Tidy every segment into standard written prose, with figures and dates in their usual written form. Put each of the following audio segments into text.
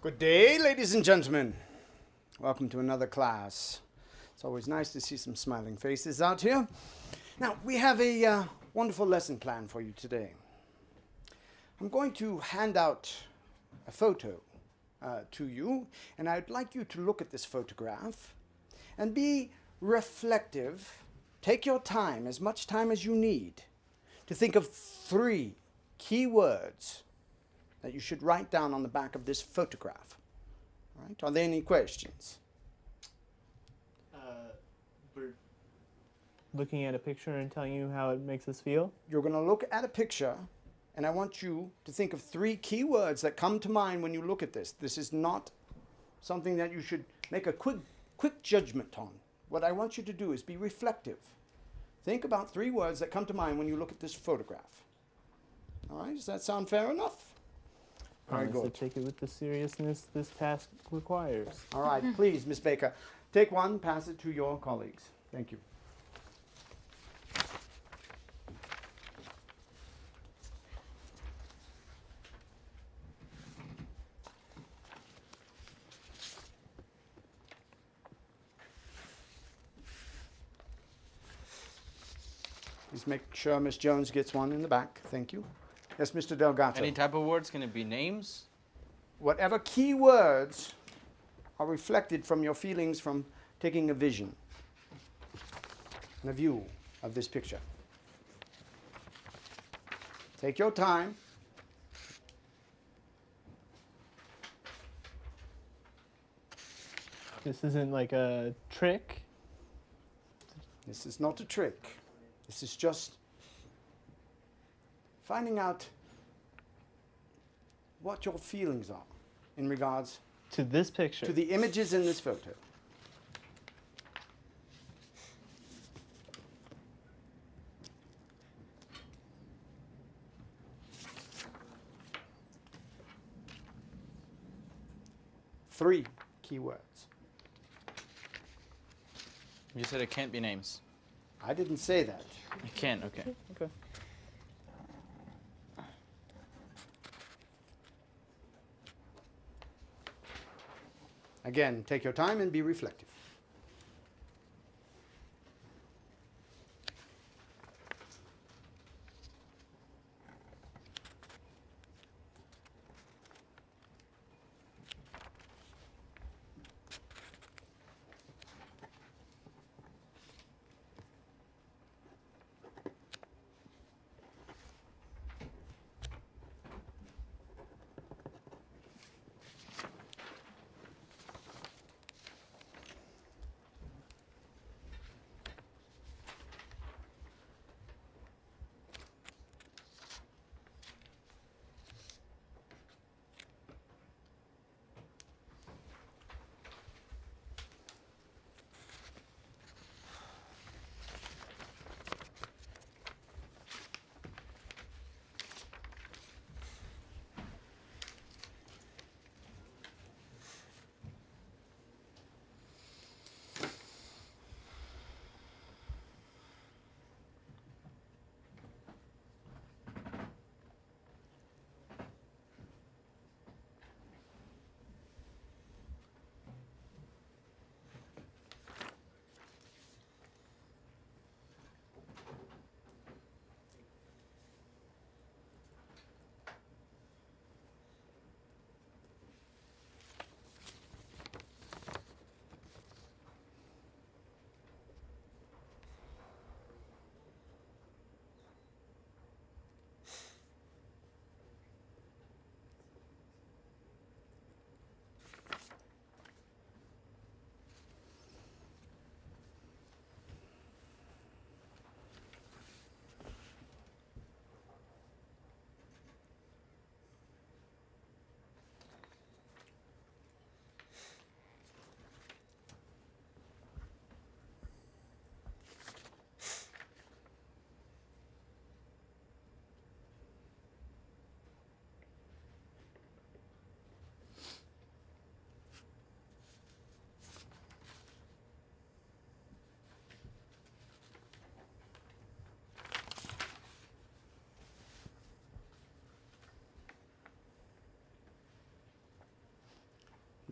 Good day, ladies and gentlemen. Welcome to another class. It's always nice to see some smiling faces out here. Now, we have a wonderful lesson plan for you today. I'm going to hand out a photo to you, and I'd like you to look at this photograph and be reflective. Take your time, as much time as you need, to think of 3 key words that you should write down on the back of this photograph. All right? Are there any questions? We're looking at a picture and telling you how it makes us feel. You're going to look at a picture, and I want you to think of 3 key words that come to mind when you look at this. This is not something that you should make a quick judgment on. What I want you to do is be reflective. Think about 3 words that come to mind when you look at this photograph. All right? Does that sound fair enough? Very Promise good. to take it with the seriousness this task requires. All right, please, Miss Baker, take one, pass it to your colleagues. Thank you. Please make sure Miss Jones gets one in the back. Thank you. Yes, Mr. Delgato. Any type of words? Can it be names? Whatever key words are reflected from your feelings from taking a vision and a view of this picture. Take your time. This isn't like a trick. This is not a trick. This is just finding out what your feelings are in regards To this picture. to the images in this photo. Three keywords. You said it can't be names. I didn't say that. It can, okay. Okay. Again, take your time and be reflective.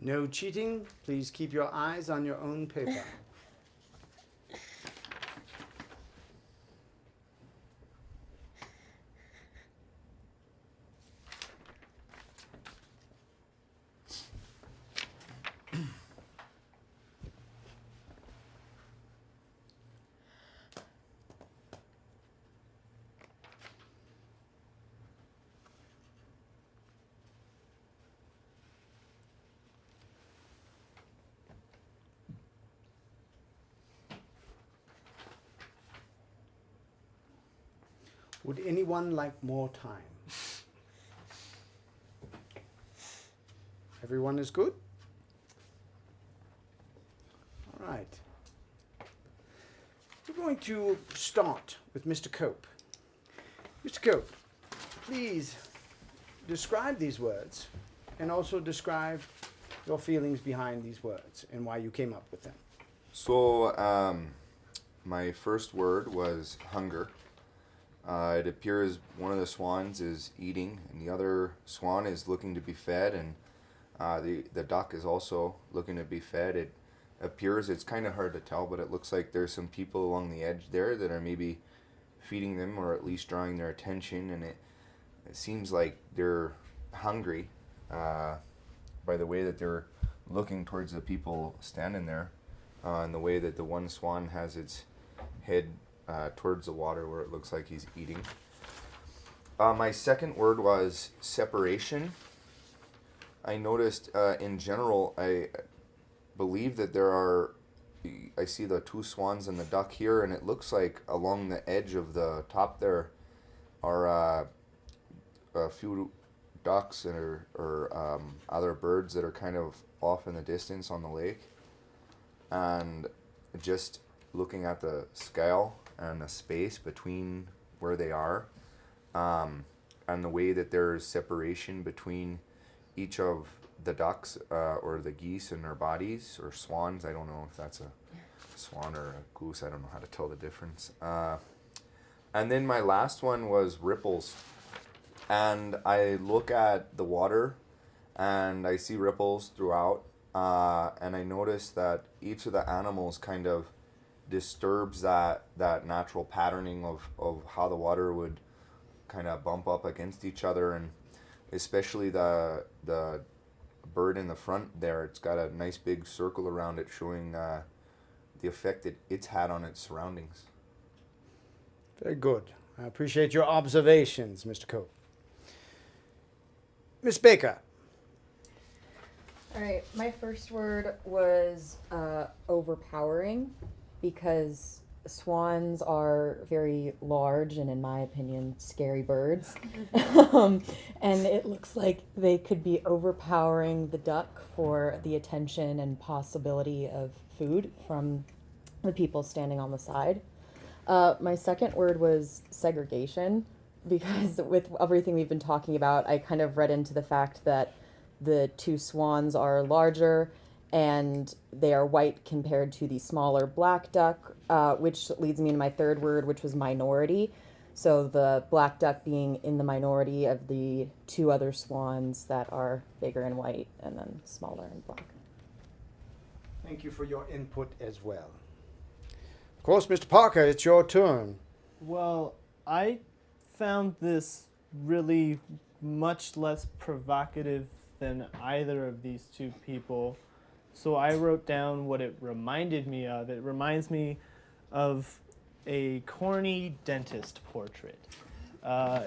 No cheating. Please keep your eyes on your own paper. Would anyone like more time? Everyone is good? All right. We're going to start with Mr. Cope. Mr. Cope, please describe these words and also describe your feelings behind these words and why you came up with them. So, my first word was hunger. It appears one of the swans is eating, and the other swan is looking to be fed, and the duck is also looking to be fed. It appears, it's kind of hard to tell, but it looks like there's some people along the edge there that are maybe feeding them or at least drawing their attention, and it seems like they're hungry by the way that they're looking towards the people standing there, and the way that the one swan has its head towards the water where it looks like he's eating. My second word was separation. I noticed in general, I believe that I see the two swans and the duck here, and it looks like along the edge of the top there are a few ducks or other birds that are kind of off in the distance on the lake. And just looking at the scale and the space between where they are, and the way that there's separation between each of the ducks or the geese and their bodies, or swans. I don't know if that's a swan or a goose. I don't know how to tell the difference. And then my last one was ripples. And I look at the water and I see ripples throughout. And I notice that each of the animals kind of disturbs that natural patterning of how the water would kind of bump up against each other, and especially the bird in the front there, it's got a nice big circle around it showing the effect that it's had on its surroundings. Very good. I appreciate your observations, Mr. Cope. Miss Baker. All right, my first word was overpowering, because swans are very large and, in my opinion, scary birds. And it looks like they could be overpowering the duck for the attention and possibility of food from the people standing on the side. My second word was segregation, because with everything we've been talking about, I kind of read into the fact that the two swans are larger and they are white compared to the smaller black duck, which leads me to my third word, which was minority. So the black duck being in the minority of the two other swans that are bigger and white and then smaller and black. Thank you for your input as well. Of course, Mr. Parker, it's your turn. Well, I found this really much less provocative than either of these two people. So I wrote down what it reminded me of. It reminds me of a corny dentist portrait.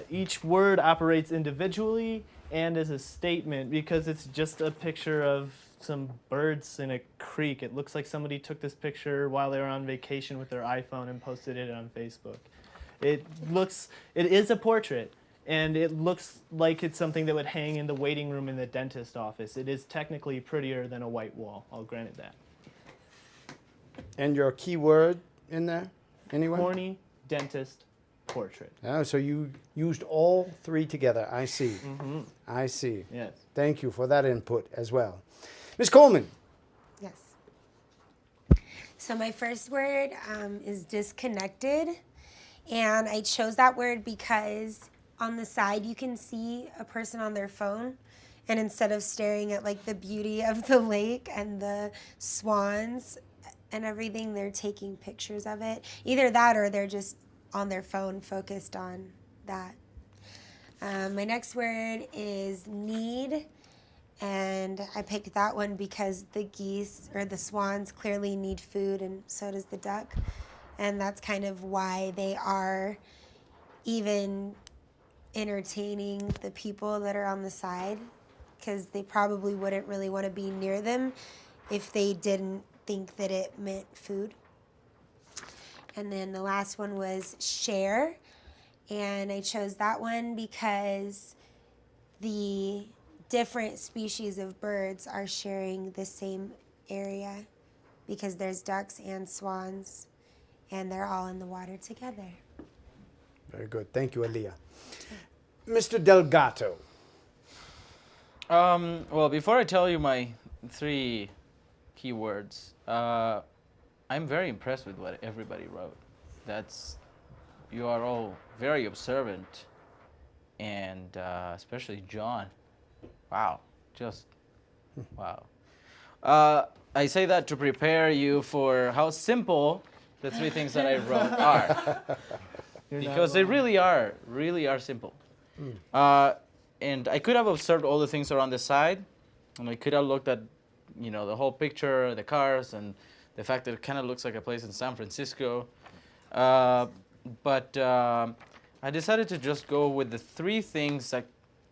Each word operates individually and as a statement, because it's just a picture of some birds in a creek. It looks like somebody took this picture while they were on vacation with their iPhone and posted it on Facebook. It is a portrait, and it looks like it's something that would hang in the waiting room in the dentist office. It is technically prettier than a white wall, I'll grant it that. And your key word in there? Anyone? Corny dentist portrait. Oh, so you used all three together. I see. Mm-hmm. I see. Yes. Thank you for that input as well. Ms. Coleman. Yes. So my first word is disconnected. And I chose that word because on the side, you can see a person on their phone. And instead of staring at like the beauty of the lake and the swans and everything, they're taking pictures of it. Either that or they're just on their phone focused on that. My next word is need. And I picked that one because the geese or the swans clearly need food, and so does the duck. And that's kind of why they are even entertaining the people that are on the side, because they probably wouldn't really want to be near them if they didn't think that it meant food. And then the last one was share. And I chose that one because the different species of birds are sharing the same area, because there's ducks and swans, and they're all in the water together. Very good. Thank you, Aaliyah. Mr. Delgato. Well, before I tell you my 3 keywords, I'm very impressed with what everybody wrote. You are all very observant, and especially John. Wow, just wow. I say that to prepare you for how simple the 3 things that I wrote are, because they really are simple. And I could have observed all the things around the side, and I could have looked at, the whole picture, the cars, and the fact that it kind of looks like a place in San Francisco. But I decided to just go with the 3 things that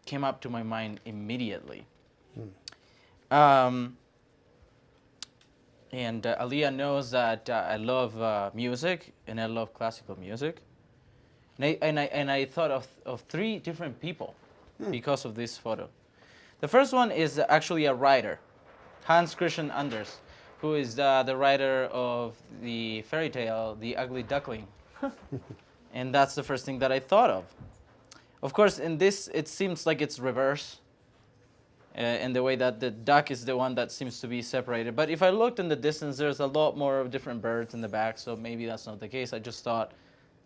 came up to my mind immediately. And Aliyah knows that I love music, and I love classical music. And I thought of 3 different people because of this photo. The first one is actually a writer, Hans Christian Anders, who is the writer of the fairy tale, The Ugly Duckling. And that's the first thing that I thought of. Of course, in this, it seems like it's reverse, in the way that the duck is the one that seems to be separated. But if I looked in the distance, there's a lot more of different birds in the back, so maybe that's not the case. I just thought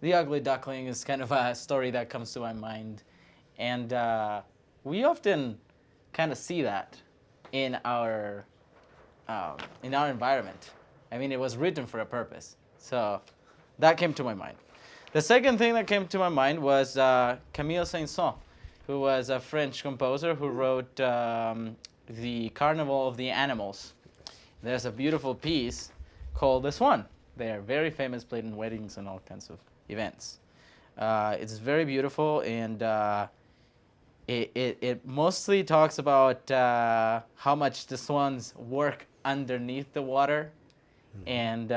The Ugly Duckling is kind of a story that comes to my mind. And we often kind of see that in our environment. I mean, it was written for a purpose. So that came to my mind. The second thing that came to my mind was Camille Saint-Saëns, who was a French composer who wrote the Carnival of the Animals. There's a beautiful piece called The Swan. They are very famous, played in weddings and all kinds of events. It's very beautiful, and it mostly talks about how much the swans work underneath the water, and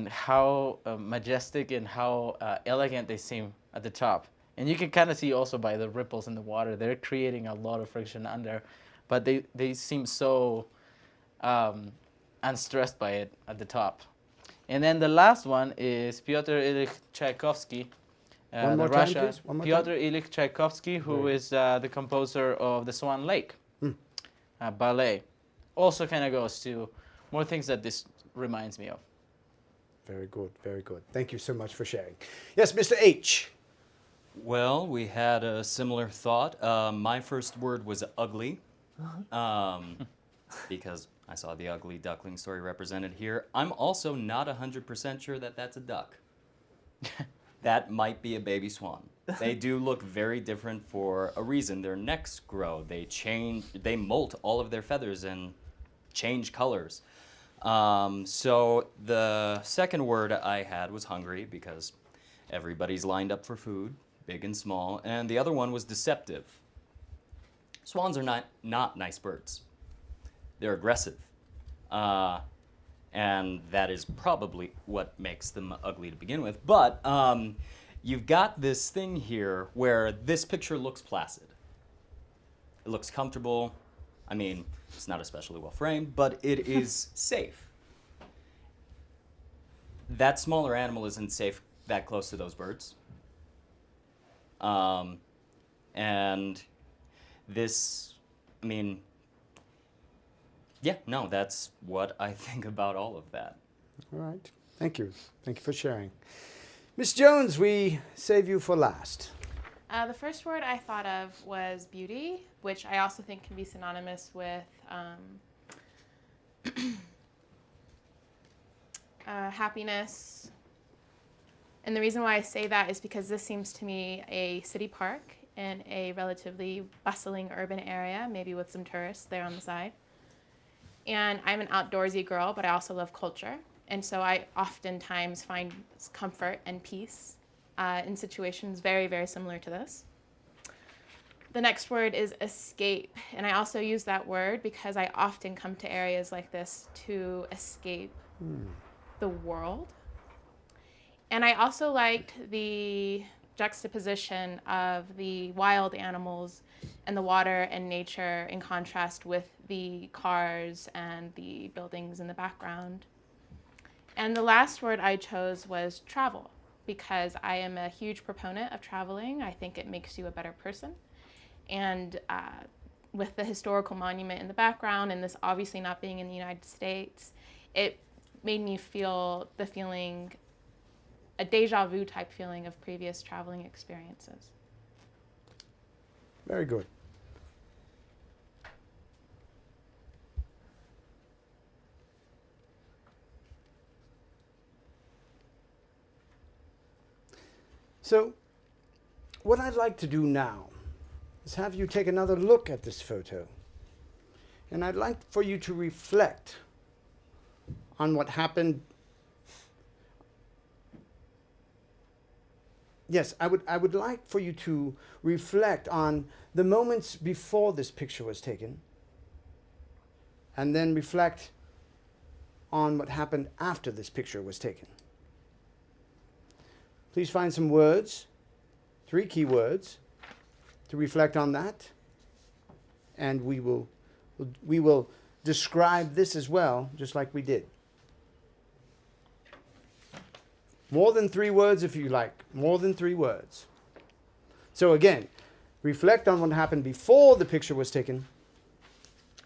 how majestic and how elegant they seem at the top. And you can kind of see also by the ripples in the water, they're creating a lot of friction under, but they seem so unstressed by it at the top. And then the last one is Pyotr Ilyich Tchaikovsky, the Russian Pyotr Ilyich Tchaikovsky, who is the composer of the Swan Lake ballet. Also kind of goes to more things that this reminds me of. Very good, very good. Thank you so much for sharing. Yes, Mr. H. Well, we had a similar thought. My first word was ugly, because I saw the ugly duckling story represented here. I'm also not 100% sure that that's a duck. That might be a baby swan. They do look very different for a reason. Their necks grow. They molt all of their feathers and change colors. So the second word I had was hungry, because everybody's lined up for food, big and small. And the other one was deceptive. Swans are not nice birds. They're aggressive. And that is probably what makes them ugly to begin with. But you've got this thing here where this picture looks placid. It looks comfortable. I mean, it's not especially well framed, but it is safe. That smaller animal isn't safe that close to those birds. And this, I mean, yeah, no, that's what I think about all of that. All right. Thank you. Thank you for sharing. Miss Jones, we save you for last. The first word I thought of was beauty, which I also think can be synonymous with happiness. And the reason why I say that is because this seems to me a city park in a relatively bustling urban area, maybe with some tourists there on the side. And I'm an outdoorsy girl, but I also love culture. And so I oftentimes find comfort and peace in situations very, very similar to this. The next word is escape. And I also use that word because I often come to areas like this to escape the world. And I also liked the juxtaposition of the wild animals and the water and nature in contrast with the cars and the buildings in the background. And the last word I chose was travel, because I am a huge proponent of traveling. I think it makes you a better person. And with the historical monument in the background, and this obviously not being in the United States, it made me feel the feeling, a deja vu type feeling of previous traveling experiences. Very good. So, what I'd like to do now is have you take another look at this photo. And I'd like for you to reflect on what happened. Yes, I would like for you to reflect on the moments before this picture was taken, and then reflect on what happened after this picture was taken. Please find some words, 3 key words, to reflect on that, and we will describe this as well, just like we did. More than 3 words if you like. More than 3 words. So again, reflect on what happened before the picture was taken,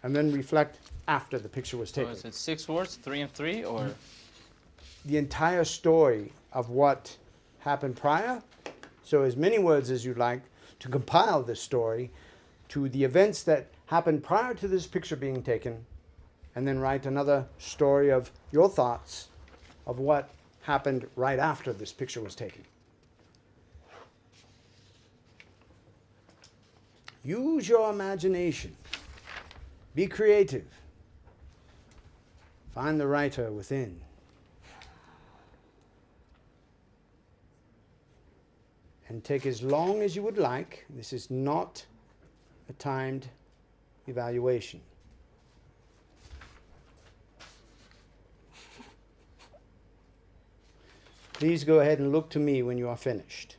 and then reflect after the picture was taken. So is it 6 words, 3 and 3, or? The entire story of what happened prior. So as many words as you'd like to compile this story to the events that happened prior to this picture being taken, and then write another story of your thoughts of what happened right after this picture was taken. Use your imagination. Be creative. Find the writer within. And take as long as you would like. This is not a timed evaluation. Please go ahead and look to me when you are finished.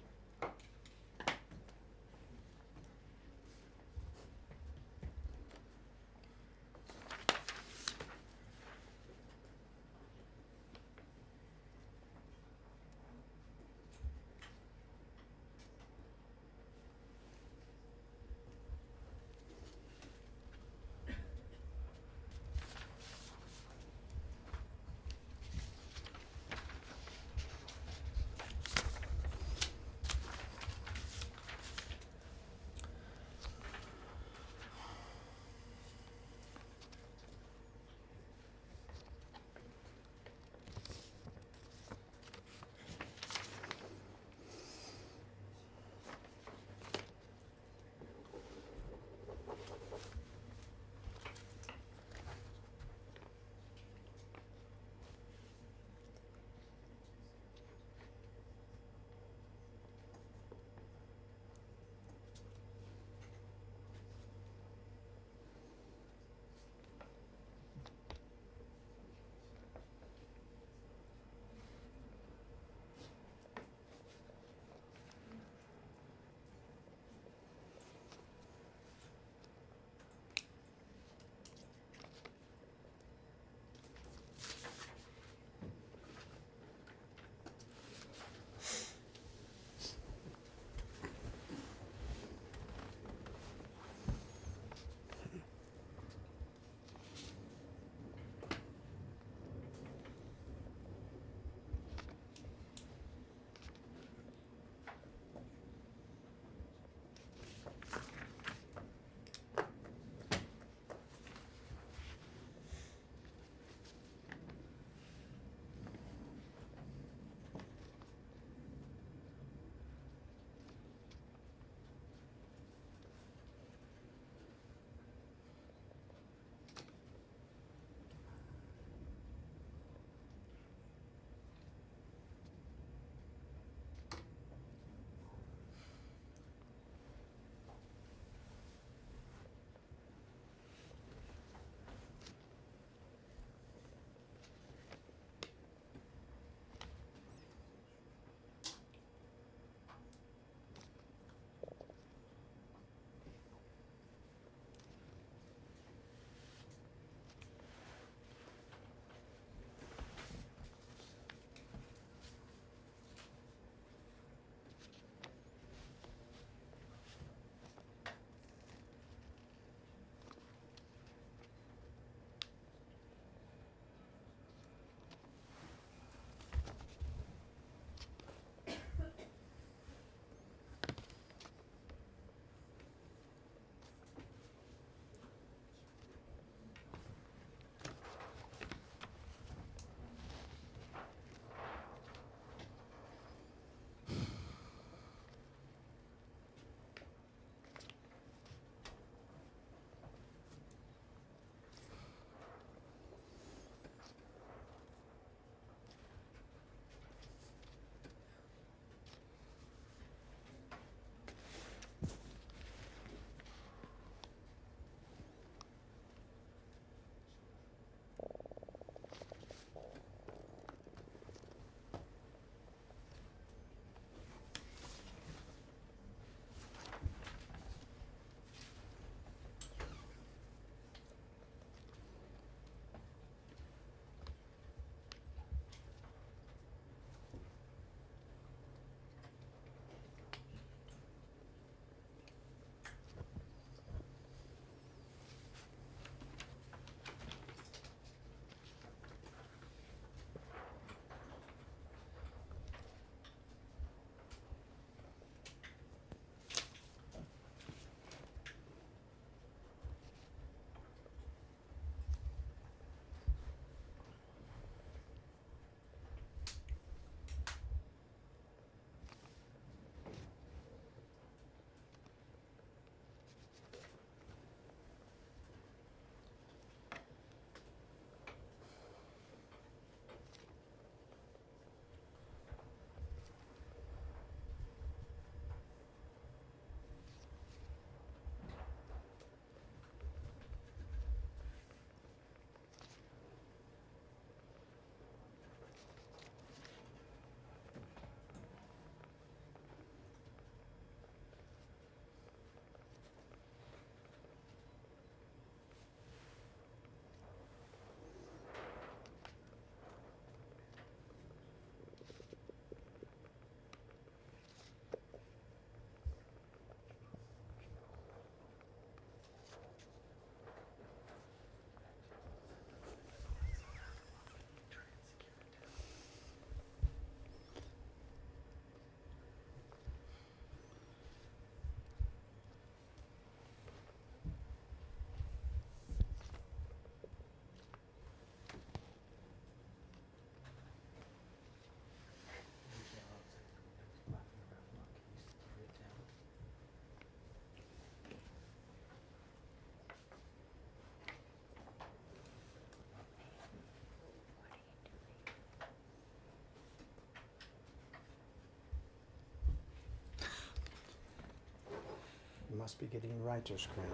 You must be getting writer's cramp.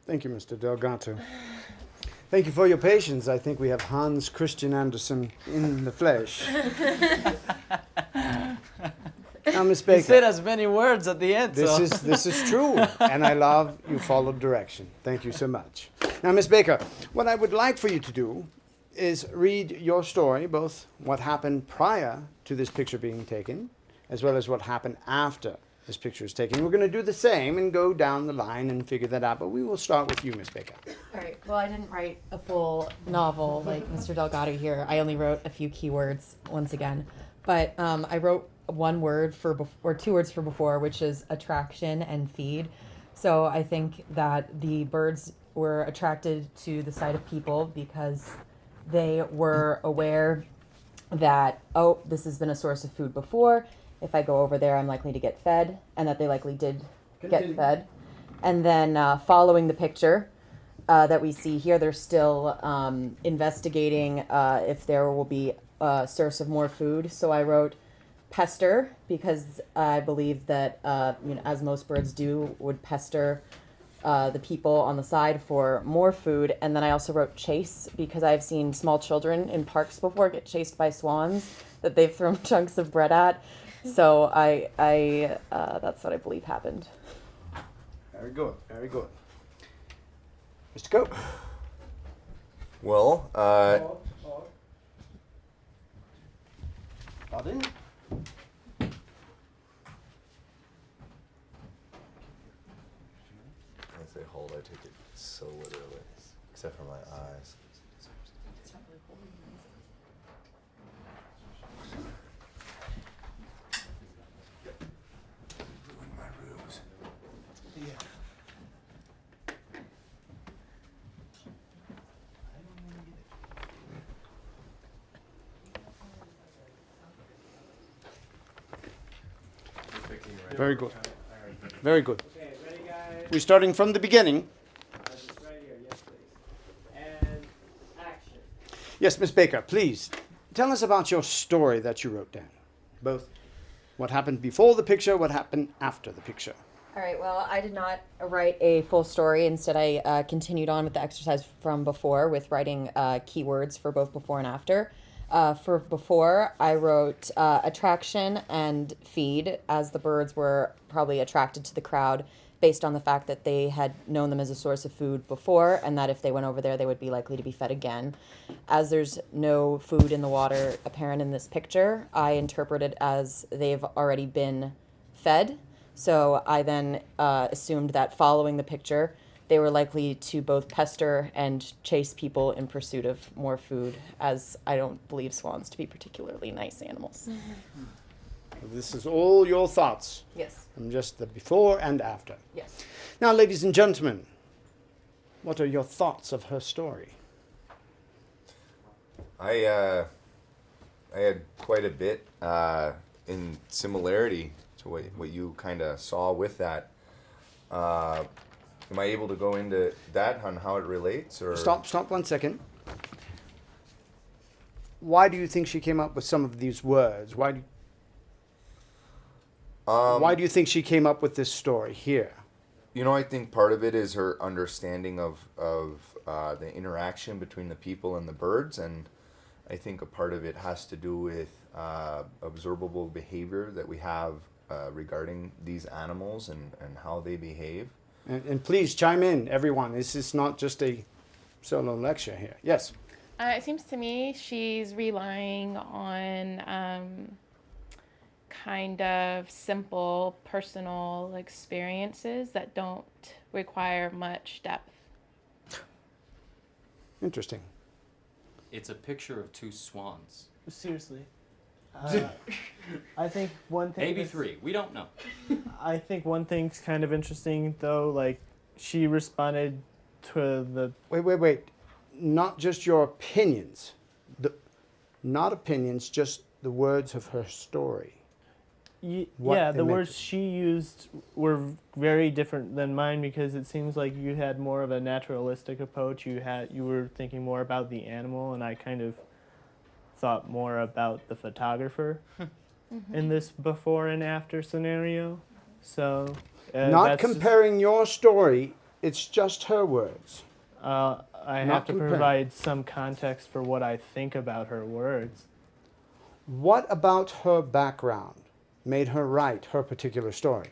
Thank you, Mr. Delgato. Thank you for your patience. I think we have Hans Christian Andersen in the flesh. Now, Miss You Baker, said as many words at the end. so. this is true, and I love you followed direction. Thank you so much. Now, Miss Baker, what I would like for you to do is read your story, both what happened prior to this picture being taken, as well as what happened after this picture is taken. We're going to do the same and go down the line and figure that out, but we will start with you, Miss Baker. All right. Well, I didn't write a full novel like Mr. Delgado here. I only wrote a few keywords once again. But I wrote one word for or two words for before, which is attraction and feed. So I think that the birds were attracted to the sight of people because they were aware that, oh, this has been a source of food before. If I go over there, I'm likely to get fed, and that they likely did get fed. And then following the picture that we see here, they're still investigating if there will be a source of more food. So I wrote pester because I believe that, as most birds do, would pester the people on the side for more food. And then I also wrote chase because I've seen small children in parks before get chased by swans that they've thrown chunks of bread at. So I that's what I believe happened. Very good, very good. Mr. Cope. Well, Pardon? I say hold, I take it so literally, except for my eyes. Ruin my ruse. Very good. Very good. Okay, ready, guys? We're starting from the beginning. Just right here, yes, please. And action. Yes, Miss Baker, please tell us about your story that you wrote down. Both what happened before the picture, what happened after the picture. All right. Well, I did not write a full story. Instead, I continued on with the exercise from before with writing keywords for both before and after. For before, I wrote attraction and feed, as the birds were probably attracted to the crowd based on the fact that they had known them as a source of food before, and that if they went over there, they would be likely to be fed again. As there's no food in the water apparent in this picture, I interpret it as they've already been fed. So I then assumed that following the picture, they were likely to both pester and chase people in pursuit of more food, as I don't believe swans to be particularly nice animals. This is all your thoughts Yes. from just the before and after. Yes. Now, ladies and gentlemen, what are your thoughts of her story? I had quite a bit in similarity to what you kind of saw with that. Am I able to go into that on how it relates, or Stop 1 second. Why do you think she came up with some of these words? Why do you think she came up with this story here? You know, I think part of it is her understanding of the interaction between the people and the birds, and I think a part of it has to do with observable behavior that we have regarding these animals and how they behave. And please chime in, everyone. This is not just a solo lecture here. Yes. It seems to me she's relying on kind of simple personal experiences that don't require much depth. Interesting. It's a picture of two swans. Seriously. I think one thing. Maybe three. We don't know. I think one thing's kind of interesting though. Like, she responded to the. Wait. Not just your opinions. Not opinions, just the words of her story. What Yeah, they the make words it. she used were very different than mine because it seems like you had more of a naturalistic approach. You were thinking more about the animal, and I kind of thought more about the photographer in this before and after scenario. So Not that's just- comparing your story, it's just her words. I Not have to comparing. provide some context for what I think about her words. What about her background made her write her particular story?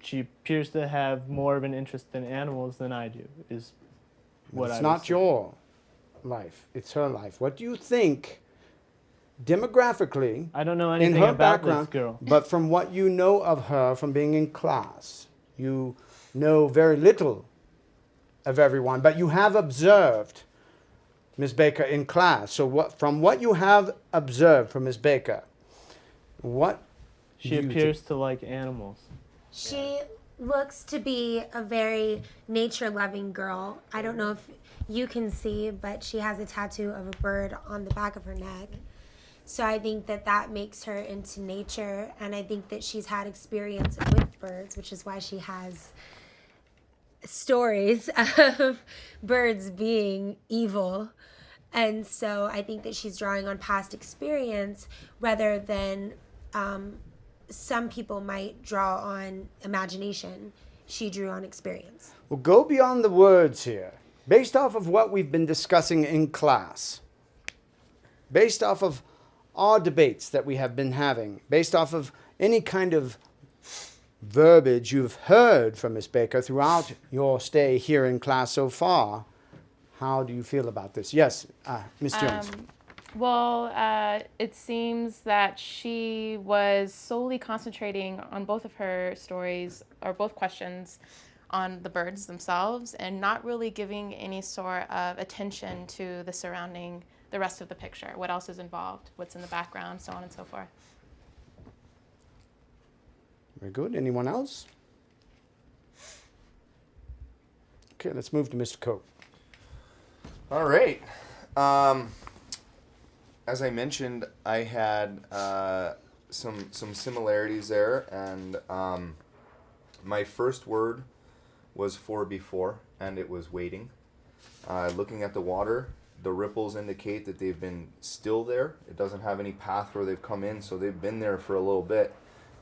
She appears to have more of an interest in animals than I do, is what It's I not would say. your life, it's her life. What do you think demographically I don't know in anything her about background, this girl. but from what you know of her from being in class, you know very little of everyone, but you have observed Ms. Baker in class. So from what you have observed from Ms. Baker, what She do you appears think? to like animals. She looks to be a very nature-loving girl. I don't know if you can see, but she has a tattoo of a bird on the back of her neck. So I think that makes her into nature, and I think that she's had experience with birds, which is why she has stories of birds being evil. And so I think that she's drawing on past experience rather than some people might draw on imagination. She drew on experience. Well, go beyond the words here. Based off of what we've been discussing in class, based off of our debates that we have been having, based off of any kind of verbiage you've heard from Ms. Baker throughout your stay here in class so far, how do you feel about this? Yes, Ms. Jones. It seems that she was solely concentrating on both of her stories, or both questions, on the birds themselves, and not really giving any sort of attention to the rest of the picture. What else is involved? What's in the background? So on and so forth. Very good. Anyone else? Okay, let's move to Mr. Cope. All right. As I mentioned, I had some similarities there, and my first word was for before, and it was waiting. Looking at the water, the ripples indicate that they've been still there. It doesn't have any path where they've come in, so they've been there for a little bit.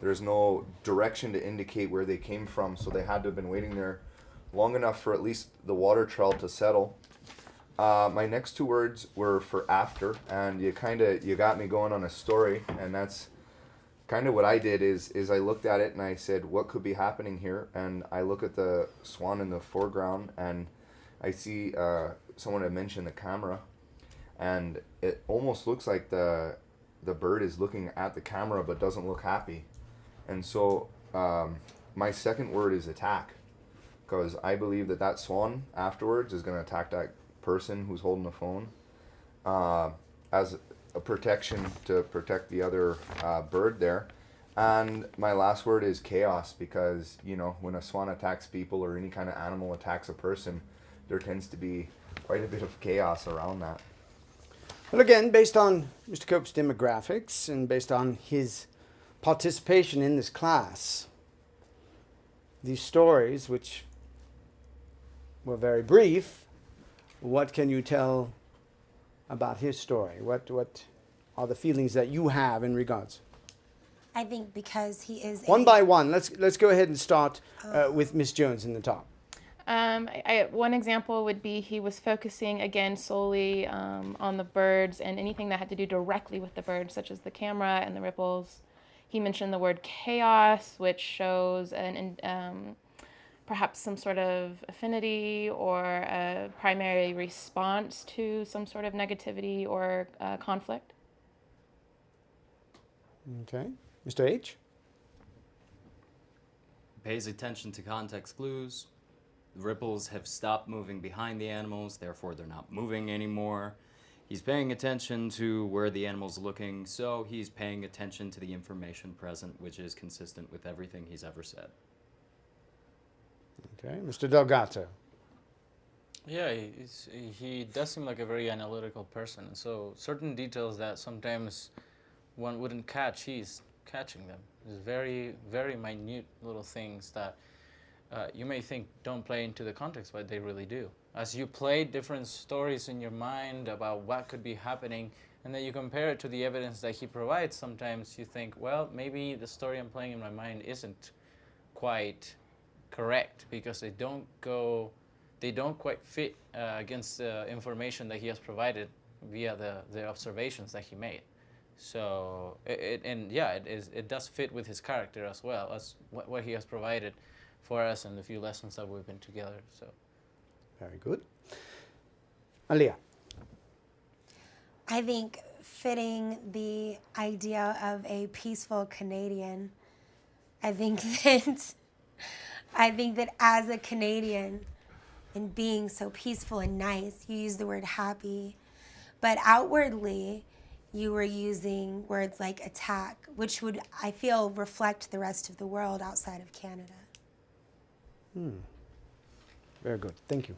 There's no direction to indicate where they came from, so they had to have been waiting there long enough for at least the water trail to settle. My next two words were for after, and you got me going on a story, and that's kind of what I did is I looked at it and I said, what could be happening here? And I look at the swan in the foreground, and I see someone had mentioned the camera, and it almost looks like the bird is looking at the camera but doesn't look happy. And so my second word is attack, because I believe that swan afterwards is going to attack that person who's holding the phone as a protection to protect the other bird there. And my last word is chaos, because when a swan attacks people or any kind of animal attacks a person, there tends to be quite a bit of chaos around that. Well, again, based on Mr. Cope's demographics and based on his participation in this class, these stories, which were very brief, what can you tell about his story? What are the feelings that you have in regards? I think because he is One by one. Let's go ahead and start with Miss Jones in the top. One example would be he was focusing again solely on the birds and anything that had to do directly with the birds, such as the camera and the ripples. He mentioned the word chaos, which shows perhaps some sort of affinity or a primary response to some sort of negativity or conflict. Okay. Mr. H? Pays attention to context clues. The ripples have stopped moving behind the animals, therefore they're not moving anymore. He's paying attention to where the animal's looking, so he's paying attention to the information present, which is consistent with everything he's ever said. Okay. Mr. Delgato? Yeah, he does seem like a very analytical person. So certain details that sometimes one wouldn't catch, he's catching them. There's very, very minute little things that you may think don't play into the context, but they really do. As you play different stories in your mind about what could be happening, and then you compare it to the evidence that he provides, sometimes you think, well, maybe the story I'm playing in my mind isn't quite correct because they don't quite fit against the information that he has provided via the observations that he made. So it does fit with his character as well as what he has provided for us in the few lessons that we've been together. So Very good. Aaliyah? I think fitting the idea of a peaceful Canadian, I think that as a Canadian and being so peaceful and nice, you use the word happy, but outwardly you were using words like attack, which would, I feel, reflect the rest of the world outside of Canada. Very good. Thank you.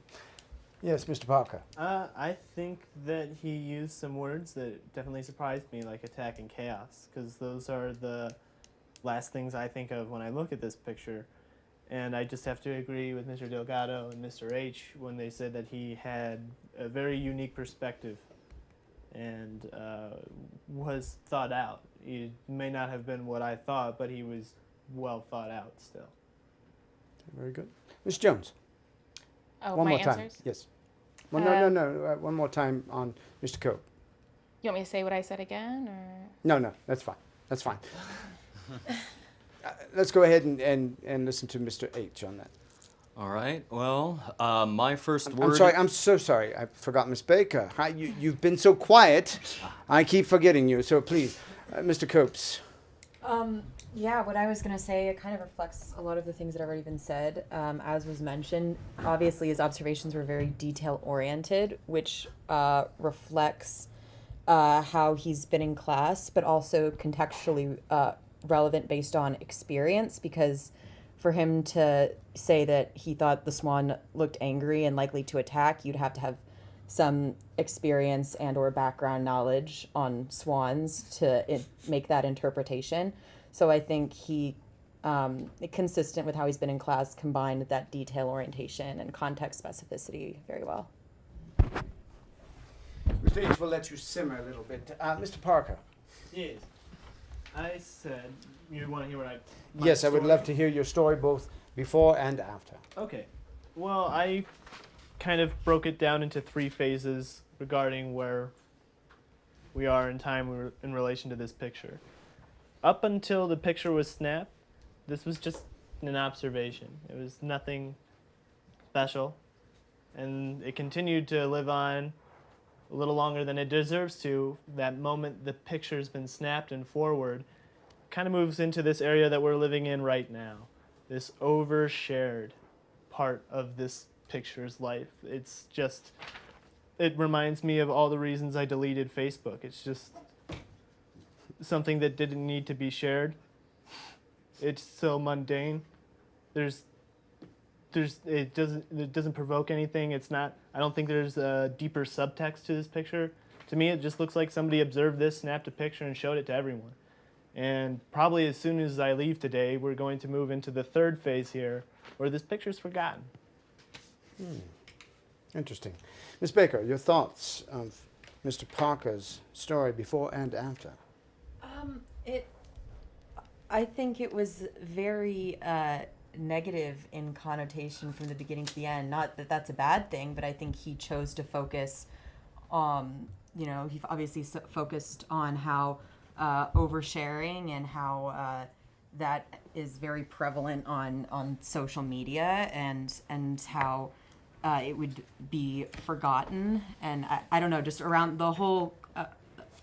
Yes, Mr. Parker? I think that he used some words that definitely surprised me, like attack and chaos, because those are the last things I think of when I look at this picture. And I just have to agree with Mr. Delgado and Mr. H when they said that he had a very unique perspective and was thought out. He may not have been what I thought, but he was well thought out still. Very good. Ms. Jones? Oh, One my more time. answers? Yes. Well, no. One more time on Mr. Cope. You want me to say what I said again, or? No, that's fine. That's fine. Let's go ahead and listen to Mr. H on that. All right, well, my first word... I'm sorry, I'm so sorry. I forgot Miss Baker. Hi, you've been so quiet. I keep forgetting you, so please, Mr. Copes. Yeah, what I was going to say, it kind of reflects a lot of the things that have already been said. As was mentioned, obviously his observations were very detail-oriented, which reflects how he's been in class, but also contextually relevant based on experience, because for him to say that he thought the swan looked angry and likely to attack, you'd have to have some experience and or background knowledge on swans to make that interpretation. So I think he, consistent with how he's been in class, combined that detail orientation and context specificity very well. Mr. H will let you simmer a little bit. Mr. Parker. Yes. I said, you want to hear what I... Yes, I would love to hear your story both before and after. Okay. Well, I kind of broke it down into 3 phases regarding where we are in time in relation to this picture. Up until the picture was snapped, this was just an observation. It was nothing special. And it continued to live on a little longer than it deserves to. That moment the picture's been snapped and forward kind of moves into this area that we're living in right now. This overshared part of this picture's life. It's just, it reminds me of all the reasons I deleted Facebook. It's just something that didn't need to be shared. It's so mundane. It doesn't provoke anything. It's not, I don't think there's a deeper subtext to this picture. To me, it just looks like somebody observed this, snapped a picture, and showed it to everyone. And probably as soon as I leave today, we're going to move into the 3rd phase here, where this picture's forgotten. Interesting. Ms. Baker, your thoughts of Mr. Parker's story before and after? I think it was very negative in connotation from the beginning to the end. Not that that's a bad thing, but I think he chose to focus, he obviously focused on how oversharing and how that is very prevalent on social media and how it would be forgotten. And I don't know, just around the whole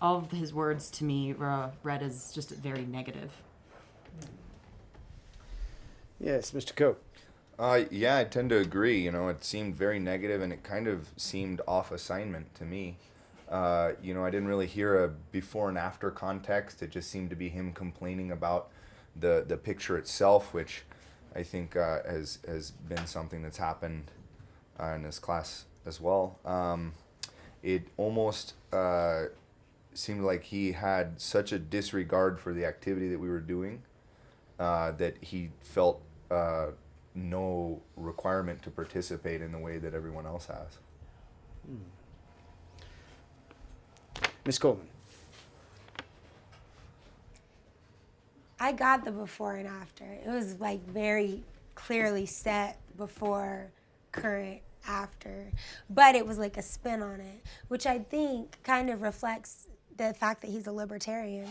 all of his words to me read as just very negative. Yes, Mr. Coe. Yeah, I tend to agree. You know, it seemed very negative, and it kind of seemed off assignment to me. You know, I didn't really hear a before and after context. It just seemed to be him complaining about the picture itself, which I think has been something that's happened in this class as well. It almost seemed like he had such a disregard for the activity that we were doing that he felt no requirement to participate in the way that everyone else has. Miss Coleman. I got the before and after. It was like very clearly set before, current, after. But it was like a spin on it, which I think kind of reflects the fact that he's a libertarian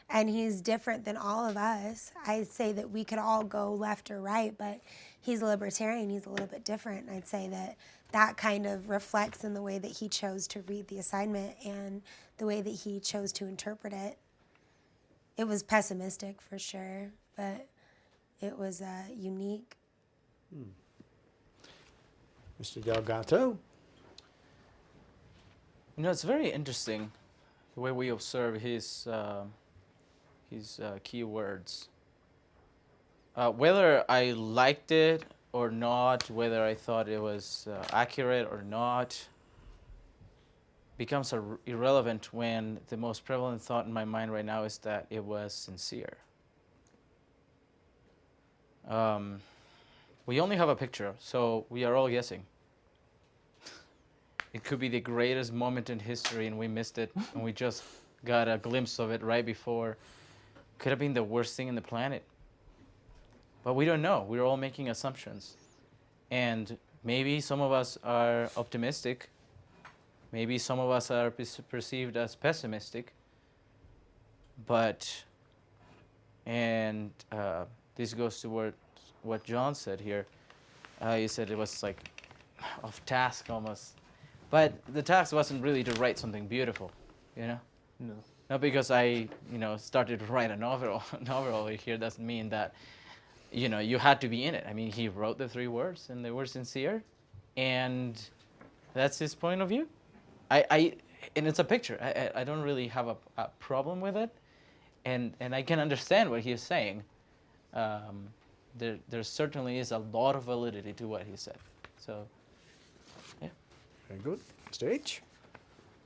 and he's different than all of us. I'd say that we could all go left or right, but he's a libertarian. He's a little bit different. And I'd say that that kind of reflects in the way that he chose to read the assignment and the way that he chose to interpret it. It was pessimistic for sure, but it was unique. Mr. Delgato. You know, it's very interesting the way we observe his keywords. Whether I liked it or not, whether I thought it was accurate or not, becomes irrelevant when the most prevalent thought in my mind right now is that it was sincere. We only have a picture, so we are all guessing. It could be the greatest moment in history and we missed it and we just got a glimpse of it right before. Could have been the worst thing in the planet. But we don't know. We're all making assumptions. And maybe some of us are optimistic. Maybe some of us are perceived as pessimistic. But, and this goes to what John said here. He said it was like off task almost. But the task wasn't really to write something beautiful, you know? No. Not because I, started to write a novel over here doesn't mean that, you had to be in it. I mean, he wrote the 3 words and they were sincere, and that's his point of view. And it's a picture. I don't really have a problem with it, and I can understand what he is saying. There certainly is a lot of validity to what he said. So, yeah. Very good. Mr. H.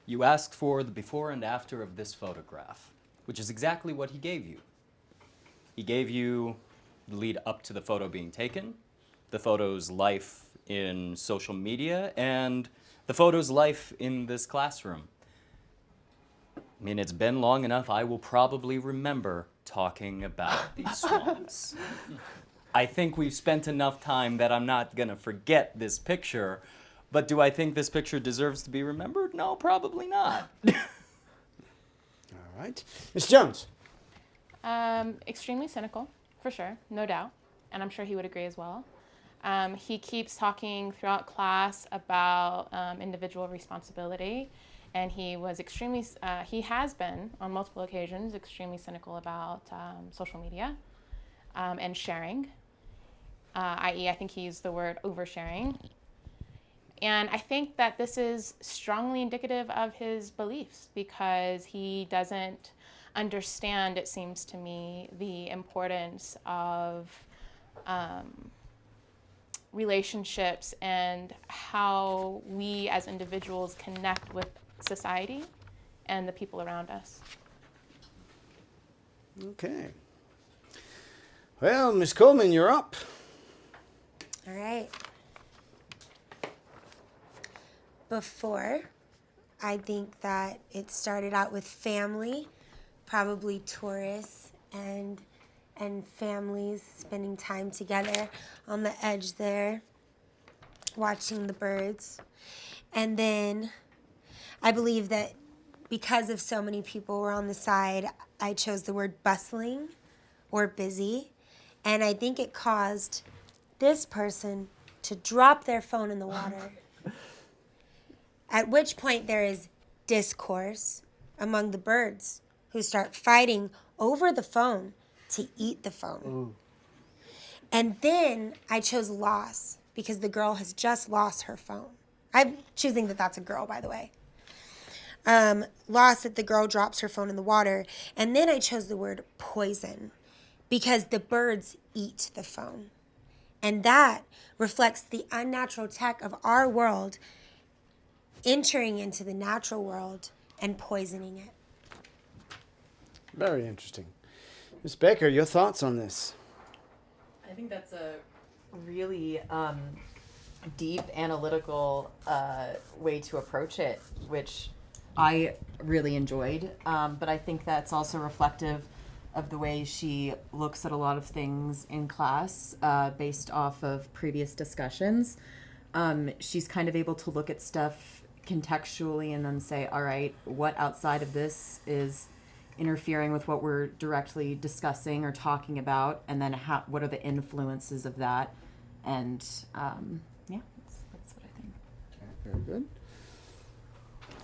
You asked for the before and after of this photograph, which is exactly what he gave you. He gave you the lead up to the photo being taken, the photo's life in social media, and the photo's life in this classroom. I mean, it's been long enough, I will probably remember talking about these swans. I think we've spent enough time that I'm not going to forget this picture. But do I think this picture deserves to be remembered? No, probably not. All right. Ms. Jones. Extremely cynical, for sure, no doubt. And I'm sure he would agree as well. He keeps talking throughout class about individual responsibility. And he was he has been on multiple occasions extremely cynical about social media and sharing, i.e. I think he used the word oversharing. And I think that this is strongly indicative of his beliefs because he doesn't understand, it seems to me, the importance of relationships and how we as individuals connect with society and the people around us. Okay. Well, Ms. Coleman, you're up. All right. Before, I think that it started out with family, probably tourists and families spending time together on the edge there, watching the birds. And then I believe that because of so many people were on the side, I chose the word bustling or busy. And I think it caused this person to drop their phone in the water. At which point there is discourse among the birds who start fighting over the phone to eat the phone. Ooh. And then I chose loss because the girl has just lost her phone. I'm choosing that that's a girl, by the way. Loss that the girl drops her phone in the water. And then I chose the word poison because the birds eat the phone. And that reflects the unnatural tech of our world entering into the natural world and poisoning it. Very interesting. Ms. Baker, your thoughts on this? I think that's a really deep analytical way to approach it, which I really enjoyed. But I think that's also reflective of the way she looks at a lot of things in class based off of previous discussions. She's kind of able to look at stuff contextually and then say, all right, what outside of this is interfering with what we're directly discussing or talking about, and then what are the influences of that? And yeah, that's what I think. Okay, very good.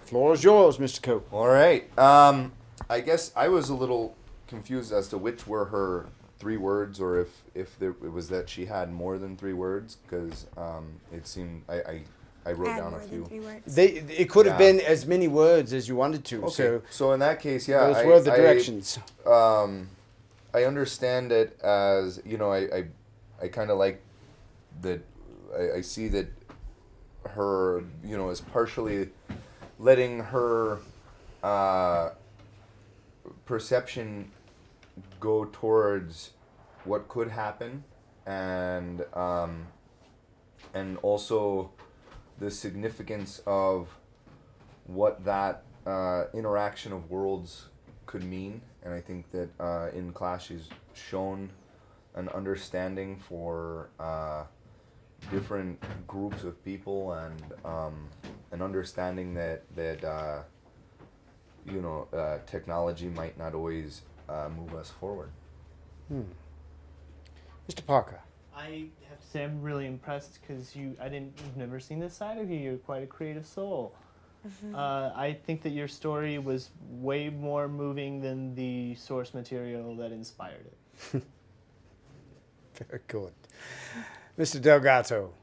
Floor is yours, Mr. Cope. All right. I guess I was a little confused as to which were her 3 words, or if it was that she had more than 3 words, because it seemed I wrote Add down more a than few. 3 words. It could have Yeah. been as many words as you wanted to. Okay. So in that case, yeah, those were the directions. I understand it as, you know, I kind of like that. I see that her, you know, is partially letting her perception go towards what could happen, and also the significance of what that interaction of worlds could mean. And I think that in class she's shown an understanding for different groups of people, and an understanding that you know, technology might not always move us forward. Mr. Parker. I have to say I'm really impressed because you've never seen this side of you. You're quite a creative soul. I think that your story was way more moving than the source material that inspired it. Very good. Mr. Delgato.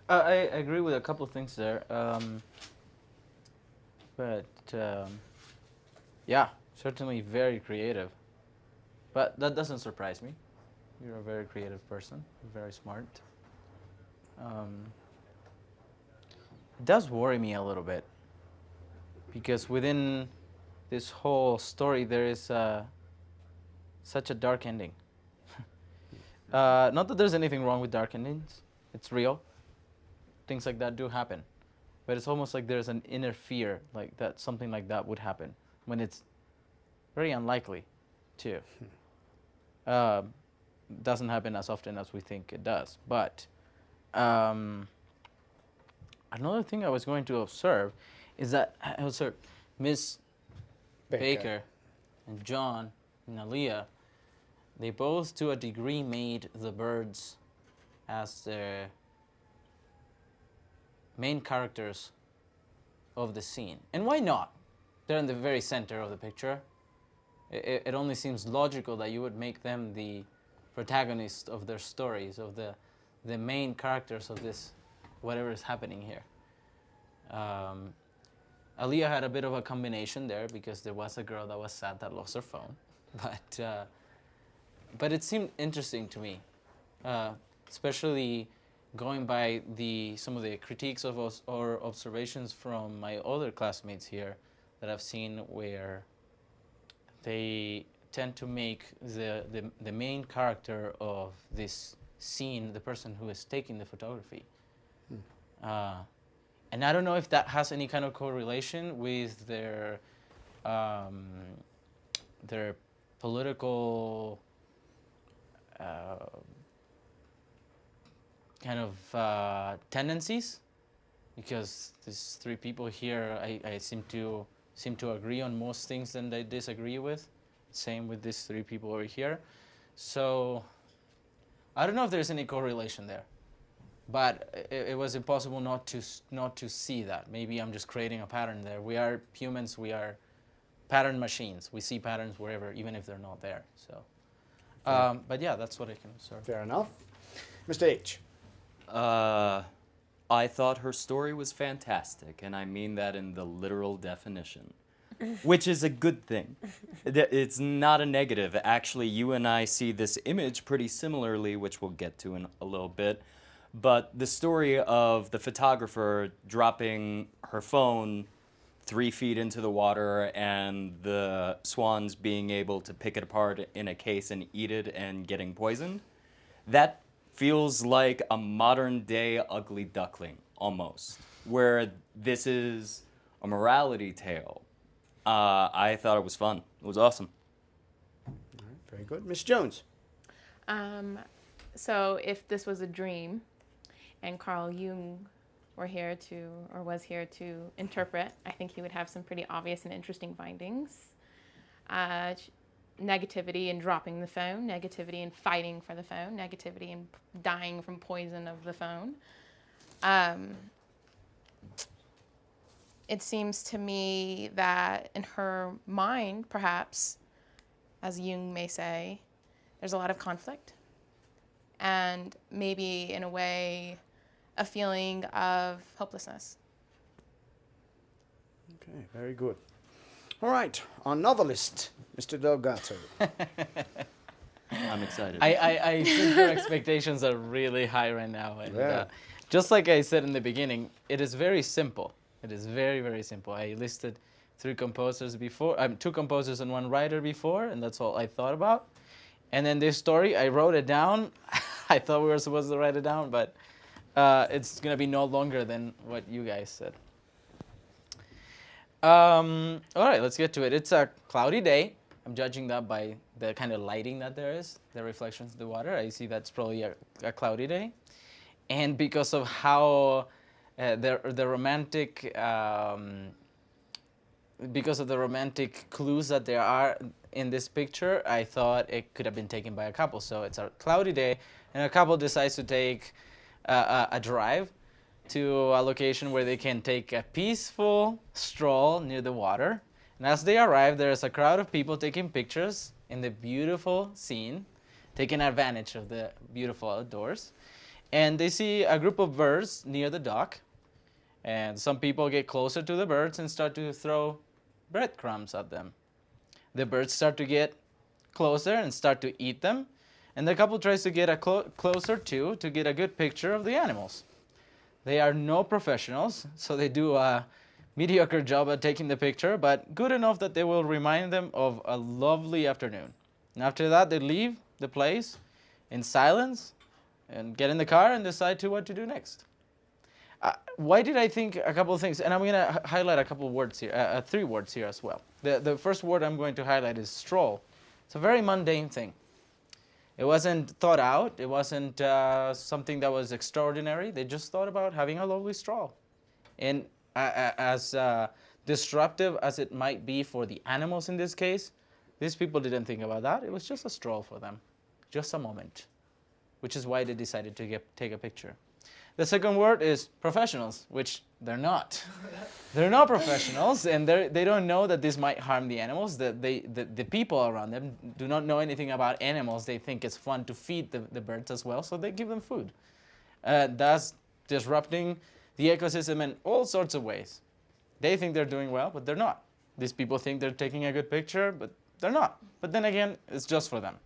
I agree with a couple of things there. But yeah, certainly very creative. But that doesn't surprise me. You're a very creative person, very smart. It does worry me a little bit, because within this whole story there is such a dark ending. Not that there's anything wrong with dark endings. It's real. Things like that do happen. But it's almost like there's an inner fear, like that something like that would happen, when it's very unlikely to. Doesn't happen as often as we think it does. But another thing I was going to observe is that I observed Miss Baker and John and Aaliyah. They both, to a degree, made the birds as their main characters of the scene. And why not? They're in the very center of the picture. It only seems logical that you would make them the protagonists of their stories, of the main characters of this, whatever is happening here. Aaliyah had a bit of a combination there, because there was a girl that was sad that lost her phone. But it seemed interesting to me, especially going by some of the critiques of us or observations from my other classmates here that I've seen, where they tend to make the main character of this scene the person who is taking the photography. And I don't know if that has any kind of correlation with their political kind of tendencies, because these 3 people here, I seem to agree on most things than they disagree with. Same with these 3 people over here. So I don't know if there's any correlation there, but it was impossible not to see that. Maybe I'm just creating a pattern there. We are humans. We are pattern machines. We see patterns wherever, even if they're not there. So, but yeah, that's what I can observe. Fair enough. Mr. H. I thought her story was fantastic, and I mean that in the literal definition, which is a good thing. It's not a negative. Actually, you and I see this image pretty similarly, which we'll get to in a little bit. But the story of the photographer dropping her phone 3 feet into the water and the swans being able to pick it apart in a case and eat it and getting poisoned, that feels like a modern day ugly duckling almost, where this is a morality tale. I thought it was fun. It was awesome. All right, very good. Miss Jones. So if this was a dream and Carl Jung was here to interpret, I think he would have some pretty obvious and interesting findings. Negativity in dropping the phone, negativity in fighting for the phone, negativity in dying from poison of the phone. It seems to me that in her mind, perhaps, as Jung may say, there's a lot of conflict and maybe in a way a feeling of hopelessness. Okay, very good. All right, our novelist, Mr. Delgato. I'm excited. I think your expectations are really high right now. And Yeah. just like I said in the beginning, it is very simple. It is very, very simple. I listed 3 composers before, 2 composers and 1 writer before, and that's all I thought about. And then this story, I wrote it down. I thought we were supposed to write it down, but it's going to be no longer than what you guys said. All right, let's get to it. It's a cloudy day. I'm judging that by the kind of lighting that there is, the reflections of the water. I see that's probably a cloudy day. And because of how the romantic, because of the romantic clues that there are in this picture, I thought it could have been taken by a couple. So it's a cloudy day, and a couple decides to take a drive to a location where they can take a peaceful stroll near the water. And as they arrive, there's a crowd of people taking pictures in the beautiful scene, taking advantage of the beautiful outdoors. And they see a group of birds near the dock. And some people get closer to the birds and start to throw breadcrumbs at them. The birds start to get closer and start to eat them. And the couple tries to get closer too to get a good picture of the animals. They are no professionals, so they do a mediocre job at taking the picture, but good enough that they will remind them of a lovely afternoon. And after that, they leave the place in silence and get in the car and decide what to do next. Why did I think a couple of things? And I'm going to highlight a couple of words here, 3 words here as well. The first word I'm going to highlight is stroll. It's a very mundane thing. It wasn't thought out. It wasn't something that was extraordinary. They just thought about having a lovely stroll. And as disruptive as it might be for the animals in this case, these people didn't think about that. It was just a stroll for them, just a moment, which is why they decided to take a picture. The second word is professionals, which they're not. They're not professionals, and they don't know that this might harm the animals. The people around them do not know anything about animals. They think it's fun to feed the birds as well, so they give them food. Thus disrupting the ecosystem in all sorts of ways. They think they're doing well, but they're not. These people think they're taking a good picture, but they're not. But then again, it's just for them.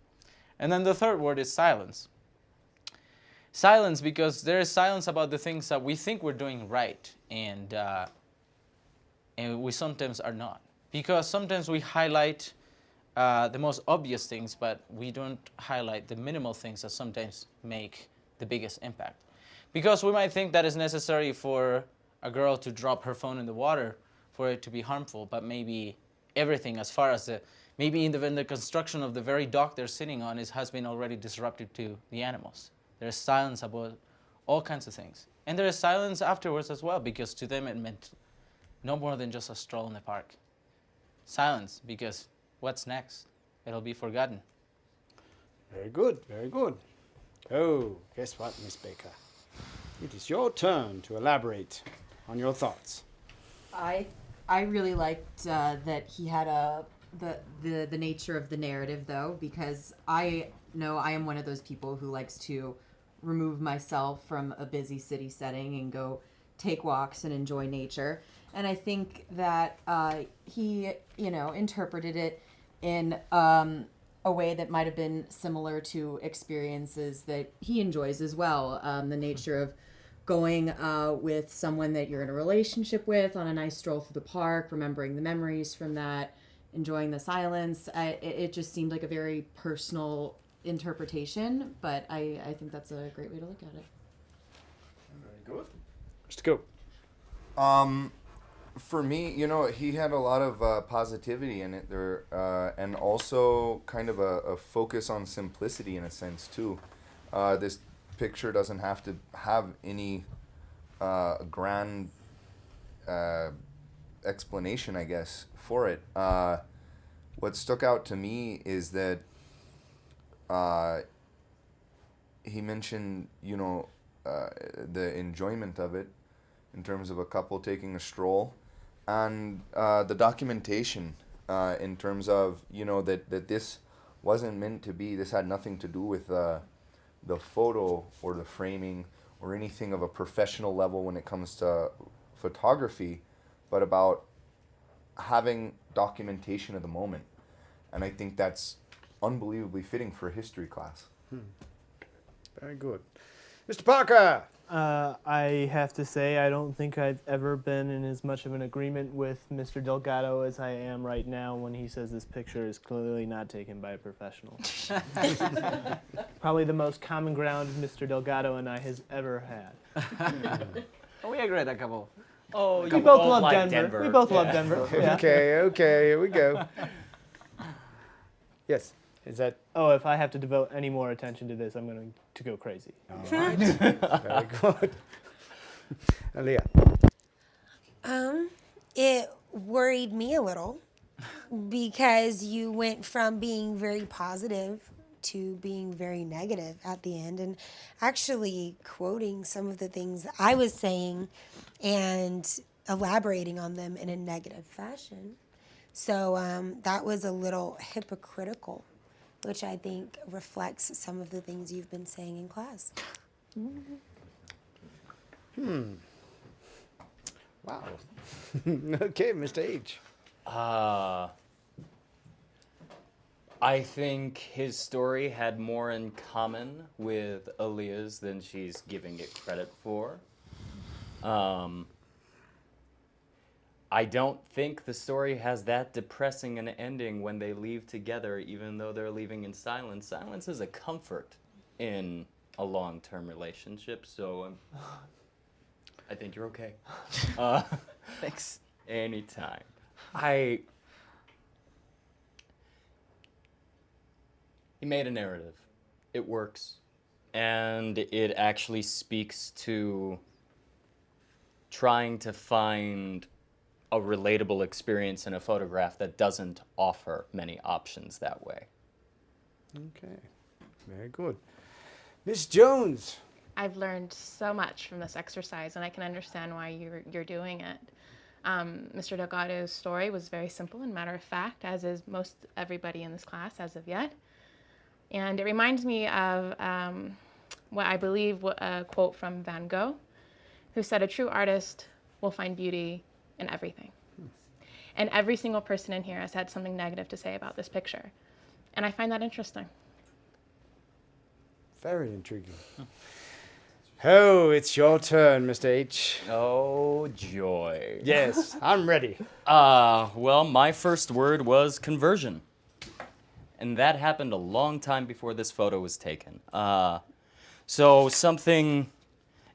And then the third word is silence. Silence, because there is silence about the things that we think we're doing right, and we sometimes are not. Because sometimes we highlight the most obvious things, but we don't highlight the minimal things that sometimes make the biggest impact. Because we might think that it's necessary for a girl to drop her phone in the water for it to be harmful, but maybe everything, as far as maybe even the construction of the very dock they're sitting on has been already disruptive to the animals. There's silence about all kinds of things. And there is silence afterwards as well, because to them it meant no more than just a stroll in the park. Silence, because what's next? It'll be forgotten. Very good, very good. Oh, guess what, Miss Baker? It is your turn to elaborate on your thoughts. I I really liked that he had the nature of the narrative, though, because I know I am one of those people who likes to remove myself from a busy city setting and go take walks and enjoy nature. And I think that he, interpreted it in a way that might have been similar to experiences that he enjoys as well. The nature of going with someone that you're in a relationship with on a nice stroll through the park, remembering the memories from that, enjoying the silence. It just seemed like a very personal interpretation, but I think that's a great way to look at it. Very good. Mr. Go. For me, he had a lot of positivity in it there, and also kind of a focus on simplicity in a sense too. This picture doesn't have to have any grand explanation, I guess, for it. What stuck out to me is that he mentioned, the enjoyment of it in terms of a couple taking a stroll, and the documentation in terms of, that this wasn't meant to be, this had nothing to do with the photo or the framing or anything of a professional level when it comes to photography, but about having documentation of the moment. And I think that's unbelievably fitting for a history class. Very good. Mr. Parker! I have to say, I don't think I've ever been in as much of an agreement with Mr. Delgado as I am right now when he says this picture is clearly not taken by a professional. Probably the most common ground Mr. Delgado and I has ever had. Oh, we agreed a couple. Oh, We both love Denver. We both love Denver. Yeah. Okay, here we go. Yes, is that... Oh, if I have to devote any more attention to this, I'm going to go crazy. All right. Very good. Aaliyah. It worried me a little because you went from being very positive to being very negative at the end, and actually quoting some of the things that I was saying and elaborating on them in a negative fashion. So that was a little hypocritical, which I think reflects some of the things you've been saying in class. Wow. Okay, Mr. H. I think his story had more in common with Aaliyah's than she's giving it credit for. I don't think the story has that depressing an ending when they leave together, even though they're leaving in silence. Silence is a comfort in a long-term relationship, so I think you're okay. Thanks. Anytime. He made a narrative. It works. And it actually speaks to trying to find a relatable experience in a photograph that doesn't offer many options that way. Okay, very good. Miss Jones. I've learned so much from this exercise, and I can understand why you're doing it. Mr. Delgado's story was very simple and matter of fact, as is most everybody in this class as of yet. And it reminds me of what I believe a quote from Van Gogh, who said, "A true artist will find beauty in everything." And every single person in here has had something negative to say about this picture. And I find that interesting. Very intriguing. Oh, it's your turn, Mr. H. Oh, joy. Yes, I'm ready. Well, my first word was conversion. And that happened a long time before this photo was taken. So something,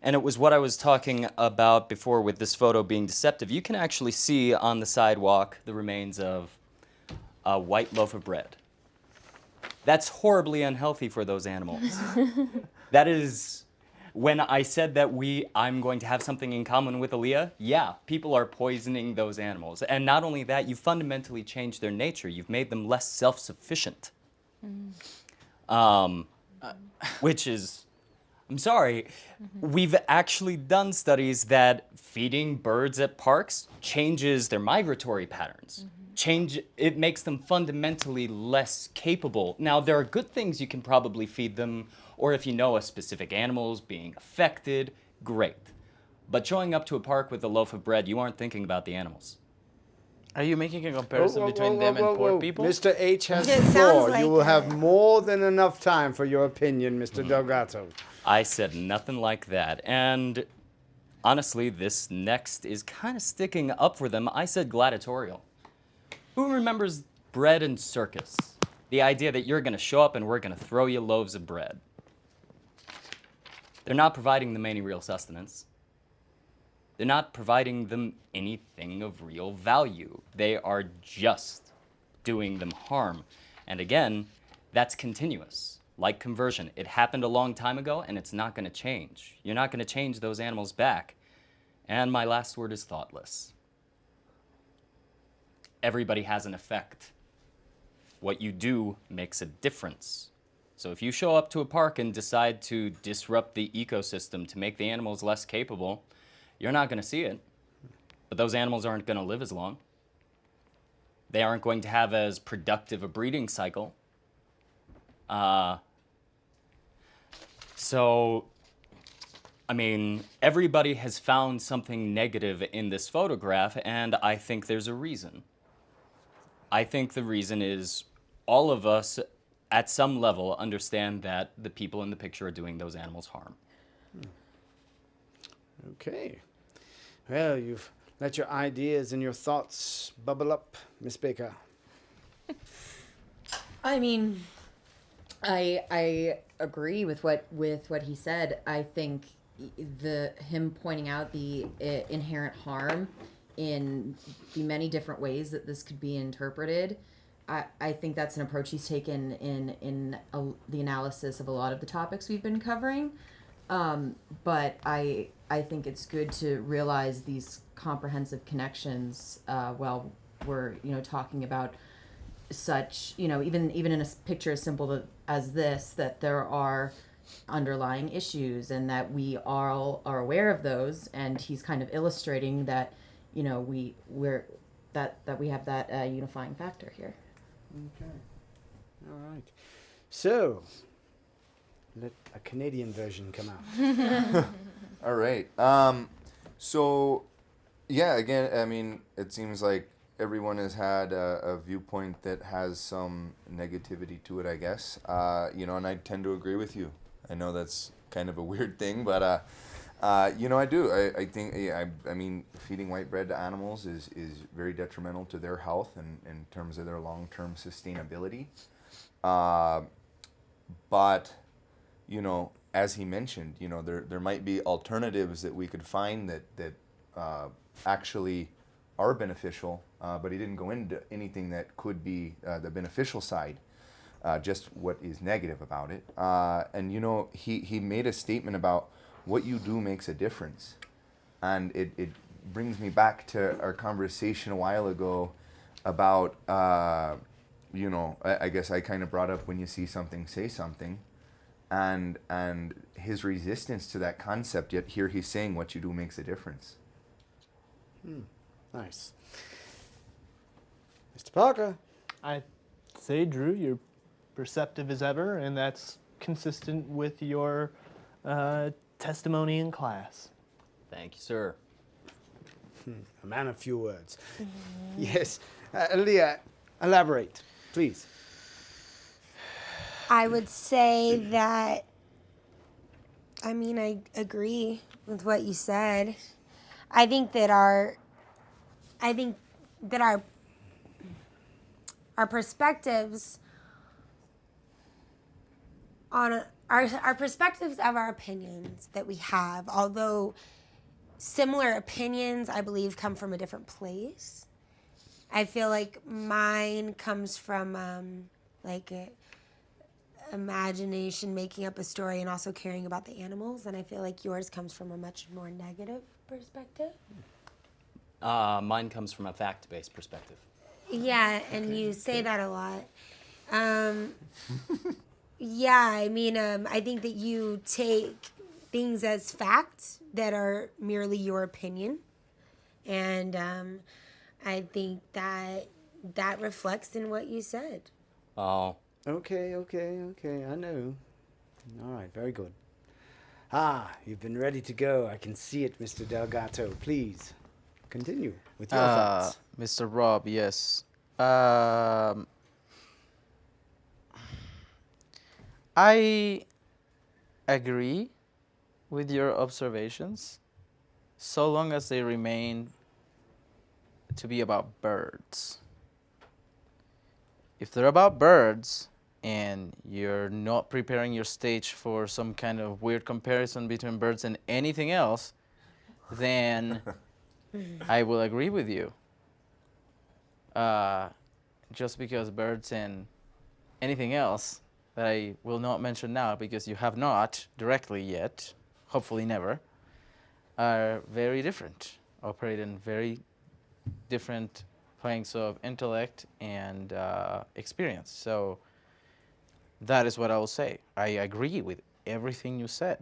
and it was what I was talking about before with this photo being deceptive. You can actually see on the sidewalk the remains of a white loaf of bread. That's horribly unhealthy for those animals. That is, when I said that I'm going to have something in common with Aaliyah, yeah, people are poisoning those animals. And not only that, you fundamentally changed their nature. You've made them less self-sufficient. Which is I'm sorry. We've actually done studies that feeding birds at parks changes their migratory patterns. It makes them fundamentally less capable. Now, there are good things you can probably feed them, or if you know a specific animal is being affected, great. But showing up to a park with a loaf of bread, you aren't thinking about the animals. Are you making a comparison between them and poor people? Mr. H has It the sounds floor. like You will it. have more than enough time for your opinion, Mr. Delgato. I said nothing like that. And honestly, this next is kind of sticking up for them. I said gladiatorial. Who remembers bread and circus? The idea that you're going to show up and we're going to throw you loaves of bread. They're not providing them any real sustenance. They're not providing them anything of real value. They are just doing them harm. And again, that's continuous. Like conversion. It happened a long time ago and it's not going to change. You're not going to change those animals back. And my last word is thoughtless. Everybody has an effect. What you do makes a difference. So if you show up to a park and decide to disrupt the ecosystem to make the animals less capable, you're not going to see it. But those animals aren't going to live as long. They aren't going to have as productive a breeding cycle. So, I mean, everybody has found something negative in this photograph, and I think there's a reason. I think the reason is all of us, at some level, understand that the people in the picture are doing those animals harm. Okay. Well, you've let your ideas and your thoughts bubble up, Miss Baker. I mean, I agree with what he said. I think him pointing out the inherent harm in the many different ways that this could be interpreted. I think that's an approach he's taken in the analysis of a lot of the topics we've been covering. But I think it's good to realize these comprehensive connections while we're talking about such even in a picture as simple as this, that there are underlying issues and that we all are aware of those, and he's kind of illustrating that we have that unifying factor here. Okay. All right. So, let a Canadian version come out. All right. So, yeah, again, I mean, it seems like everyone has had a viewpoint that has some negativity to it, I guess. And I tend to agree with you. I know that's kind of a weird thing, but, I do. I think, I mean, feeding white bread to animals is very detrimental to their health and in terms of their long-term sustainability. But, as he mentioned, there might be alternatives that we could find that actually are beneficial, but he didn't go into anything that could be the beneficial side, just what is negative about it. And he made a statement about what you do makes a difference. And it brings me back to our conversation a while ago about, I guess I kind of brought up when you see something, say something. And his resistance to that concept, yet here he's saying what you do makes a difference. Nice. Mr. Parker. I say, Drew, you're perceptive as ever, and that's consistent with your testimony in class. Thank you, sir. A man of few words. Yes. Leah, elaborate, please. I would say that, I agree with what you said. I think that our perspectives on our perspectives of our opinions that we have, although similar opinions, I believe, come from a different place. I feel like mine comes from imagination, making up a story, and also caring about the animals, and I feel like yours comes from a much more negative perspective. Mine comes from a fact-based perspective. Yeah, and you say that a lot. Yeah, I think that you take things as fact that are merely your opinion. And I think that reflects in what you said. Oh, Okay. I know. All right, very good. You've been ready to go. I can see it, Mr. Delgato. Please, continue with your thoughts. Mr. Rob, yes. I agree with your observations, so long as they remain to be about birds. If they're about birds and you're not preparing your stage for some kind of weird comparison between birds and anything else, then I will agree with you. Just because birds and anything else that I will not mention now because you have not directly yet, hopefully never, are very different, operate in very different planes of intellect and experience. So that is what I will say. I agree with everything you said,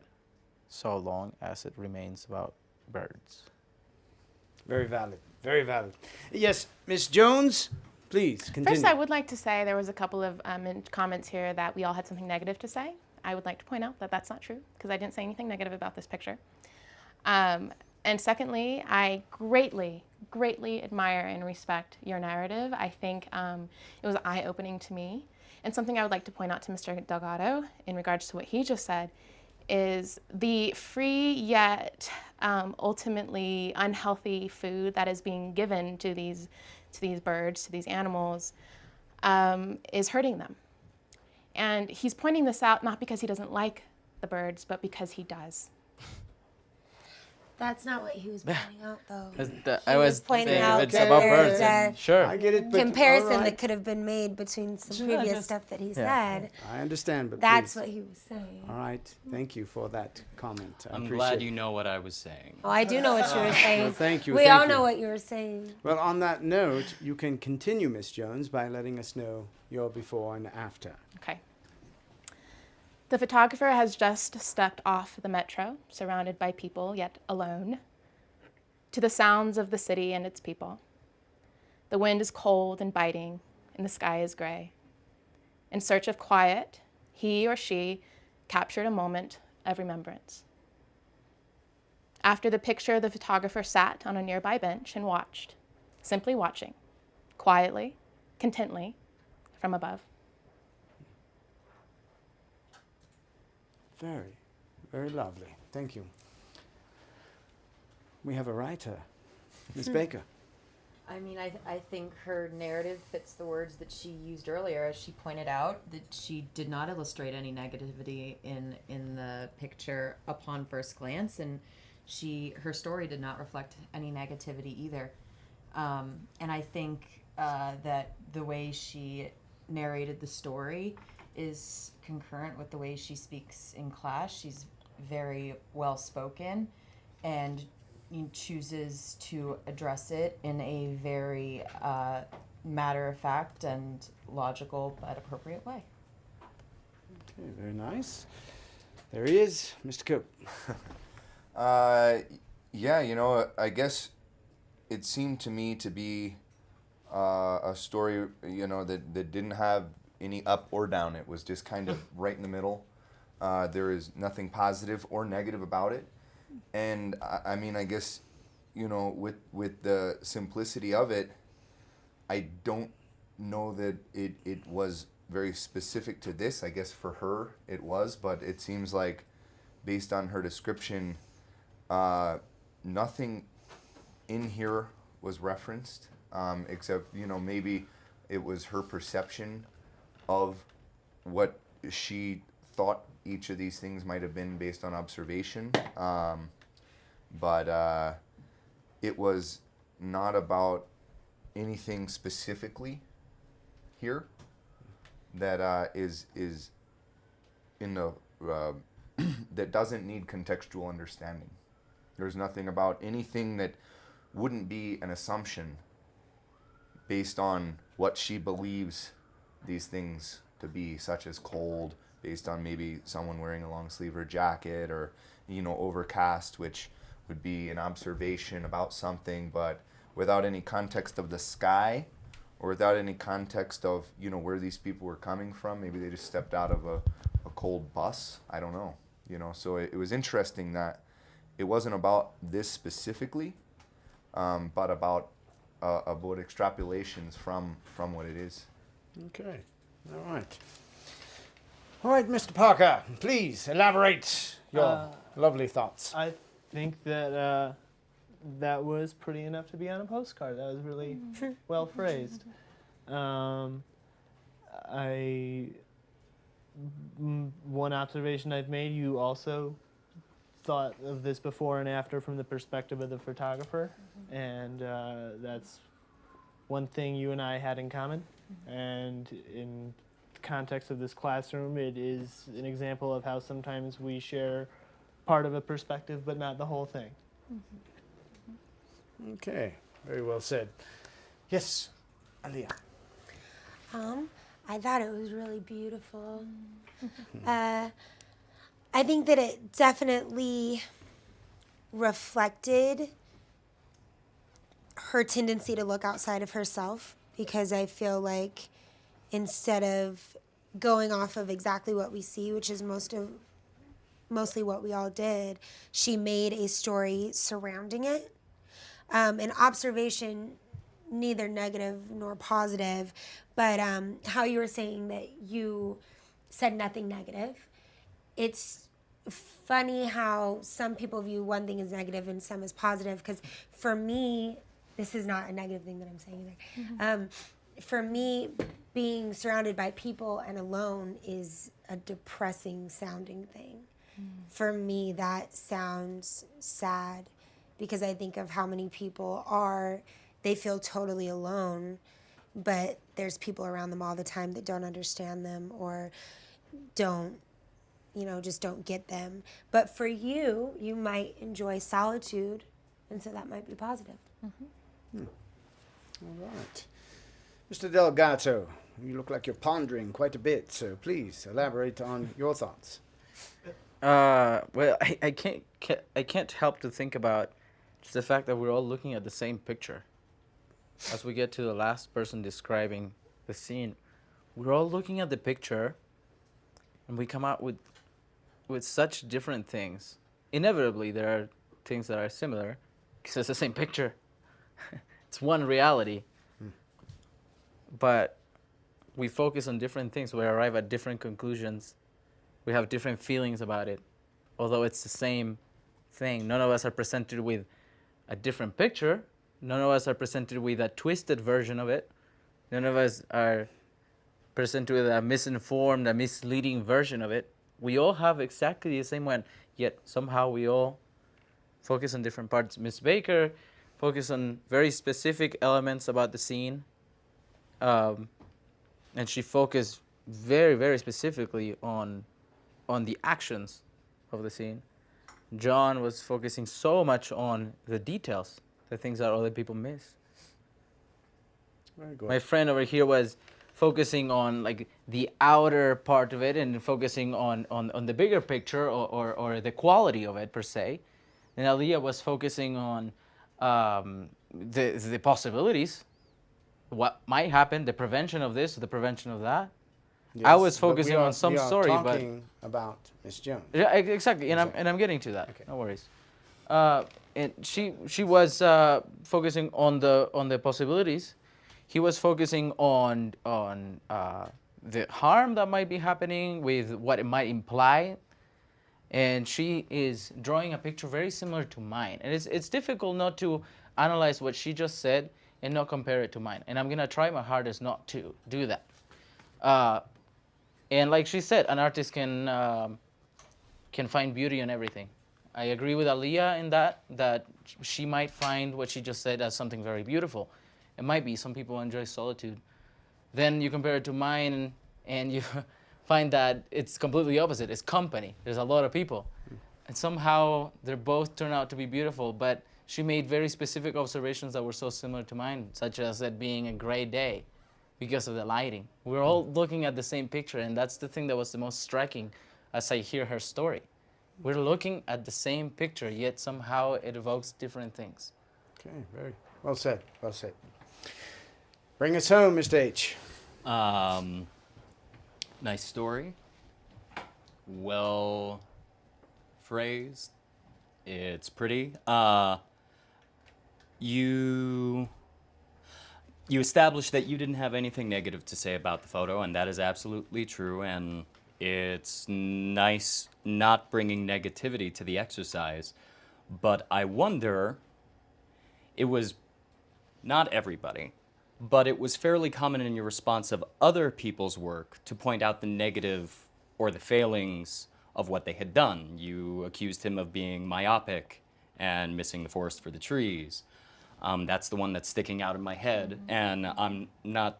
so long as it remains about birds. Very valid. Very valid. Yes, Miss Jones, please continue. First, I would like to say there was a couple of comments here that we all had something negative to say. I would like to point out that that's not true because I didn't say anything negative about this picture. And secondly, I greatly admire and respect your narrative. I think it was eye-opening to me. And something I would like to point out to Mr. Delgado in regards to what he just said is the free yet ultimately unhealthy food that is being given to these birds, to these animals, is hurting them. And he's pointing this out not because he doesn't like the birds, but because he does. That's not what he was pointing out, though. I was pointing saying out if it's that about there's birds, a then sure. I get it, but comparison all right. that could have been made between some Sure, previous just- stuff that he yeah. said. I understand, but That's please. what he was saying. All right. Thank you for that comment. I I'm appreciate glad it. you know what I was saying. Oh, I do know what you were saying. Well, thank you. We thank all you. know what you were saying. Well, on that note, you can continue, Miss Jones, by letting us know your before and after. Okay. The photographer has just stepped off the metro, surrounded by people, yet alone, to the sounds of the city and its people. The wind is cold and biting, and the sky is gray. In search of quiet, he or she captured a moment of remembrance. After the picture, the photographer sat on a nearby bench and watched, simply watching, quietly, contently, from above. Very, very lovely. Thank you. We have a writer, Miss Baker. I mean, I think her narrative fits the words that she used earlier, as she pointed out that she did not illustrate any negativity in the picture upon first glance, and her story did not reflect any negativity either. And I think that the way she narrated the story is concurrent with the way she speaks in class. She's very well spoken, and chooses to address it in a very matter-of-fact and logical but appropriate way. Okay, very nice. There he is, Mr. Cope. Yeah, I guess it seemed to me to be a story, that didn't have any up or down. It was just kind of right in the middle. There is nothing positive or negative about it. And I mean, I guess, with the simplicity of it, I don't know that it was very specific to this. I guess for her it was, but it seems like based on her description, nothing in here was referenced, except, maybe it was her perception of what she thought each of these things might have been based on observation. But it was not about anything specifically here that is in the that doesn't need contextual understanding. There's nothing about anything that wouldn't be an assumption based on what she believes these things to be, such as cold based on maybe someone wearing a long sleeve or jacket, or overcast, which would be an observation about something, but without any context of the sky, or without any context of where these people were coming from. Maybe they just stepped out of a cold bus. I don't know. So it was interesting that it wasn't about this specifically, but about extrapolations from what it is. Okay. All right. All right, Mr. Parker, please elaborate your lovely thoughts. I think that that was pretty enough to be on a postcard. That was really well phrased. One observation I've made, you also thought of this before and after from the perspective of the photographer, and that's one thing you and I had in common. And in the context of this classroom, it is an example of how sometimes we share part of a perspective but not the whole thing. Okay, very well said. Yes, Aliyah. I thought it was really beautiful. I think that it definitely reflected her tendency to look outside of herself, because I feel like instead of going off of exactly what we see, which is mostly what we all did, she made a story surrounding it. An observation, neither negative nor positive, but how you were saying that you said nothing negative. It's funny how some people view one thing as negative and some as positive, because for me, this is not a negative thing that I'm saying either. For me, being surrounded by people and alone is a depressing sounding thing. For me, that sounds sad, because I think of how many people they feel totally alone, but there's people around them all the time that don't understand them or just don't get them. But for you, you might enjoy solitude, and so that might be positive. All right. Mr. Delgato, you look like you're pondering quite a bit, so please elaborate on your thoughts. Well, I can't help to think about just the fact that we're all looking at the same picture. As we get to the last person describing the scene, we're all looking at the picture, and we come out with such different things. Inevitably, there are things that are similar, because it's the same picture. It's one reality. But we focus on different things. We arrive at different conclusions. We have different feelings about it. Although it's the same thing. None of us are presented with a different picture. None of us are presented with a twisted version of it. None of us are presented with a misinformed, a misleading version of it. We all have exactly the same one, yet somehow we all focus on different parts. Miss Baker focused on very specific elements about the scene. And she focused very, very specifically on the actions of the scene. John was focusing so much on the details, the things that other people miss. Very good. My friend over here was focusing on like the outer part of it and focusing on the bigger picture or the quality of it per se. And Aliyah was focusing on the possibilities, what might happen, the prevention of this, the prevention of that. Yes, I was but focusing on some story, but talking about Miss Jones. yeah, exactly, and I'm getting to that. Okay. No worries. And she was focusing on the possibilities. He was focusing on the harm that might be happening with what it might imply, and she is drawing a picture very similar to mine. And it's difficult not to analyze what she just said and not compare it to mine. And I'm gonna try my hardest not to do that. And like she said, an artist can find beauty in everything. I agree with Aliyah in that she might find what she just said as something very beautiful. It might be. Some people enjoy solitude. Then you compare it to mine, and you find that it's completely opposite. It's company. There's a lot of people. And somehow they both turn out to be beautiful, but she made very specific observations that were so similar to mine, such as it being a gray day. because of the lighting. We're all looking at the same picture, and that's the thing that was the most striking as I hear her story. We're looking at the same picture, yet somehow it evokes different things. Okay, very well said. Well said. Bring us home, Mr. H. Nice story. Well phrased. It's pretty. You established that you didn't have anything negative to say about the photo, and that is absolutely true. And it's nice not bringing negativity to the exercise. But I wonder, it was not everybody, but it was fairly common in your response of other people's work to point out the negative or the failings of what they had done. You accused him of being myopic and missing the forest for the trees. That's the one that's sticking out in my head, and I'm not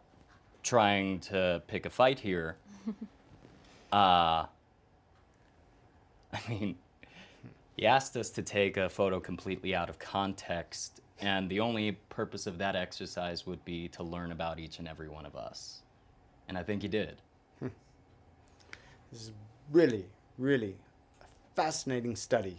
trying to pick a fight here. I mean, he asked us to take a photo completely out of context, and the only purpose of that exercise would be to learn about each and every one of us. And I think he did. This is really, really a fascinating study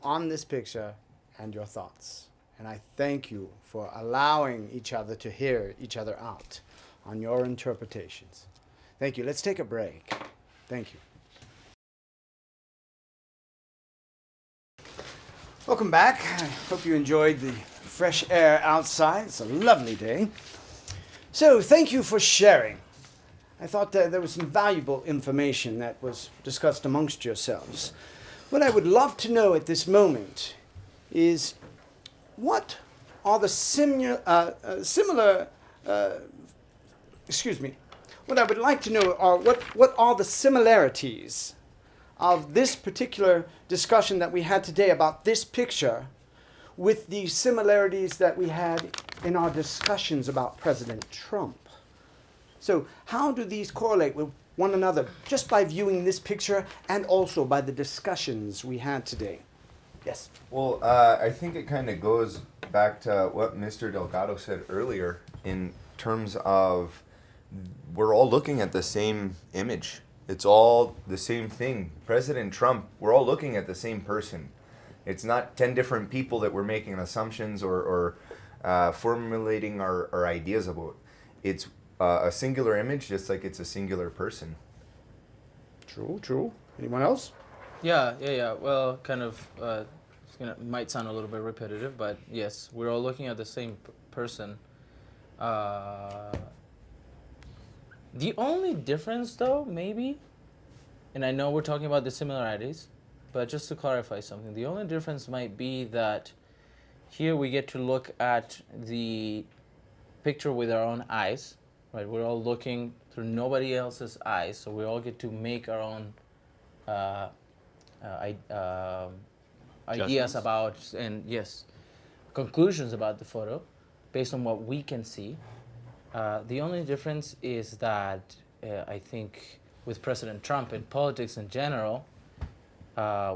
on this picture and your thoughts. And I thank you for allowing each other to hear each other out on your interpretations. Thank you. Let's take a break. Thank you. Welcome back. I hope you enjoyed the fresh air outside. It's a lovely day. So thank you for sharing. I thought that there was some valuable information that was discussed amongst yourselves. What I would love to know at this moment is what are the what I would like to know are what are the similarities of this particular discussion that we had today about this picture with the similarities that we had in our discussions about President Trump. So how do these correlate with one another just by viewing this picture and also by the discussions we had today? Yes. Well, I think it kind of goes back to what Mr. Delgado said earlier in terms of we're all looking at the same image. It's all the same thing. President Trump, we're all looking at the same person. It's not 10 different people that we're making assumptions or formulating our ideas about. It's a singular image, just like it's a singular person. True. Anyone else? Yeah. Well, kind of, might sound a little bit repetitive, but yes, we're all looking at the same person. The only difference, though, maybe, and I know we're talking about the similarities, but just to clarify something, the only difference might be that here we get to look at the picture with our own eyes, right? We're all looking through nobody else's eyes, so we all get to make our own ideas about, and yes, conclusions about the photo based on what we can see. The only difference is that I think with President Trump and politics in general,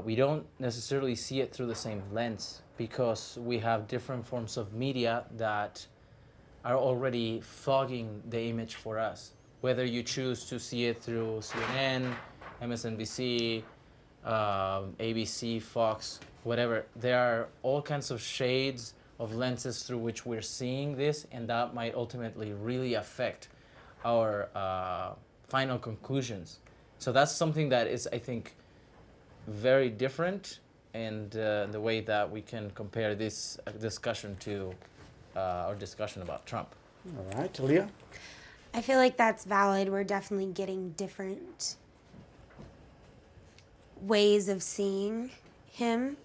we don't necessarily see it through the same lens because we have different forms of media that are already fogging the image for us. Whether you choose to see it through CNN, MSNBC, ABC, Fox, whatever, there are all kinds of shades of lenses through which we're seeing this, and that might ultimately really affect our final conclusions. So that's something that is, I think, very different, and the way that we can compare this discussion to our discussion about Trump. All right, Talia? I feel like that's valid. We're definitely getting different ways of seeing him,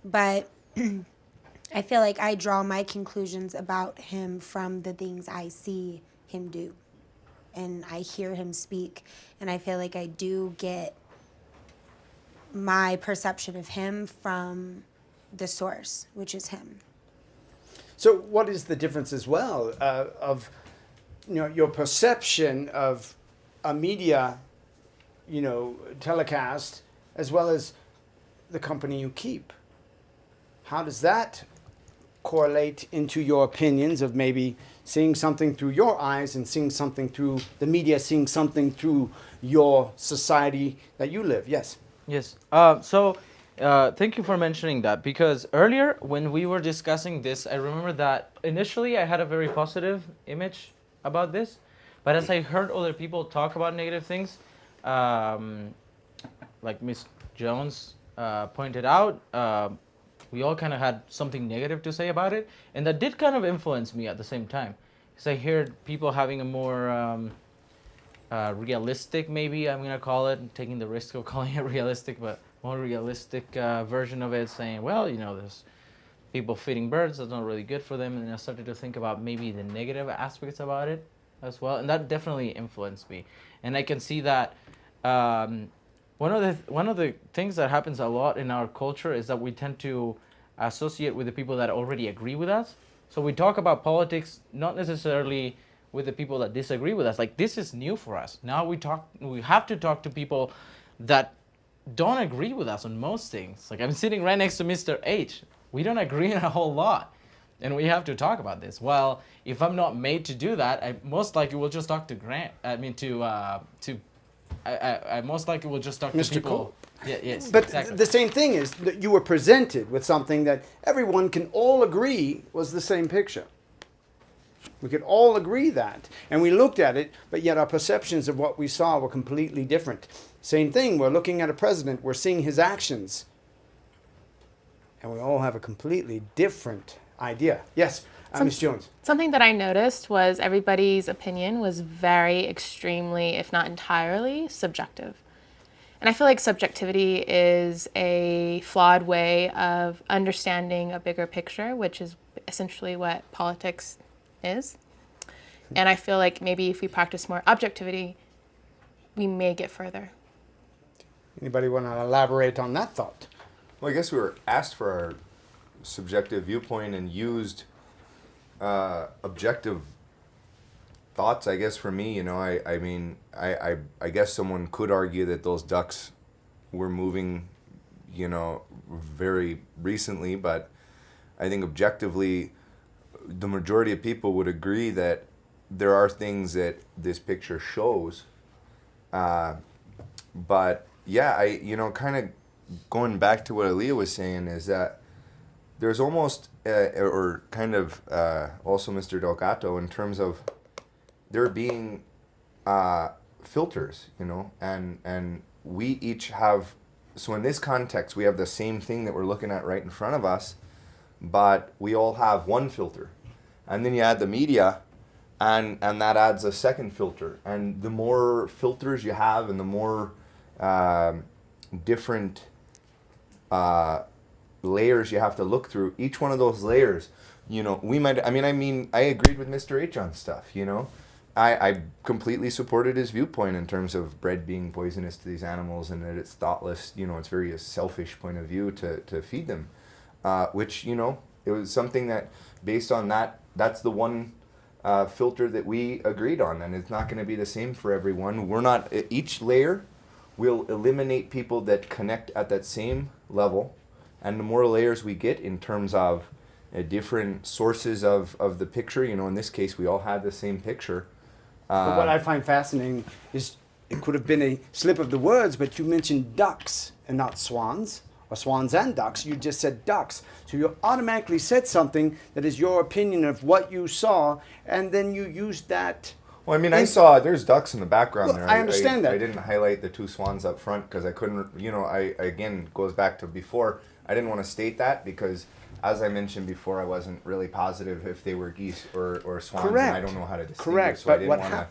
but I feel like I draw my conclusions about him from the things I see him do, and I hear him speak, and I feel like I do get my perception of him from the source, which is him. So what is the difference as well of your perception of a media telecast as well as the company you keep? How does that correlate into your opinions of maybe seeing something through your eyes and seeing something through the media, seeing something through your society that you live. Yes. Yes. Thank you for mentioning that, because earlier when we were discussing this, I remember that initially I had a very positive image about this, but as I heard other people talk about negative things, like Miss Jones pointed out, we all kind of had something negative to say about it, and that did kind of influence me at the same time, because I heard people having a more realistic, maybe I'm gonna call it, taking the risk of calling it realistic, but more realistic version of it, saying, well, you know, there's people feeding birds, that's not really good for them, and I started to think about maybe the negative aspects about it as well, and that definitely influenced me. And I can see that one of the things that happens a lot in our culture is that we tend to associate with the people that already agree with us. So we talk about politics not necessarily with the people that disagree with us. Like, this is new for us. Now we have to talk to people that don't agree with us on most things. Like, I'm sitting right next to Mr. H. We don't agree on a whole lot, and we have to talk about this. Well, if I'm not made to do that, I most likely will just talk to Grant. I most likely will just talk to Mr. people. Cole. Yeah, yes. But exactly. the same thing is that you were presented with something that everyone can all agree was the same picture. We could all agree that. And we looked at it, but yet our perceptions of what we saw were completely different. Same thing, we're looking at a president, we're seeing his actions, and we all have a completely different idea. Yes, Ms. Jones. Something that I noticed was everybody's opinion was very extremely, if not entirely, subjective. And I feel like subjectivity is a flawed way of understanding a bigger picture, which is essentially what politics is. And I feel like maybe if we practice more objectivity, we may get further. Anybody want to elaborate on that thought? Well, I guess we were asked for our subjective viewpoint and used objective thoughts. I guess for me, you know, I guess someone could argue that those ducks were moving, you know, very recently, but I think objectively, the majority of people would agree that there are things that this picture shows. But yeah, kind of going back to what Aaliyah was saying is that there's almost, or kind of also Mr. Delgato, in terms of there being filters, you know, and we each have, so in this context, we have the same thing that we're looking at right in front of us, but we all have one filter. And then you add the media, and that adds a second filter. And the more filters you have and the more different layers you have to look through, each one of those layers, you know, I agreed with Mr. H on stuff, you know. I completely supported his viewpoint in terms of bread being poisonous to these animals and that it's thoughtless, you know, it's very a selfish point of view to feed them. Which, you know, it was something that, based on that, that's the one filter that we agreed on, and it's not going to be the same for everyone. Each layer will eliminate people that connect at that same level, and the more layers we get in terms of different sources of the picture, you know, in this case, we all had the same picture. But what I find fascinating is it could have been a slip of the words, but you mentioned ducks and not swans, or swans and ducks. You just said ducks. So you automatically said something that is your opinion of what you saw, and then you used that. Well, I mean, I saw there's ducks in the background there. I understand that. I didn't highlight the two swans up front because I couldn't, you know, again, goes back to before. I didn't want to state that because, as I mentioned before, I wasn't really positive if they were geese or swans. Correct. And I don't know how to distinguish. Correct. So I But didn't want to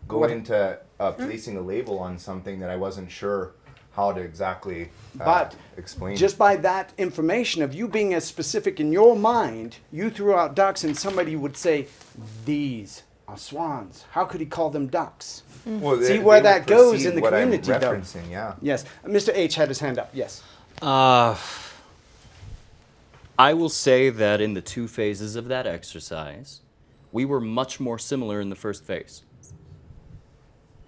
go into placing a label on something that I wasn't sure how to exactly explain. Just by that information of you being as specific in your mind, you threw out ducks and somebody would say, these are swans. How could he call them ducks? Well, See they where would that goes perceive in the what I'm community, though. referencing, yeah. Yes. Mr. H had his hand up. Yes. I will say that in the two phases of that exercise, we were much more similar in the first phase.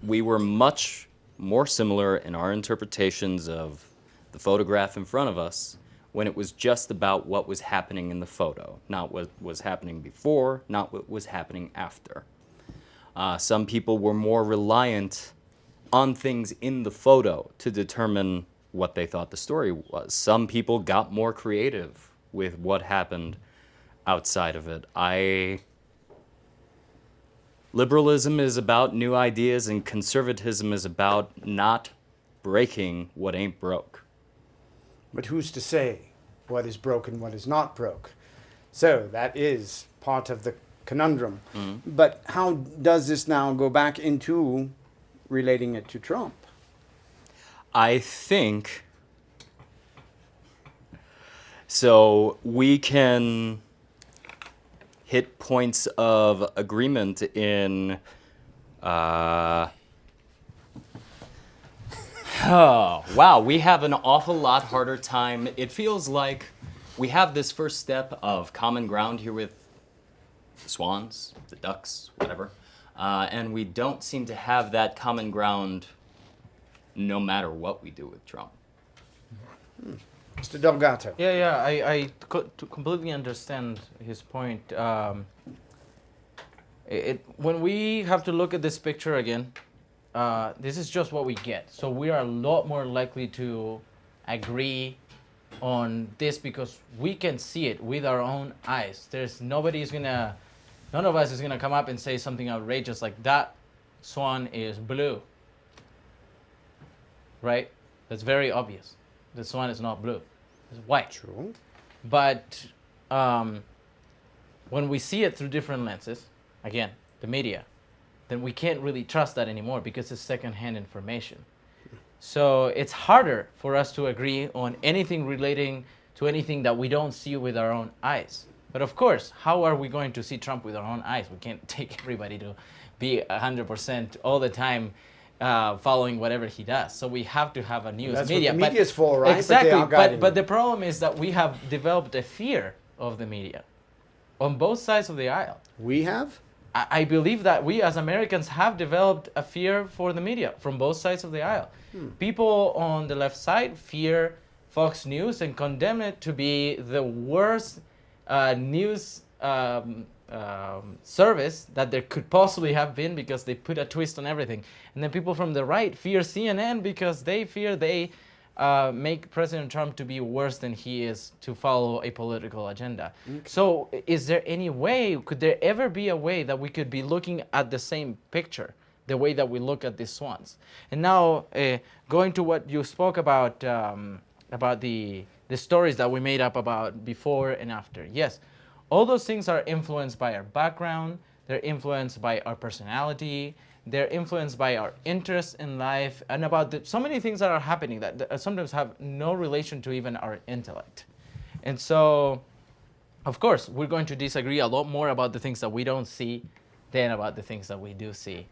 We were much more similar in our interpretations of the photograph in front of us when it was just about what was happening in the photo, not what was happening before, not what was happening after. Some people were more reliant on things in the photo to determine what they thought the story was. Some people got more creative with what happened outside of it. Liberalism is about new ideas, and conservatism is about not breaking what ain't broke. But who's to say what is broke and what is not broke? So that is part of the conundrum. But how does this now go back into relating it to Trump? I think so. We can hit points of agreement in. Oh, wow, we have an awful lot harder time. It feels like we have this first step of common ground here with the swans, the ducks, whatever, and we don't seem to have that common ground no matter what we do with Trump. Mr. Delgato. Yeah, I completely understand his point. When we have to look at this picture again, this is just what we get. So we are a lot more likely to agree on this because we can see it with our own eyes. None of us is gonna come up and say something outrageous like that swan is blue. Right? That's very obvious. The swan is not blue. It's white. True. But when we see it through different lenses, again, the media, then we can't really trust that anymore because it's secondhand information. So it's harder for us to agree on anything relating to anything that we don't see with our own eyes. But of course, how are we going to see Trump with our own eyes? We can't take everybody to be 100% all the time following whatever he does. So we have to have a news That's media. what the media is for, right? Exactly. But, they are guiding but you. the problem is that we have developed a fear of the media on both sides of the aisle. We have? I believe that we as Americans have developed a fear for the media from both sides of the aisle. People on the left side fear Fox News and condemn it to be the worst news service that there could possibly have been because they put a twist on everything. And then people from the right fear CNN because they fear they make President Trump to be worse than he is to follow a political agenda. Okay. So is there any way, could there ever be a way that we could be looking at the same picture, the way that we look at these swans? And now going to what you spoke about the stories that we made up about before and after. Yes, all those things are influenced by our background, they're influenced by our personality, they're influenced by our interests in life, and about so many things that are happening that sometimes have no relation to even our intellect. And so, of course, we're going to disagree a lot more about the things that we don't see than about the things that we do see.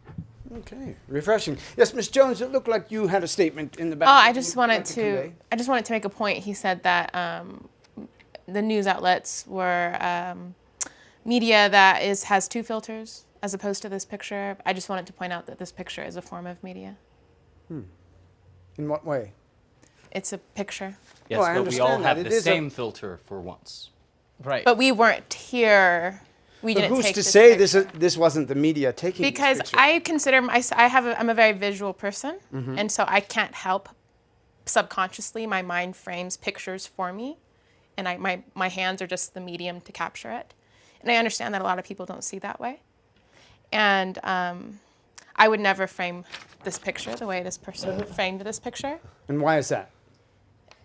Okay, refreshing. Yes, Ms. Jones, it looked like you had a statement in the back. Oh, that I you just would wanted like convey. to make a point. He said that the news outlets were media that has two filters as opposed to this picture. I just wanted to point out that this picture is a form of media. In what way? It's a picture. Yes, Oh, I but we all understand that. have It the is a- same filter for once. Right. But we weren't here. We But didn't who's take to this say picture. this wasn't the media taking Because this picture? I consider I'm a very visual person, and so I can't help subconsciously. My mind frames pictures for me, and my hands are just the medium to capture it. And I understand that a lot of people don't see that way. And I would never frame this picture the way this person framed this picture, And why is that?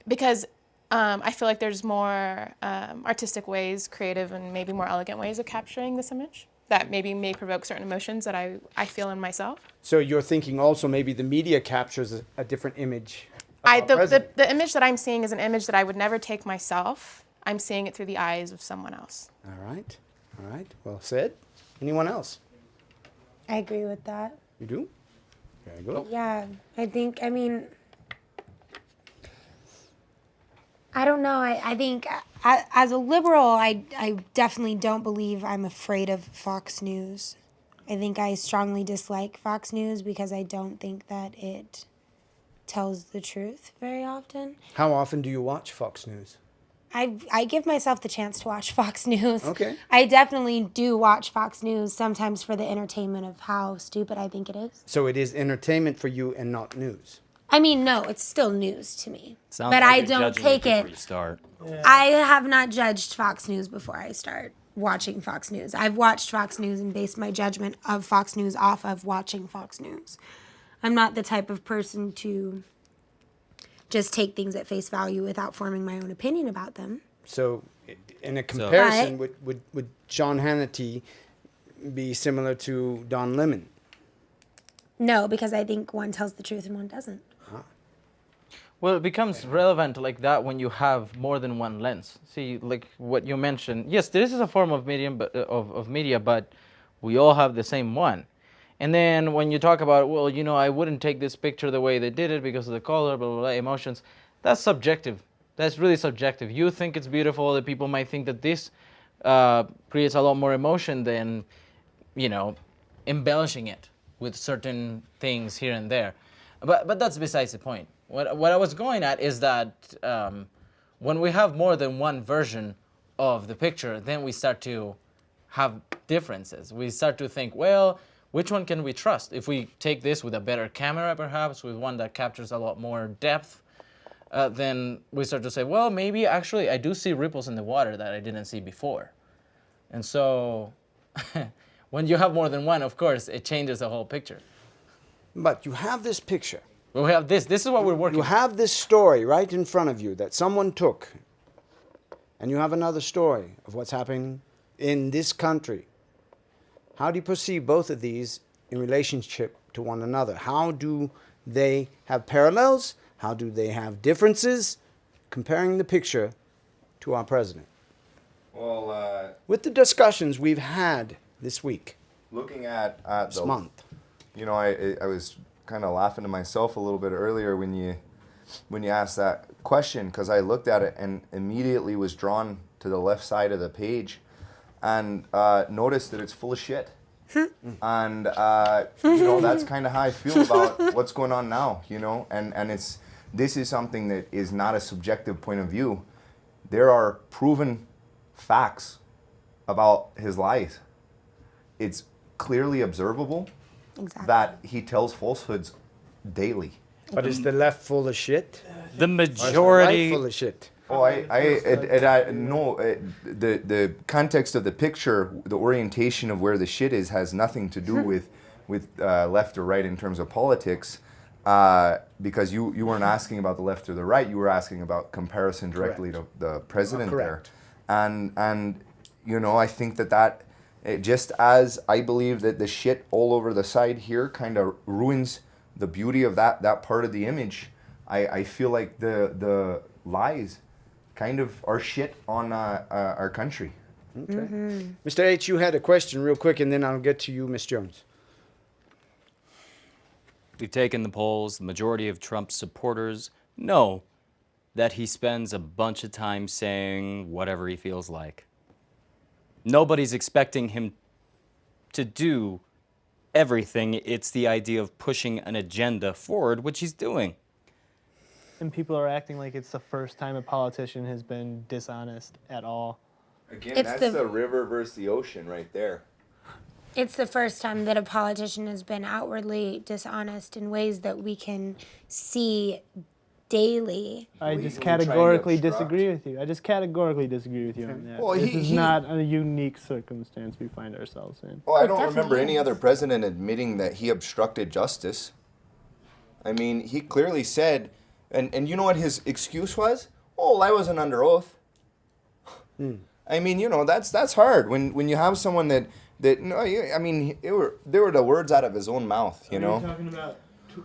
because I feel like there's more artistic ways, creative and maybe more elegant ways of capturing this image that maybe may provoke certain emotions that I feel in myself. So you're thinking also maybe the media captures a different image of our The president. image that I'm seeing is an image that I would never take myself. I'm seeing it through the eyes of someone else. All right. Well said. Anyone else? I agree with that. You do? Very good. Yeah, I don't know. I think as a liberal, I definitely don't believe I'm afraid of Fox News. I think I strongly dislike Fox News because I don't think that it tells the truth very often. How often do you watch Fox News? I give myself the chance to watch Fox News. Okay. I definitely do watch Fox News sometimes for the entertainment of how stupid I think it is. So it is entertainment for you and not news. I mean, no, it's still news to me. Sounds but like I you're don't judging take before it. you start. I have not judged Fox News before I start watching Fox News. I've watched Fox News and based my judgment of Fox News off of watching Fox News. I'm not the type of person to just take things at face value without forming my own opinion about them. So in a comparison, But- would Sean Hannity be similar to Don Lemon? No, because I think one tells the truth and one doesn't. Well, it becomes relevant like that when you have more than one lens. See, like what you mentioned. Yes, this is a form of medium, but of media, but we all have the same one. And then when you talk about, well, you know, I wouldn't take this picture the way they did it because of the color, blah, blah, blah, emotions. That's subjective. That's really subjective. You think it's beautiful. Other people might think that this creates a lot more emotion than, you know, embellishing it with certain things here and there. But that's besides the point. What I was going at is that when we have more than one version of the picture, then we start to have differences. We start to think, well, which one can we trust? If we take this with a better camera, perhaps, with one that captures a lot more depth, then we start to say, well, maybe actually I do see ripples in the water that I didn't see before. And so when you have more than one, of course, it changes the whole picture. But you have this picture. Well, we have this. This is what we're working You with. have this story right in front of you that someone took. And you have another story of what's happening in this country. How do you perceive both of these in relationship to one another? How do they have parallels? How do they have differences? Comparing the picture to our president. Well, With the discussions we've had this week, looking at this the month. You know, I was kind of laughing to myself a little bit earlier when you asked that question, because I looked at it and immediately was drawn to the left side of the page and noticed that it's full of shit. And you know, that's kind of how I feel about what's going on now, you know, and this is something that is not a subjective point of view. There are proven facts about his lies. It's clearly observable Exactly. that he tells falsehoods daily. But is the left full of shit? The Or is the right majority. full of shit? Oh, the context of the picture, the orientation of where the shit is has nothing to do with left or right in terms of politics, because you weren't asking about the left or the right, you were asking about comparison directly to the president there. Correct. And you know, I think that just as I believe that the shit all over the side here kind of ruins the beauty of that part of the image, I feel like the lies kind of are shit on our country. Okay. Mr. H, you had a question real quick, and then I'll get to you, Miss Jones. We've taken the polls. The majority of Trump's supporters know that he spends a bunch of time saying whatever he feels like. Nobody's expecting him to do everything. It's the idea of pushing an agenda forward, which he's doing. And people are acting like it's the first time a politician has been dishonest at all. Again, It's that's the- the river versus the ocean right there. It's the first time that a politician has been outwardly dishonest in ways that we can see daily. I Legally just trying to categorically obstruct. disagree with you. I just categorically disagree with you on that. Well, this he- is he- not a unique circumstance we find ourselves in. Oh, I It don't remember definitely any is. other president admitting that he obstructed justice. I mean, he clearly said, and you know what his excuse was? Oh, I wasn't under oath. I mean, you know, that's hard when you have someone that no, I mean, they were the words out of his own mouth, you know. Are you talking about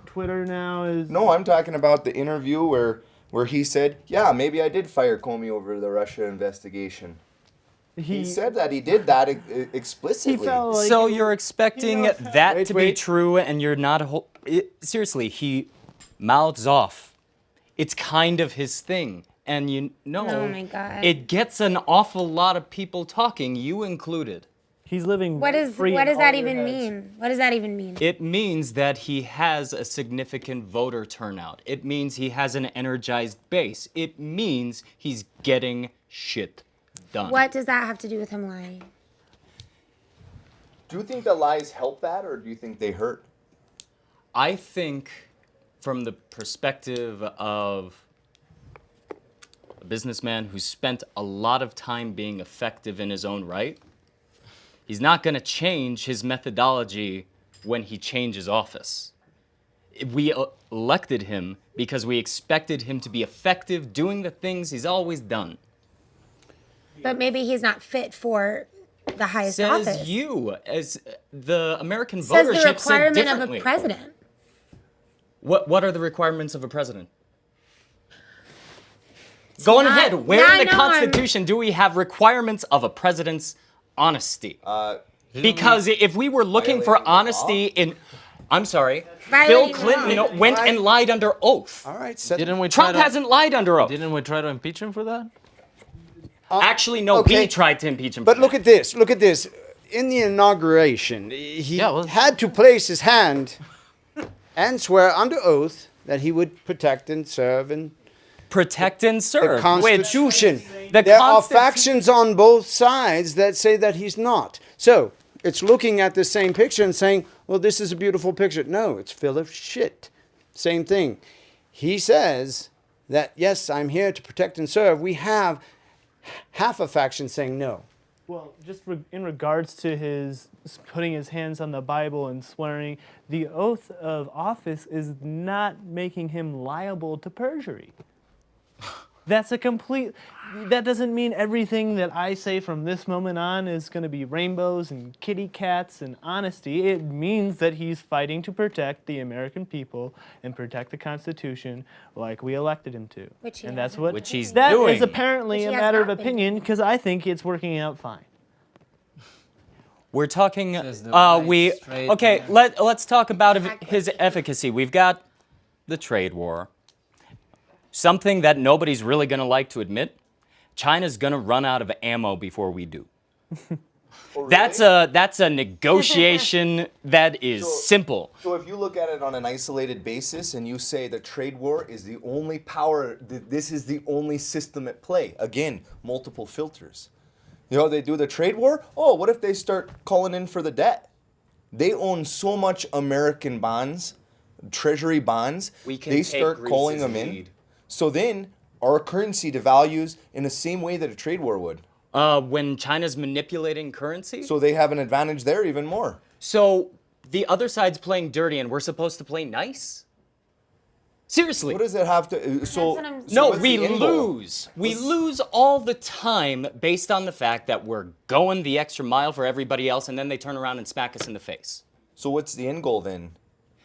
Twitter now? Is No, I'm talking about the interview where he said, yeah, maybe I did fire Comey over the Russia investigation. He said that he did that explicitly. He felt like So you're expecting that Wait, to be wait. true, and you're not. Seriously, he mouths off. It's kind of his thing, and you know, Oh my God. it gets an awful lot of people talking, you included. He's living What does free what in does that all your even heads. mean? What does that even mean? It means that he has a significant voter turnout. It means he has an energized base. It means he's getting shit done. What does that have to do with him lying? Do you think the lies help that, or do you think they hurt? I think, from the perspective of a businessman who's spent a lot of time being effective in his own right, he's not going to change his methodology when he changes office. We elected him because we expected him to be effective doing the things he's always done. But maybe he's not fit for the highest Says office. you, as the American Says the votership said requirement of differently. a president. What are the requirements of a president? Go on not- ahead. Where Yeah, in I the know, Constitution do we have requirements of a president's honesty? Because if we were looking for Violating the law? honesty in, I'm sorry, Violating Bill the Clinton law. went and lied under oath. All right. Didn't we try Trump to, hasn't lied under oath. Didn't we try to impeach him for that? Actually, no, okay. we tried to impeach him. But for look that. at this. Look at this. In the inauguration, he Yeah, well- had to place his hand and swear under oath that he would protect and serve and Protect and the serve. Constitution. The There are Constitu- factions on both sides that say that he's not. So it's looking at the same picture and saying, well, this is a beautiful picture. No, it's full of shit. Same thing. He says that, yes, I'm here to protect and serve. We have half a faction saying no. Well, just in regards to his putting his hands on the Bible and swearing, the oath of office is not making him liable to perjury. That's a complete. That doesn't mean everything that I say from this moment on is going to be rainbows and kitty cats and honesty. It means that he's fighting to protect the American people and protect the Constitution like we elected him to. Which he and that's hasn't. what Which he's that doing. is apparently Which a he has matter of not been opinion doing. because I think it's working out fine. We're talking. Says the right, straight Okay. man. Let's talk about Exactly. his efficacy. We've got the trade war. Something that nobody's really going to like to admit. China's going to run out of ammo before we do. That's a negotiation that is So- simple. So if you look at it on an isolated basis and you say the trade war is the only power, this is the only system at play. Again, multiple filters. You know, they do the trade war. Oh, what if they start calling in for the debt? They own so much American bonds, treasury bonds. We can they take start calling Greece's them in. lead. So then our currency devalues in the same way that a trade war would. When China's manipulating currency. So they have an advantage there even more. So the other side's playing dirty and we're supposed to play nice? Seriously. What does it have to? So what I'm so No, what's we the end goal? lose. We lose all the time based on the fact that we're going the extra mile for everybody else and then they turn around and smack us in the face. So what's the end goal then?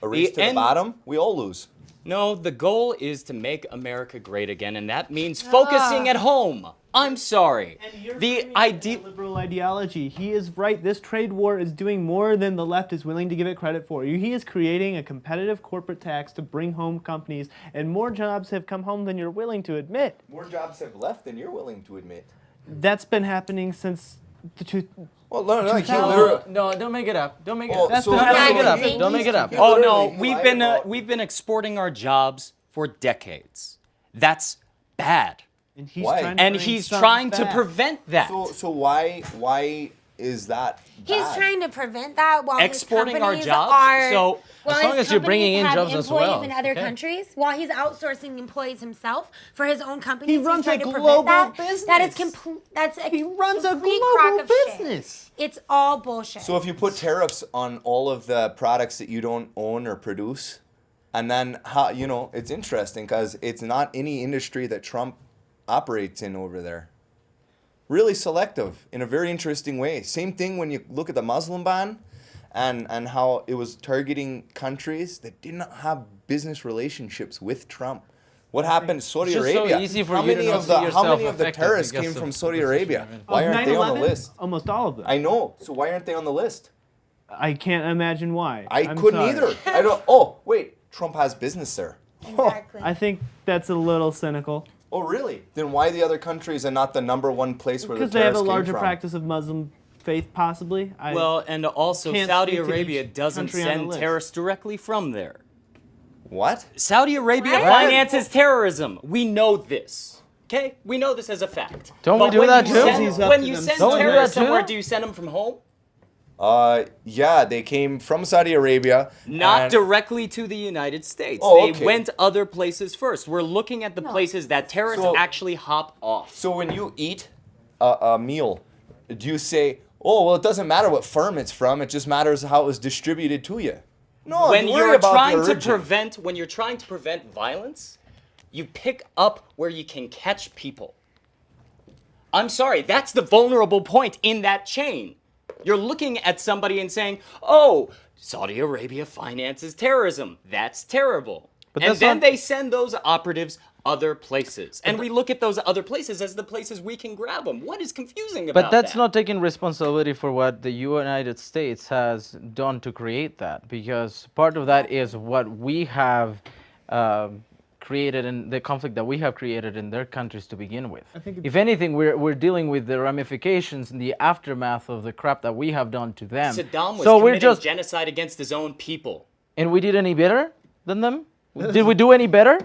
A race to the end- bottom? We all lose. No, the goal is to make America great again, and that means focusing at home. I'm sorry. The idea. Liberal ideology. He is right. This trade war is doing more than the left is willing to give it credit for. He is creating a competitive corporate tax to bring home companies, and more jobs have come home than you're willing to admit. More jobs have left than you're willing to admit. That's been happening since the two. Well, no, I can't 2000. literally. No, don't make it up. Don't make it Well, up. That's so been Don't happening make it up. since- Don't make it up. Yeah, Oh literally, no, he we've lied been exporting our jobs for decades. That's bad. And he's Why? trying to And bring he's some trying to back. prevent that. So why is that He's bad? trying to prevent that while Exporting his our companies jobs. are. So while As long his as you're bringing companies in have jobs as employees well, in other okay. countries, while he's outsourcing employees himself for his own companies, he's runs a trying to prevent global that. That is business. That's a He runs a complete crock global of shit. business. It's all bullshit. So if you put tariffs on all of the products that you don't own or produce, and then how it's interesting because it's not any industry that Trump operates in over there. Really selective in a very interesting way. Same thing when you look at the Muslim ban and how it was targeting countries that did not have business relationships with Trump. What happened? Saudi It's just so Arabia. easy for how you to many not of see the how yourself many of the affected terrorists because came of from the Saudi position Arabia? you're in. Why aren't they on the 9/11? list? Almost all of them. I know. So why aren't they on the list? I can't imagine why. I I'm couldn't sorry. either. I don't. Oh wait, Trump has business there. exactly. I think that's a little cynical Oh really? Then why the other countries are not the number one place where the because they have a terrorists came larger from? practice of Muslim faith, possibly. Well, and also can't Saudi speak to Arabia each doesn't country on the send list. terrorists directly from there. What? Saudi Arabia What? finances terrorism. We know this. Okay? We know this as a fact. Don't we But do when that you too? send- Easy's up When to you them. send Don't we do that terrorists too? somewhere, do you send them from home? Yeah, they came from Saudi Arabia. Not and- directly to the United States. Oh, They okay. went other places first. We're looking at the places that terrorists So- actually hop off. So when you eat a meal, do you say, "Oh, well, it doesn't matter what firm it's from; it just matters how it was distributed to you"? No, when don't worry you're about the trying to origin. prevent violence, you pick up where you can catch people. I'm sorry, that's the vulnerable point in that chain. You're looking at somebody and saying, "Oh, Saudi Arabia finances terrorism. That's terrible." But And that's then not- they send those operatives other places. And we look at those other places as the places we can grab them. What is confusing about But that's that? not taking responsibility for what the United States has done to create that, because part of that is what we have created in the conflict that we have created in their countries to begin with. I think If anything, we're dealing with the ramifications and the aftermath of the crap that we have done to them. Saddam was so we're committing just, genocide against his own people. and we did any better than them? Did we do any better?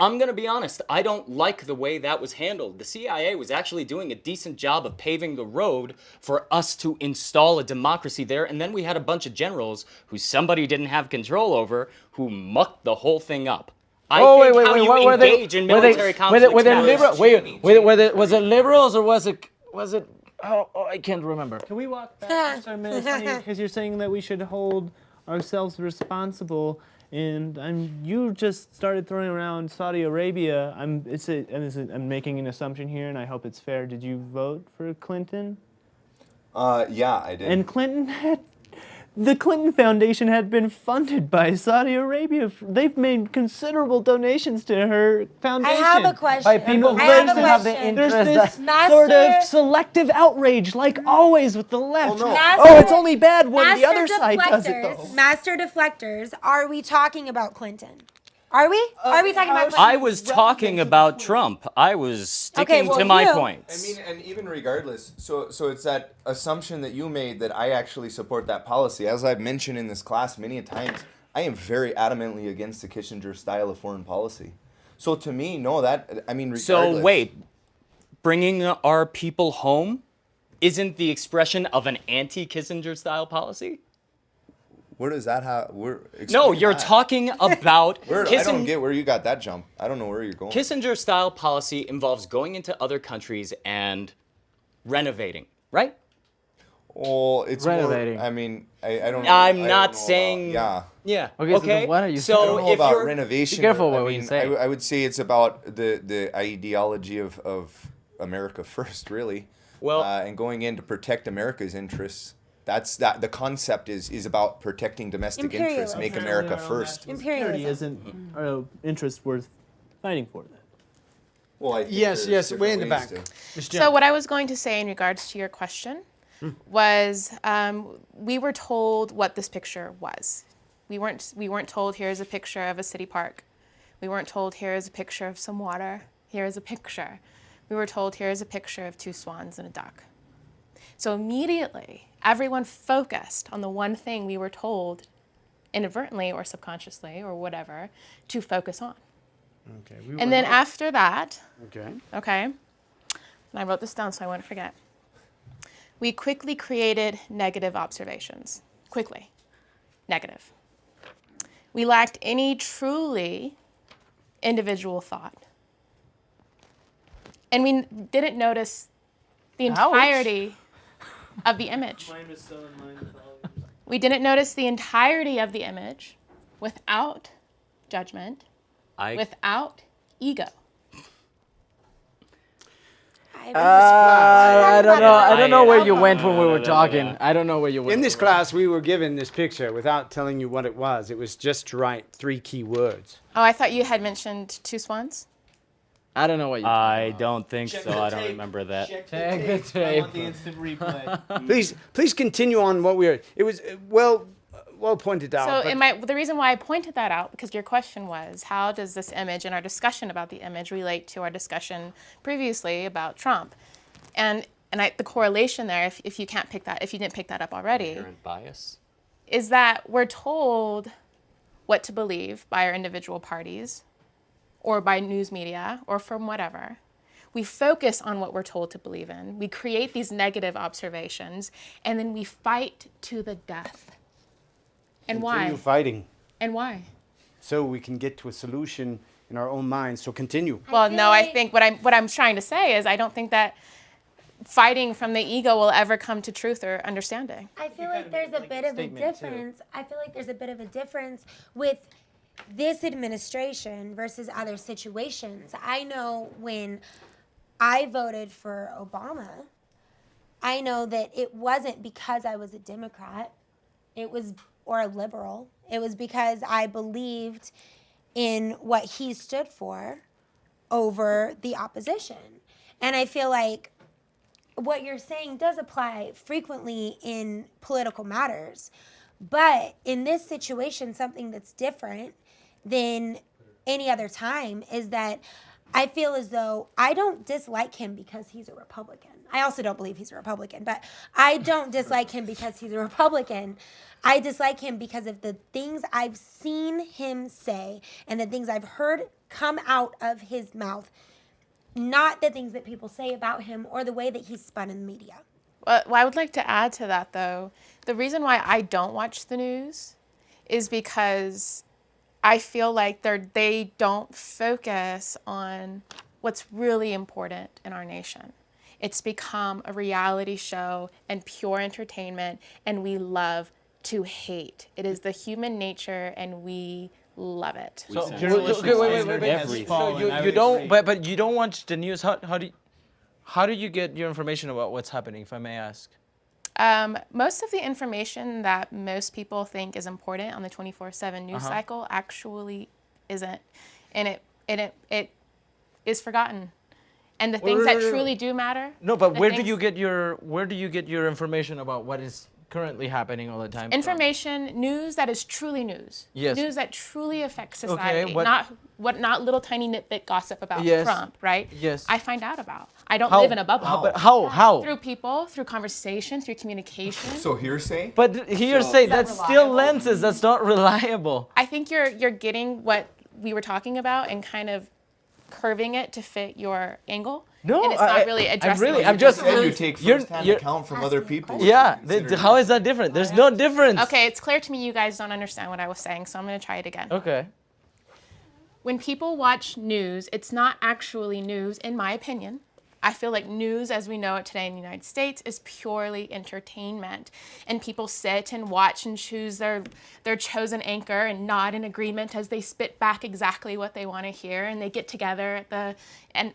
I'm going to be honest, I don't like the way that was handled. The CIA was actually doing a decent job of paving the road for us to install a democracy there, and then we had a bunch of generals who somebody didn't have control over who mucked the whole thing up. I think how you were they? engage in Were they? military conflicts Were they matters. liberal? Was it liberals or was it? Oh, I can't remember. Can we walk back just a minute? Because you're saying that we should hold ourselves responsible, and you just started throwing around Saudi Arabia. I'm making an assumption here, and I hope it's fair. Did you vote for Clinton? Yeah, I did. And the Clinton Foundation had been funded by Saudi Arabia. They've made considerable donations to her I foundation. have a question. By people I have a who have the question. There's interest this that- sort of Master- selective outrage, like always with the left. no. Oh, it's only bad when the other side does it, though. Master deflectors, are we talking about Clinton? Are we? Are we talking about Clinton? I was talking about Trump. I was sticking well, to my you- points. I mean, and even regardless, so it's that assumption that you made that I actually support that policy. As I've mentioned in this class many a times, I am very adamantly against the Kissinger style of foreign policy. So to me, no, regardless. So wait, bringing our people home isn't the expression of an anti-Kissinger style policy? Where does that have? No, explain you're that. talking about I don't get where you got that jump. I don't know where you're going. Kissinger style policy involves going into other countries and renovating, right? Oh, it's Renovating. more. I mean, I don't. know. I'm I don't not know saying. about, yeah. Yeah. Okay, so then what are you So saying? I don't know if about you're renovation. Be careful I what you mean, say. I would say it's about the ideology of America first, really. Well- and going in to protect America's interests. The concept is about protecting domestic interests. Imperialism. Make America first. Security Imperialism. isn't an interest worth fighting for. Then. Well, I think Yes, there's way in the different back. ways Ms. So Jen. what I was going to say in regards to your question was we were told what this picture was. We weren't told here's a picture of a city park. We weren't told here is a picture of some water. Here is a picture. We were told here is a picture of two swans and a duck. So immediately, everyone focused on the one thing we were told, inadvertently or subconsciously or whatever, to focus on. Okay. And then after that, Okay. okay, and I wrote this down so I wouldn't forget. We quickly created negative observations. Quickly. Negative. We lacked any truly individual thought. And we didn't notice the entirety of the image. Mine was so in line with all of you. We didn't notice the entirety of the image without judgment, without ego. I don't know. I don't know where you went when we were talking. I don't know where you went. In this class, we were given this picture without telling you what it was. It was just to write 3 key words. Oh, I thought you had mentioned two swans. I don't know what you. I don't think so. I don't remember that. Check the I tape. want the instant replay. Please continue on what we were. It was well pointed out. So but- the reason why I pointed that out, because your question was, how does this image and our discussion about the image relate to our discussion previously about Trump? And the correlation there, if you can't pick that, if you didn't pick that up already, Inherent bias. is that we're told what to believe by our individual parties or by news media or from whatever. We focus on what we're told to believe in. We create these negative observations, and then we fight to the death. And Continue why? fighting, And why? so we can get to a solution in our own minds. So continue. Well, feel no, I like- think what I'm trying to say is I don't think that fighting from the ego will ever come to truth or understanding. I feel You like kinda there's made, a like, bit a of a statement, too. difference. I feel like there's a bit of a difference with this administration versus other situations. I know when I voted for Obama, I know that it wasn't because I was a Democrat, or a liberal. It was because I believed in what he stood for over the opposition. And I feel like what you're saying does apply frequently in political matters. But in this situation, something that's different than any other time is that I feel as though I don't dislike him because he's a Republican. I also don't believe he's a Republican, but I don't dislike him because he's a Republican. I dislike him because of the things I've seen him say and the things I've heard come out of his mouth, not the things that people say about him or the way that he's spun in the media. Well, I would like to add to that, though. The reason why I don't watch the news is because I feel like they don't focus on what's really important in our nation. It's become a reality show and pure entertainment, and we love to hate. It is the human nature, and we love it. We So, censor journalistic okay, wait, standard wait. has everything. fallen, So I you would don't, agree. but you don't watch the news. How do you get your information about what's happening, if I may ask? Most of the information that most people think is important on the 24/7 news Uh-huh. cycle actually isn't, and it is forgotten. And the things that truly do matter. No, but the where do things- you get your information about what is currently happening all the time? from? Information, news that is truly news. Yes. News that truly affects society. what- Not little tiny nitpick gossip about Yes. Trump, right? Yes. I find out about. I don't How? live in a bubble. But how? Through people, through conversation, through communication. So hearsay? But hearsay, that that's still reliable? lenses. That's not reliable. I think you're getting what we were talking about and kind of curving it to fit your angle. No, and it's not really addressing. what I'm you just- Said you take You're- first-hand you're- account from other people. which Yeah. you consider- How is that different? There's no difference. Okay, it's clear to me you guys don't understand what I was saying, so I'm going to try it again. Okay. When people watch news, it's not actually news, in my opinion. I feel like news as we know it today in the United States is purely entertainment. And people sit and watch and choose their chosen anchor and nod in agreement as they spit back exactly what they want to hear. And they get together at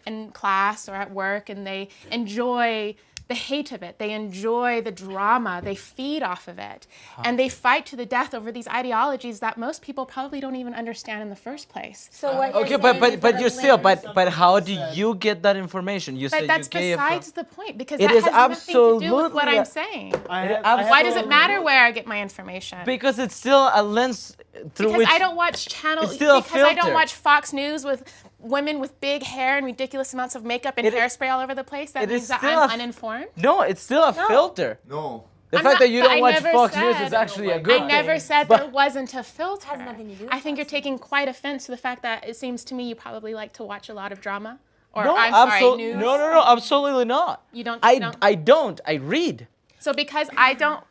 in class or at work and they enjoy the hate of it. They enjoy the drama. They feed off of it. And they fight to the death over these ideologies that most people probably don't even understand in the first place. So what you're Okay, saying but is but that you're a still lens- but how do you get that information? You But said that's you gave besides the point because It that is has nothing to do with what absolutely- I'm saying. I Why have does a- it matter where I get my information? because it's still a lens through Because which I don't watch channels. It's still a because I don't filter. watch Fox News with women with big hair and ridiculous amounts of makeup and It- hairspray all over the place. That it is means that still I'm a- uninformed. No, it's still a filter. No. The I'm fact not- that you but don't I watch never Fox News said- is actually a good I never thing. said But- there wasn't a filter. Has nothing to do with I think you're Fox taking quite offense to the fact that it seems to me you probably like to watch a lot of drama. Or No, I'm sorry, absolutely news. no, absolutely not. You don't- I you don't? I don't. I read. So because I don't.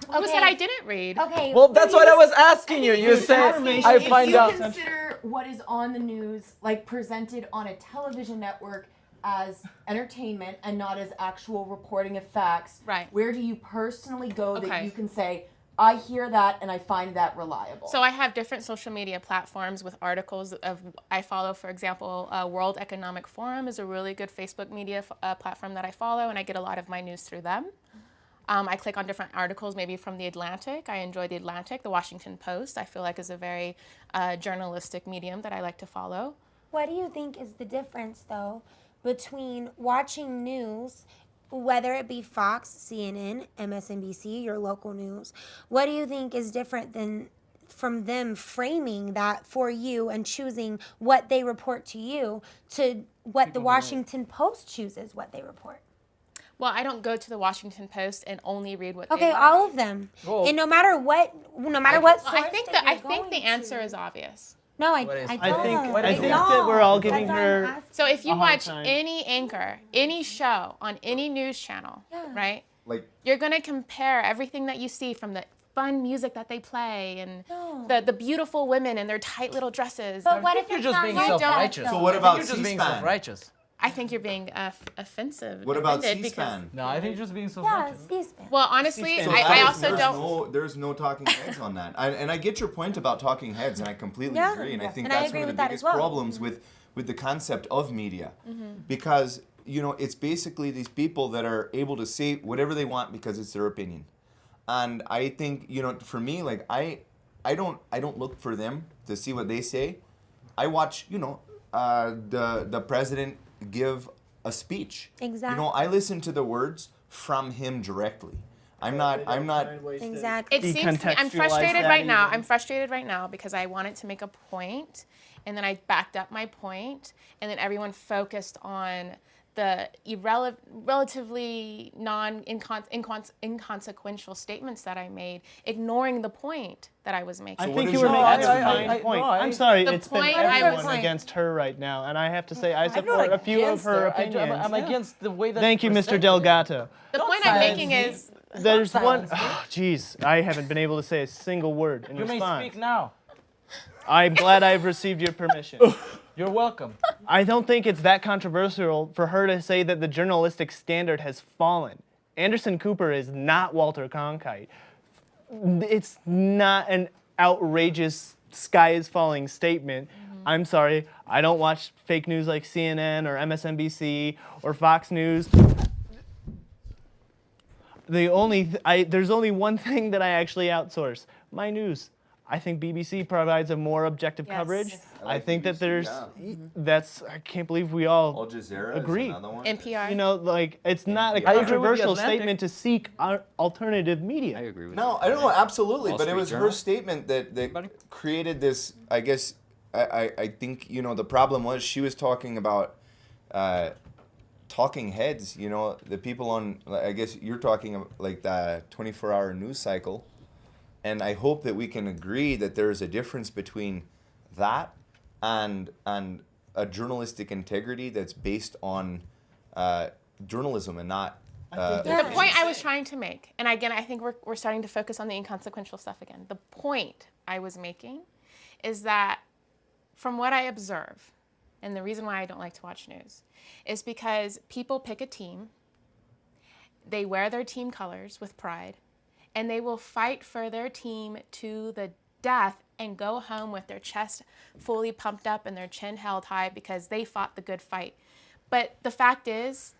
Who said Okay. I didn't read? Okay. Well, that's what I was asking you. You said information. I If find if you out. consider what is on the news, like presented on a television network, as entertainment and not as actual reporting of facts, Right. where do you personally go that Okay. you can say, I hear that and I find that reliable? So I have different social media platforms with articles of I follow. For example, World Economic Forum is a really good Facebook media platform that I follow, and I get a lot of my news through them. I click on different articles, maybe from The Atlantic. I enjoy The Atlantic. The Washington Post, I feel like, is a very journalistic medium that I like to follow. What do you think is the difference, though, between watching news, whether it be Fox, CNN, MSNBC, your local news? What do you think is different than from them framing that for you and choosing what they report to you to what the Washington Post chooses what they report? Well, I don't go to the Washington Post and only read what. Okay, they all of them. Well- and no matter what Well, source I think that I you're think the going answer to. is obvious. No, I What is- don't. I think that we're all giving That's why I'm her. asking. So if you A hard watch time. any anchor, any show on any news channel, Yeah. right? Like, You're gonna compare everything that you see from the fun music that they play and No. the beautiful women in their tight little dresses. But what if You're it's just not being like that, self-righteous. though? So what I think about you're just being C-SPAN? self-righteous. I think you're being offensive. What about offended because- C-SPAN? No, I think you're just being Yeah, self-righteous. C-SPAN. Well, honestly, So I also don't. There's no talking heads on that. And I get your point about talking heads, and I completely Yeah. agree. And I think And I that's agree one of with the that biggest as well. problems with the concept of media, because it's basically these people that are able to say whatever they want because it's their opinion. And I think for me, like I don't look for them to see what they say. I watch the president give a speech. Exactly. I listen to the words from him directly. I'm not. Exactly. It seems to me, I'm Decontextualize frustrated that right now. even. I'm frustrated right now because I wanted to make a point, and then I backed up my point, and then everyone focused on the relatively inconsequential statements that I made, ignoring the point that I was making. I what think is you were your- making That's a fine. fine point. no, I'm sorry, The it's been point I everyone was- against her right now, and I have to say I I'm not support a few of against her I- opinions. I'm against the way that. Thank you, it's Mr. presented. Delgato. The point I'm making is There's one. silence me. Oh, jeez, I haven't been able to say a single word in You may response. speak now. I'm glad I've received your permission. You're welcome. I don't think it's that controversial for her to say that the journalistic standard has fallen. Anderson Cooper is not Walter Cronkite. It's not an outrageous sky is falling statement. I'm sorry, I don't watch fake news like CNN or MSNBC or Fox News. There's only one thing that I actually outsource: my news. I think BBC provides a more objective Yes. coverage. Yes. I like I think that BBC, there's yeah. I can't believe we all Al Jazeera Agree. is another one. NPR. it's not a I agree with the controversial Atlantic. statement to seek alternative media. I agree with No, that. I don't know, absolutely, Wall but it Street was Journal. her statement that Everybody? created this. I guess I think the problem was she was talking about talking heads. The people on. I guess you're talking about like the 24-hour news cycle, and I hope that we can agree that there is a difference between that and a journalistic integrity that's based on journalism and not. The point I was trying to make, and again, I think we're starting to focus on the inconsequential stuff again. The point I was making is that from what I observe, and the reason why I don't like to watch news, is because people pick a team, they wear their team colors with pride, and they will fight for their team to the death and go home with their chest fully pumped up and their chin held high because they fought the good fight. But the fact is,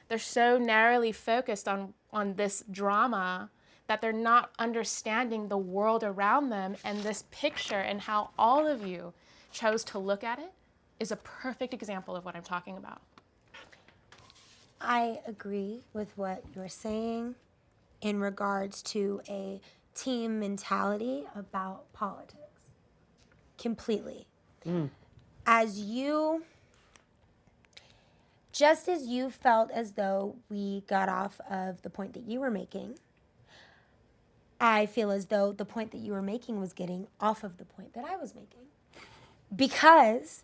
they're so narrowly focused on this drama that they're not understanding the world around them, and this picture and how all of you chose to look at it is a perfect example of what I'm talking about. I agree with what you're saying in regards to a team mentality about politics. Completely. Just as you felt as though we got off of the point that you were making, I feel as though the point that you were making was getting off of the point that I was making. Because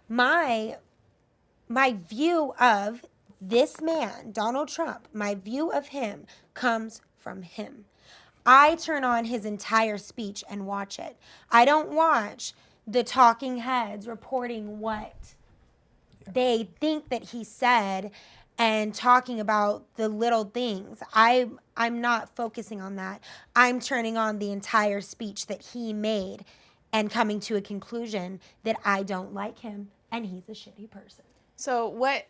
my view of this man, Donald Trump, my view of him comes from him. I turn on his entire speech and watch it. I don't watch the talking heads reporting what they think that he said and talking about the little things. I'm not focusing on that. I'm turning on the entire speech that he made and coming to a conclusion that I don't like him and he's a shitty person. So what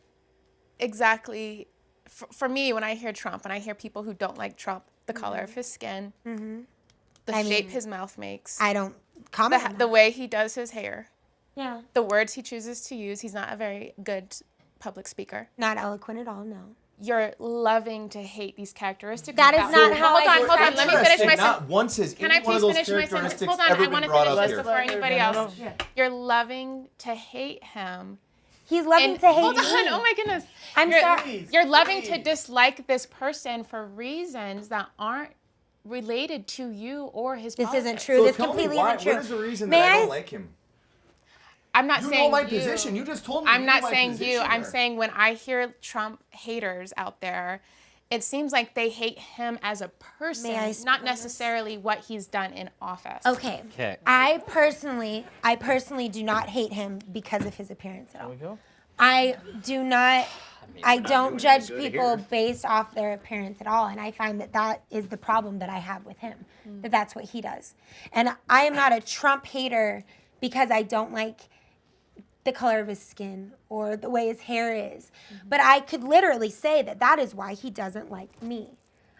exactly, for me, when I hear Trump, and I hear people who don't like Trump, the color of his skin, the shape his mouth makes, I don't comment on the that. way he does his hair, Yeah. the words he chooses to use. He's not a very good public speaker. Not eloquent at all, no. You're loving to hate these characteristics. That is not how Hold I on. Let me finish my Not sentence. once has Can I any one of please those finish my sentence? characteristics Hold on, ever I been want to brought finish up this here. before anybody No, no, else. no. You're loving to hate him. He's loving And to hate hold me. on, oh my goodness. I'm you're, sorry. You're loving to dislike this person for reasons that aren't related to you or his This politics. isn't true. So This tell me completely why, isn't true. what is the reason May that I I don't like him? I'm not You saying know my you. position. You just told me. I'm you not know my saying you. position I'm there. saying when I hear Trump haters out there, it seems like they hate him as a person, May I speak not on this? necessarily what he's done in office. Okay. Okay. I personally do not hate him because of his appearance at all. There we go. I do not. I don't judge people based off their appearance at all, and I find that is the problem that I have with him. That's what he does, and I am not a Trump hater because I don't like the color of his skin or the way his hair is. But I could literally say that is why he doesn't like me.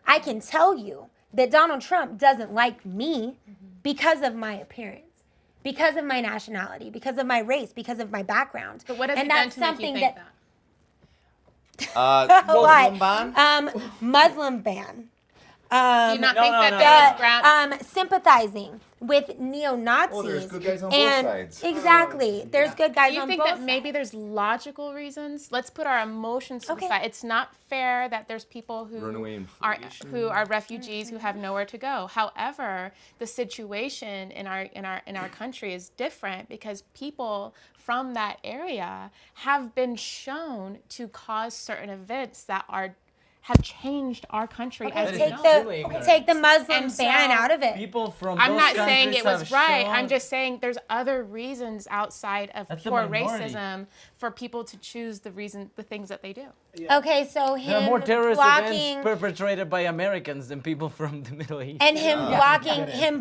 I can tell you that Donald Trump doesn't like me because of my appearance, because of my nationality, because of my race, because of my background. But what has and he done that's to make you something think that Muslim ban? Muslim ban. Do you not think that the, there is ground? sympathizing with neo-Nazis. Oh, there's good guys on both and sides. exactly, there's good guys Do you on think both that maybe sides. there's logical reasons? Let's put our emotions to Okay. the side. It's not fair that there's people who Runaway are inflation. refugees who have nowhere to go. However, the situation in our country is different because people from that area have been shown to cause certain events that have changed our country Okay, as we take know. really ignorant. take the Muslim And ban so- out of it. People from I'm those not saying it countries was have right. I'm shown- just saying there's other reasons outside of That's the pure minority. racism for people to choose the things that they do. Okay, so There are him more terrorist blocking events perpetrated by Americans than people from the Middle East. and him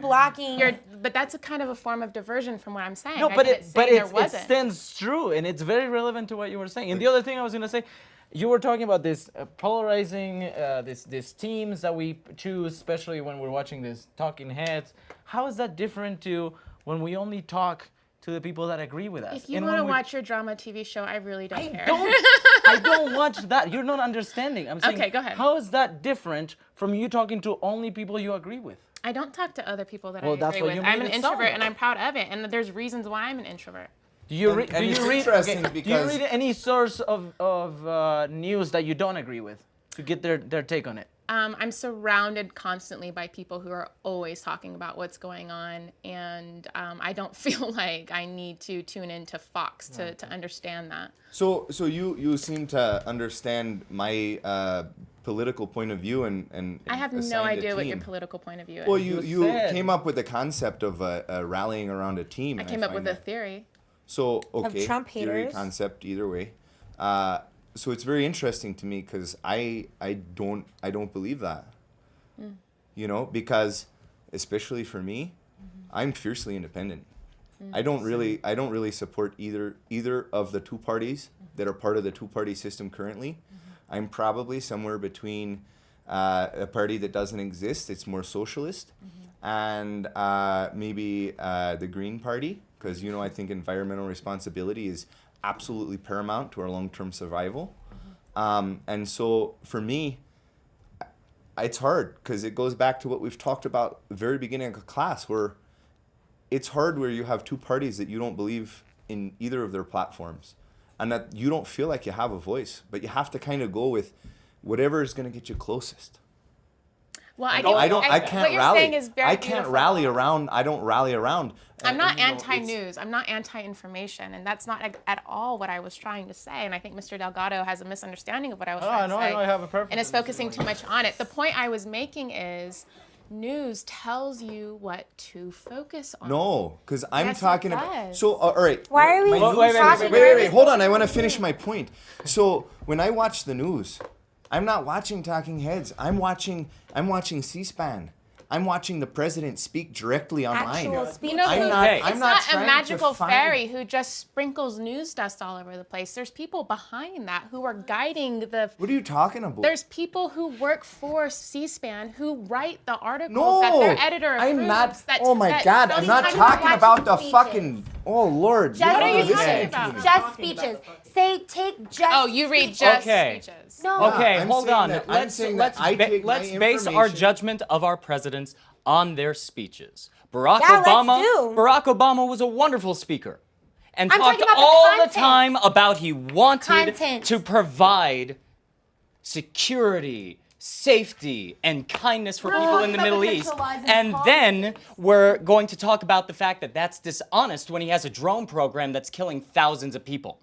blocking. But that's a kind of a form of diversion from what I'm saying. No, I but didn't it say but there it wasn't. stands true, and it's very relevant to what you were saying. And the other thing I was gonna say, you were talking about this polarizing, these teams that we choose, especially when we're watching this talking heads. How is that different to when we only talk to the people that agree with us? If you And want to when we- watch your drama TV show, I really don't care. I don't watch that. You're not understanding. I'm saying, Okay, go ahead. How is that different from you talking to only people you agree with? I don't talk to other people that Well, I that's agree what you with. I'm made an it sound introvert, like. and I'm proud of it. And there's reasons why I'm an introvert. Do you And- read? and Do it's you read? interesting Do you because- read any source of news that you don't agree with to get their take on it? I'm surrounded constantly by people who are always talking about what's going on, and I don't feel like I need to tune into Fox to understand that. So you seem to understand my political point of view and I have no assigned a idea what your team. political point of view is. Well, You you said- came up with the concept of rallying around a team. I and came up find with a that- theory. So okay, Trump theory, haters. concept, either way. So it's very interesting to me because I don't believe that. You know, because especially for me, I'm fiercely independent. I don't really support either of the two parties that are part of the two-party system currently. I'm probably somewhere between a party that doesn't exist, it's more socialist, and maybe the Green Party, because I think environmental responsibility is absolutely paramount to our long-term survival. And so for me, it's hard because it goes back to what we've talked about at the very beginning of class, where it's hard where you have two parties that you don't believe in either of their platforms and that you don't feel like you have a voice, but you have to kind of go with whatever is going to get you closest. Well, I what can't you're rally. saying is very I can't beautiful. rally around. I don't rally around. I'm not And, it's- anti-news. I'm not anti-information, and that's not at all what I was trying to say. And I think Mr. Delgado has a misunderstanding of what I was trying to say. I have a perfect. And is focusing too much on it. The point I was making is news tells you what to focus on. No, because I'm Yes, it talking about. does. So, all right. Why are we my wait, news- talking? Wait. Hold on. I want to finish my point. So, when I watch the news, I'm not watching Talking Heads. I'm watching C-SPAN. I'm watching the president speak directly online. Actual speech. You know I'm who? not- It's I'm not, not a trying to magical find- fairy who just sprinkles news dust all over the place. There's people behind that who are guiding the. What are you talking about? There's people who work for C-SPAN who write the articles no, that their editor approves. I'm not. That, Oh my that- God! no, I'm he's not talking watching about the speeches. fucking. Oh Lord! Just you're What are you not talking listening about? to me. Just speeches. Say take just. Oh, you read speeches. just Okay. speeches. No. Okay, I'm hold saying on. that- I'm Let's saying that I take my let's base our information- judgment of our presidents on their speeches. Barack Yeah, let's Obama. do. Barack Obama was a wonderful speaker, and I'm talked talking about the all the content. time about he wanted Content. to provide security, safety, and kindness for people in the Middle East. And then we're going to talk about the fact that that's dishonest when he has a drone program that's killing thousands of people.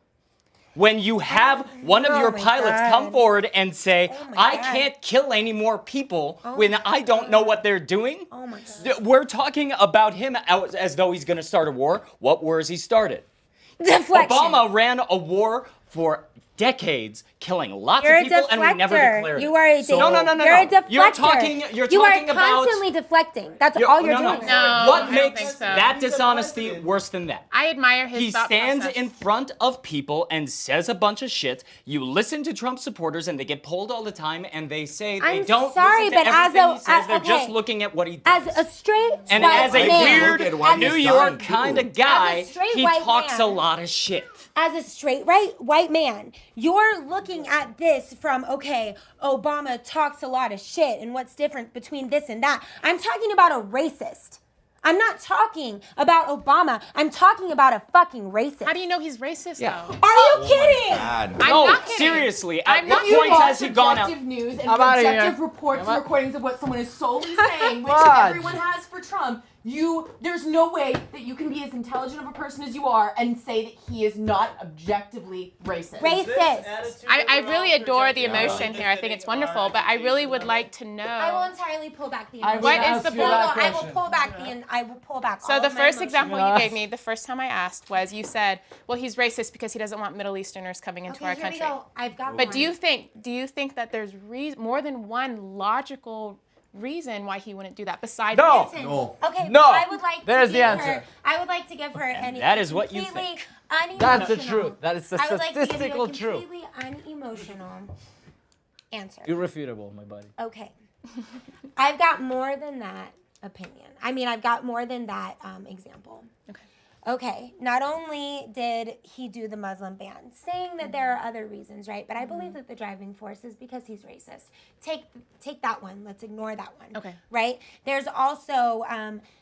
When you have one of your my pilots God. come forward and say, my I God. can't kill any more people when I don't know what they're doing, Oh my God. we're talking about him as though he's going to start a war. What war has he started? Deflection. Obama ran a war for decades, killing lots You're of people, a and we never deflector. declared You it. are a No, no, no, no, You're no. a deflector. You're talking You are about constantly deflecting. That's all you're no, doing. No, I What don't makes think so. that dishonesty worse than that? I admire his He thought stands process. in front of people and says a bunch of shit. You listen to Trump supporters and they get polled all the time and they say they I'm don't sorry, listen to but as everything a- he says. They're okay. just looking at what he does. As a straight and white as a man, weird Look at what New he's York done, kind too. of guy, As a straight he white talks man. a lot of shit. as a straight white man, you're looking at this from, okay, Obama talks a lot of shit and what's different between this and that. I'm talking about a racist. I'm not talking about Obama. I'm talking about a fucking racist. How do you know he's racist, Yeah. though? Are you kidding? God. I'm No, not kidding. seriously. I'm At not what kidding. point has he gone out? Objective news and I'm outta here. objective reports and recordings of what someone is solely saying, which Fudge. everyone has for Trump. There's no way that you can be as intelligent of a person as you are and say that he is not objectively racist. Racist. I really adore the emotion here. I think it's wonderful, but I really would like to I will know. entirely pull back the I emotion. will What is ask the you point? that I will question. pull back I will pull back So all the of my first emotion. example Yeah. you gave me, the first time I asked was you said, well, he's racist because he doesn't want Middle Easterners coming into Okay, our here country. we go. I've got But one. do you think that there's more than one logical reason why he wouldn't do that besides No. Listen, No. Okay, No. I would like There's to the give answer. her. I would like to give her an that is what you completely think. That's the unemotional- truth. That is the I would like to give you statistical a truth. completely unemotional answer. Irrefutable, my buddy. Okay, I've got more than that opinion. I mean, I've got more than that example. Okay. Okay, not only did he do the Muslim ban, saying that there are other reasons, right? But I believe that the driving force is because he's racist. Take that one. Let's ignore that one. Okay. Right? There's also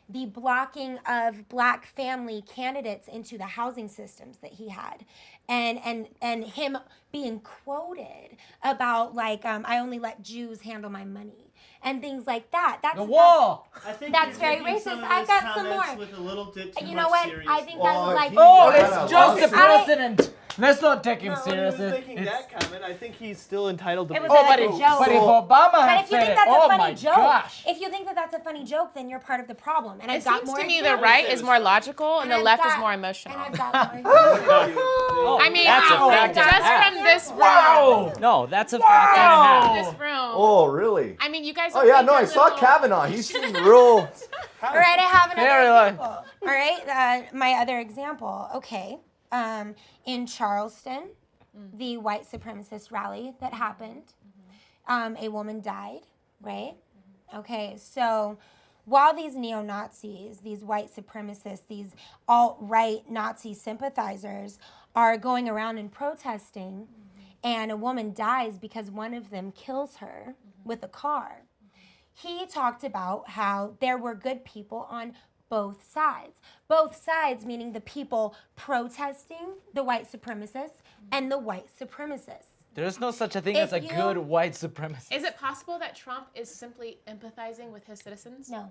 the blocking of black family candidates into the housing systems that he had. And him being quoted about like, I only let Jews handle my money. And things like that. That's The wall. I think That's you're very taking racist. some of I've his got some comments more. With a little bit too You much know what? I seriousness. think that's like. Oh, Yeah, it's I just the lost it. president. Let's not take him No, when he serious. was making that comment, I think he's still entitled to. It was make like but a if, joke. but if Obama But had if you said think it, that's oh a funny my joke, gosh. if you think that that's a funny joke, then you're part of the problem. And I've It got seems more. to me the examples. right is more logical and the I've left is got- more emotional. And I've got more. I mean, That's a fact and a just half. from this room. Wow. No, that's a fact and a half. This room. Oh, really? I mean, you guys. Oh don't yeah, think no, I you're saw little- Kavanaugh. He seemed real. All right, I have another Very light. example. All right, my other example. Okay, in Charleston, the white supremacist rally that happened, a woman died. Right. Okay, so while these neo-Nazis, these white supremacists, these alt-right Nazi sympathizers are going around and protesting, and a woman dies because one of them kills her with a car, he talked about how there were good people on both sides. Both sides meaning the people protesting the white supremacists and the white supremacists. There's no such a thing If as a you- good white supremacist. Is it possible that Trump is simply empathizing with his citizens? No.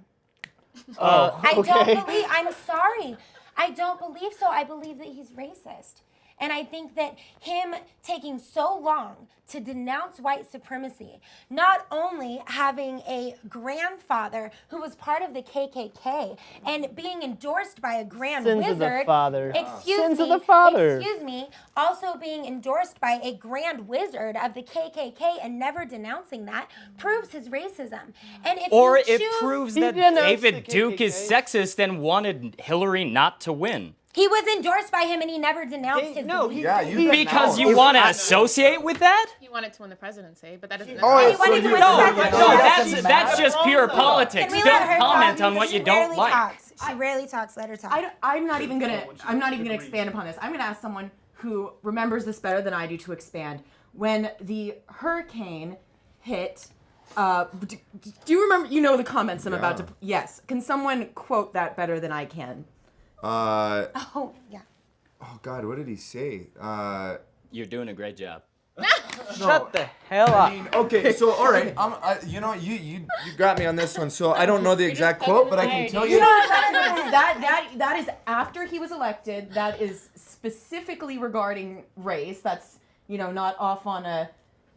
Oh, I okay. don't believe, I'm sorry. I don't believe so. I believe that he's racist. And I think that him taking so long to denounce white supremacy, not only having a grandfather who was part of the KKK and being endorsed by a grand Sins of wizard. the father. Excuse Sins me. of the father. Excuse me. Also being endorsed by a grand wizard of the KKK and never denouncing that proves his racism. And if Or you it choose, proves He that denounced David the Duke is KKK. sexist and wanted Hillary not to win. he was endorsed by him and he never denounced his no, beliefs. Yeah, you Because you want to associate with that? He wanted to win the presidency, but that doesn't. Oh, He it's wanted to win No, the no, presidency. that's just pure politics. Can we Don't let her comment talk? on what Because you she don't rarely like. Talks. She rarely talks. Let her talk. I'm not even gonna expand upon this. I'm gonna ask someone who remembers this better than I do to expand. When the hurricane hit, do you remember? You know the comments I'm about to. Yes. Can someone quote that better than I can? Oh, yeah. Oh God, what did he say? You're doing a great job. Shut the hell up. I mean, okay, so all right, you know, you got me on this one. So I don't know the exact quote, but I can tell you. That is after he was elected. That is specifically regarding race. That's, you know, not off on a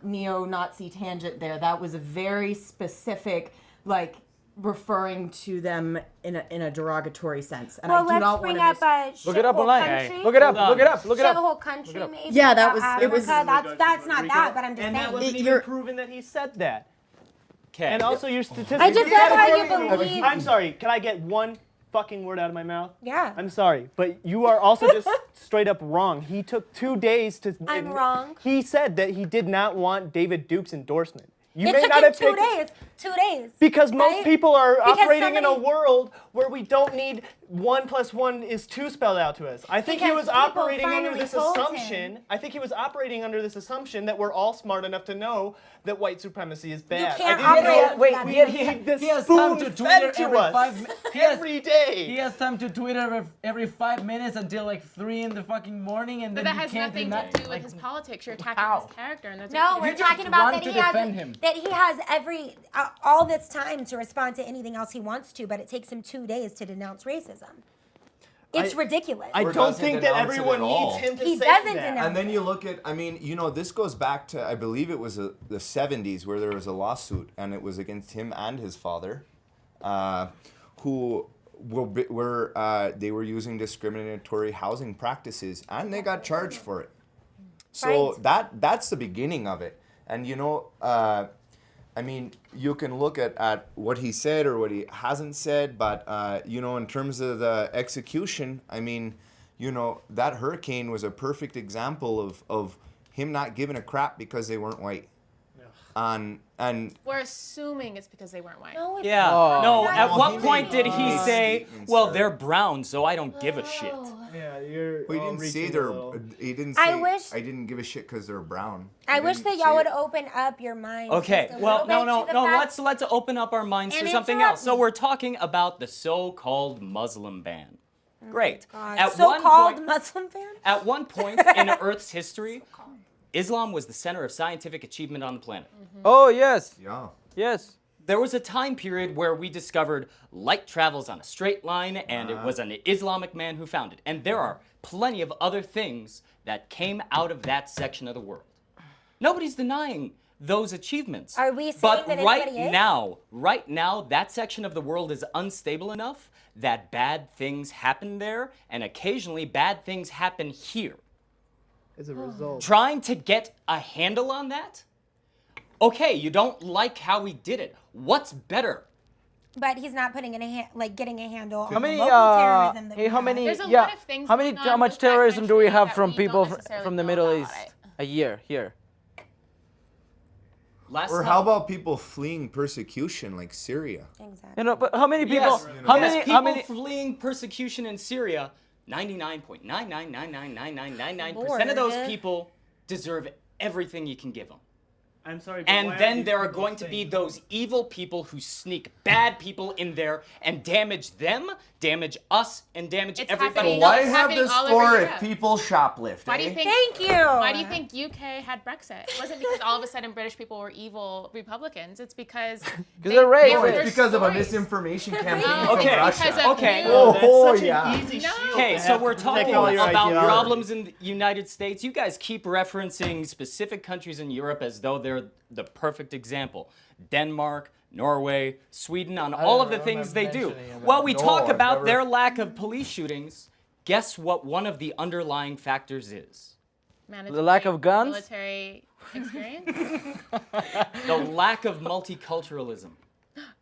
neo-Nazi tangent there. That was a very specific, like, referring to them in a derogatory sense. And Well, I do not let's bring want up a Look it up shithole online. country. Look it up. Look it up. Look it up. Shithole country, maybe. Yeah, that was- Africa. it was- That's not that, but I'm just And that saying. wasn't even You're- proven that he said that. Okay. And also your statistics. I just said how you believe. I'm sorry. Can I get one fucking word out of my mouth? Yeah. I'm sorry, but you are also just straight up wrong. He took 2 days to. I'm wrong. He said that he did not want David Duke's endorsement. You It may took not him have 2 taken- days. 2 days. Because most right? people are Because operating in a somebody- world where we don't need 1 + 1 is 2 spelled out to us. I think he Because was people operating under finally this told assumption. I think he was operating under this assumption that we're all smart enough to know that white supremacy is bad. can't I didn't operate know. Wait, that we way. had He has time to Twitter to every us 5 minutes. He has every day. He has time to Twitter every 5 minutes until like 3 in the fucking morning, and But then that you has can't nothing deny- to do with like, his politics. You're attacking how? his character, and that's No, what we're you talking just about run that to he has defend him. that he has every all this time to respond to anything else he wants to, but it takes him 2 days to denounce racism. It's ridiculous. I Or don't doesn't think that denounce it everyone at all. needs him to He say doesn't that. denounce And then you look at, I mean, you know, this goes back to, I believe it was the 70s where there was a lawsuit, and it was against him and his father, who they were using discriminatory housing practices, and they got charged for it. So Right. that's the beginning of it. And you know, I mean, you can look at what he said or what he hasn't said, but you know, in terms of the execution, I mean, you know, that hurricane was a perfect example of him not giving a crap because they weren't white. And We're assuming it's because they weren't white. No, it's Yeah. Oh. No, not. at Well, what he point made did he these say, statements well, are- they're brown, so I don't give a shit? Yeah, you're. we all didn't say reaching a they're. little. He didn't I say. wish- I didn't give a shit because they're brown. I He wish didn't that y'all say would it. open up your minds. Okay, just a well, little no, bit to the fact- let's open up our minds to And something interrupt else. So me. we're talking about the so-called Muslim ban. Great. God, At so-called one point, Muslim ban. at one point in Earth's history, Islam was the center of scientific achievement on the planet. Oh yes, Yeah. yes. There was a time period where we discovered light travels on a straight line, and it was an Islamic man who found it. And there are plenty of other things that came out of that section of the world. Nobody's denying those achievements. Are we saying but that right anybody is? right now, that section of the world is unstable enough that bad things happen there, and occasionally bad things happen here. As a result. Trying to get a handle on that? Okay, you don't like how he did it. What's better? But he's not putting in getting a handle How on many? the local terrorism that we How have. many? There's a yeah. lot of things How many? going How on much with that terrorism do we country have that from we don't people necessarily from the know Middle about East? it. A year here. Last Or time- how about people fleeing persecution like Syria? Exactly. You know, but how many people? Yes, How yes, many? people How many? fleeing persecution in Syria, 99.9999999% Lord. of those people deserve everything you can give them. I'm sorry. But And why then these there are people going to be saying- those evil people who sneak bad people in there and damage them, damage us, and damage It's everybody happening. else. Why have happening the all over store if Europe. people shoplift? Why do you think? Thank you. Why do you think UK had Brexit? It wasn't because all of a sudden British people were evil Republicans. It's because they're racist. there were It's because of a stories. misinformation campaign No, from Okay, Russia. because of okay. you. Oh, that's Oh, such yeah. an easy No. shield Okay, to so have we're to talking protect all your about ideology. problems in the United States. You guys keep referencing specific countries in Europe as though they're the perfect example. Denmark, Norway, Sweden, on all of the things they do. Well, we talk I've about never- their lack of police shootings. Guess what one of the underlying factors is? Mandatory The lack of guns? Military experience. The lack of multiculturalism.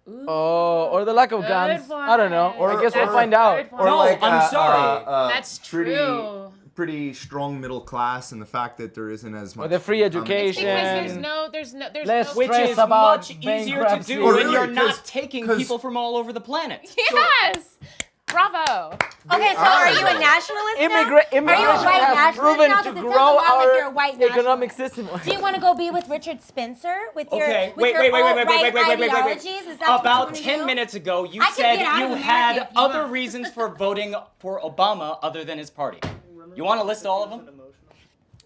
Oh, or the lack of Good guns. one. I don't know. Or- I guess we'll or- find out. Good one. Or No, like I'm sorry. That's pretty, true. pretty strong middle class, and the fact that there isn't as much. Or the free income. education. Because there's Less no. Which Stress is about much easier to bankruptcy. do Oh, when really? you're 'Cause- not taking 'cause- people from all over the planet. Yes. Bravo. Okay, so are you a nationalist now? Immigration Are you a white has nationalist proven now? to 'Cause it sounds grow a lot like you're a our white economic nationalist. system. Do you want to go be with Richard Spencer with your Okay, with wait, your wait, wait, wait, wait, alt-right wait, wait, wait, wait, wait, ideologies? wait. Is that what you About wanna 10 do? minutes ago, you I could said get out you of America had if you other want. reasons for voting for Obama other than his party. You want to list all of them?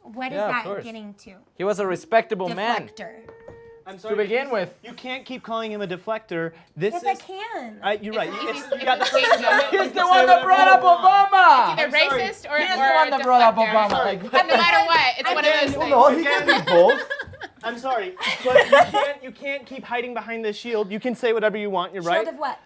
What is Yeah, of that course. getting to? He was a respectable man. Deflector. I'm To begin with. You can't keep calling him a deflector. This Yes, is. I can. You're right. It's- You got the it's- First Amendment. He's You the can one say that brought up whatever you want. Obama. Either racist or He's the or one that brought up deflector. Obama. Like, No matter what, it's one of those things. No, he can be both. I'm sorry, but you can't keep hiding behind this shield. You can say whatever you want. You're right. Shield of what?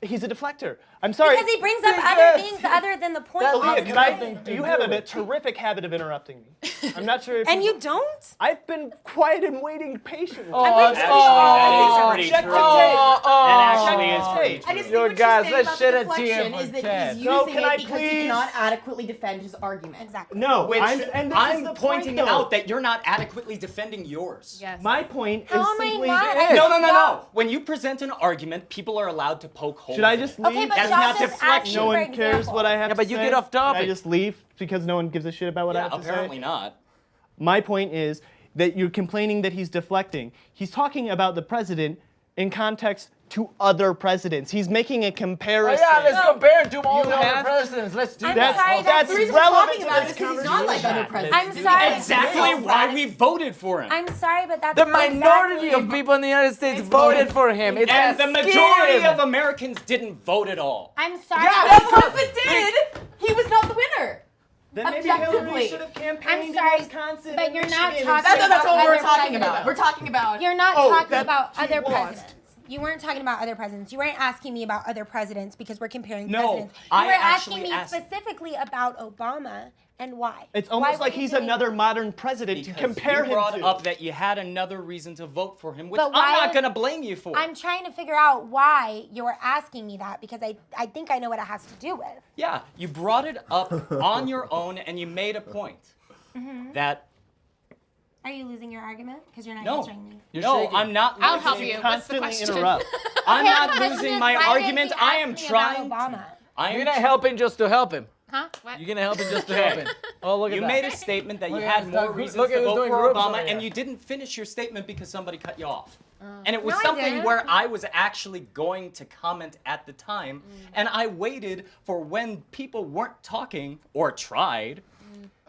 He's a deflector. I'm sorry. Because he brings up other things other than the point. all Aaliyah, the can I? time. You have a terrific habit of interrupting me. I'm not sure if And you don't? I've been quiet and waiting patiently. I'm pretty sure That is Check pretty the true. tape. That actually is Check pretty the I true. just Yo, think what guys, you're saying let's about shed the a tear deflection for is that Ted. he's So using can I it because he please- cannot adequately defend his argument. Exactly. No, Which and this is I'm the pointing point, though. out that you're not adequately defending yours. Yes. My point How is am I simply. not? It is. No. When you present an argument, people are allowed to poke holes. Should I in just it. leave? Okay, but That's y'all not just deflection. asked No me for one cares example. what I have Yeah, to but you say? get off topic. Should I just leave because no one gives a shit about what I Yeah, have to say? apparently not. My point is that you're complaining that he's deflecting. He's talking about the president in context to other presidents. He's making a Oh, comparison. yeah, let's compare him to all You the other have- presidents. Let's do I'm that. sorry, That's The reason we're relevant talking to about it this is because he's not like other presidents. I'm sorry. Exactly why we voted for him. I'm sorry, but that's The minority exactly of people in the United States voted for him. It's And a the majority scam. of Americans didn't vote at all. I'm sorry. Yeah, because it did. He was not the winner. Then maybe Hillary Objectively. should have campaigned I'm sorry, in Wisconsin but and you're not Michigan talking and That's what we're Other talking presidents. about. We're talking about. You're not Oh, talking that about he other lost. presidents. You weren't talking about other presidents. You weren't asking me about other presidents because we're comparing No, presidents. You I were asking actually me asked- specifically about Obama and why. It's Why almost were like you he's doing another that? modern president to Because compare you brought him to. up that you had another reason to vote for him, which But I'm why not is- going to blame you for. I'm trying to figure out why you're asking me that because I think I know what it has to do with. Yeah, you brought it up on your own and you made a point that Are you losing your argument? Because you're not no, answering me. You're no, shaking. I'm not. I'll help losing- you. What's the Constantly question? interrupt. I'm Okay, not the question losing is, my why didn't argument. you I ask am me about trying. Obama. I You're am. gonna help him just to help him. Huh? What? You're gonna help him just to help him. Oh, look at You that. made a statement that you Look at had this, more look, reasons look at to who's vote doing for groups Obama, over and here. you didn't finish your statement because somebody cut you off. And it was No, I something didn't. where I was actually going to comment at the time, and I waited for when people weren't talking or tried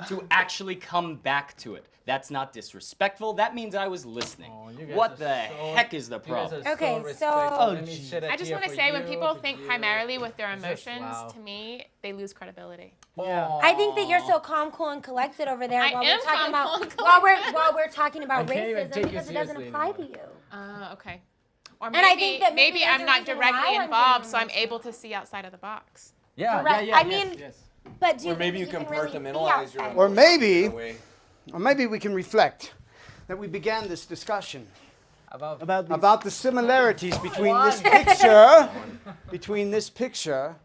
to actually come back to it. That's not disrespectful. That means I was listening. Oh, you guys What are the so- heck is the You guys problem? are Okay, so- respectful. Oh, Let me geez. shed a I just tear want to for say when you, people for think you. primarily with their Just emotions, wow. to me, they lose credibility. Yeah. I think that you're so calm, cool, and collected over there I while am we're talking calm, about cool, and while we're talking about I can't even racism take you because it doesn't seriously apply to anymore. you. Okay. Or I maybe, think that maybe there's I'm a not reason directly why I'm involved, getting so I'm emotional. able to see outside of the box. Yeah, Correct. yeah, I yes, mean, yes. But do you Or maybe you think can really see compartmentalize your outside? Or emotions. maybe we can reflect that we began this discussion About about the similarities between this picture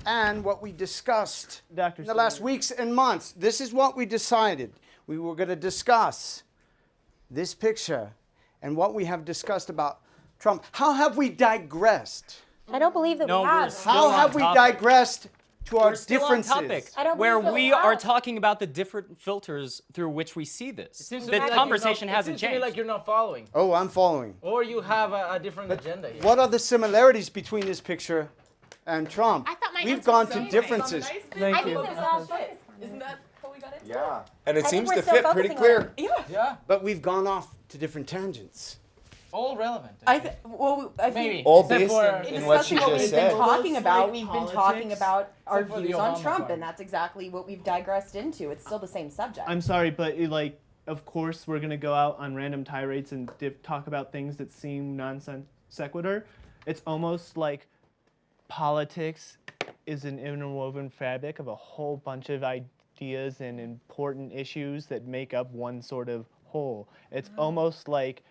and what we discussed Dr. in the last weeks and months. This is what we decided. We were going to discuss this picture and what we have discussed about Trump. How have we digressed? I don't believe that No, we we're have. still How on have we topic. digressed to our We're still differences? on topic, I don't where believe that we we are have. talking about the different filters through which we see this. Seems to The me like conversation you're not- hasn't It seems to me changed. like you're not following, Oh, I'm following. or you have a different agenda here. What are the similarities between this picture and Trump? I thought my We've answer gone was to nice. differences. I Thank think you. there's all sorts of Isn't that what we got into? Yeah. And it I think seems we're to still fit pretty focusing on clear. it. Yeah, But we've gone off to different tangents. all relevant. I think Maybe. All Except based for- in what she discussing what just we've said. been talking Those, about, like, we've been talking politics, about our except for the views on Obama Trump, part. and that's exactly what we've digressed into. It's still the same subject. I'm sorry, but like, of course, we're gonna go out on random tirades and talk about things that seem nonsense sequitur. It's almost like politics is an interwoven fabric of a whole bunch of ideas and important issues that make up one sort of whole. It's almost like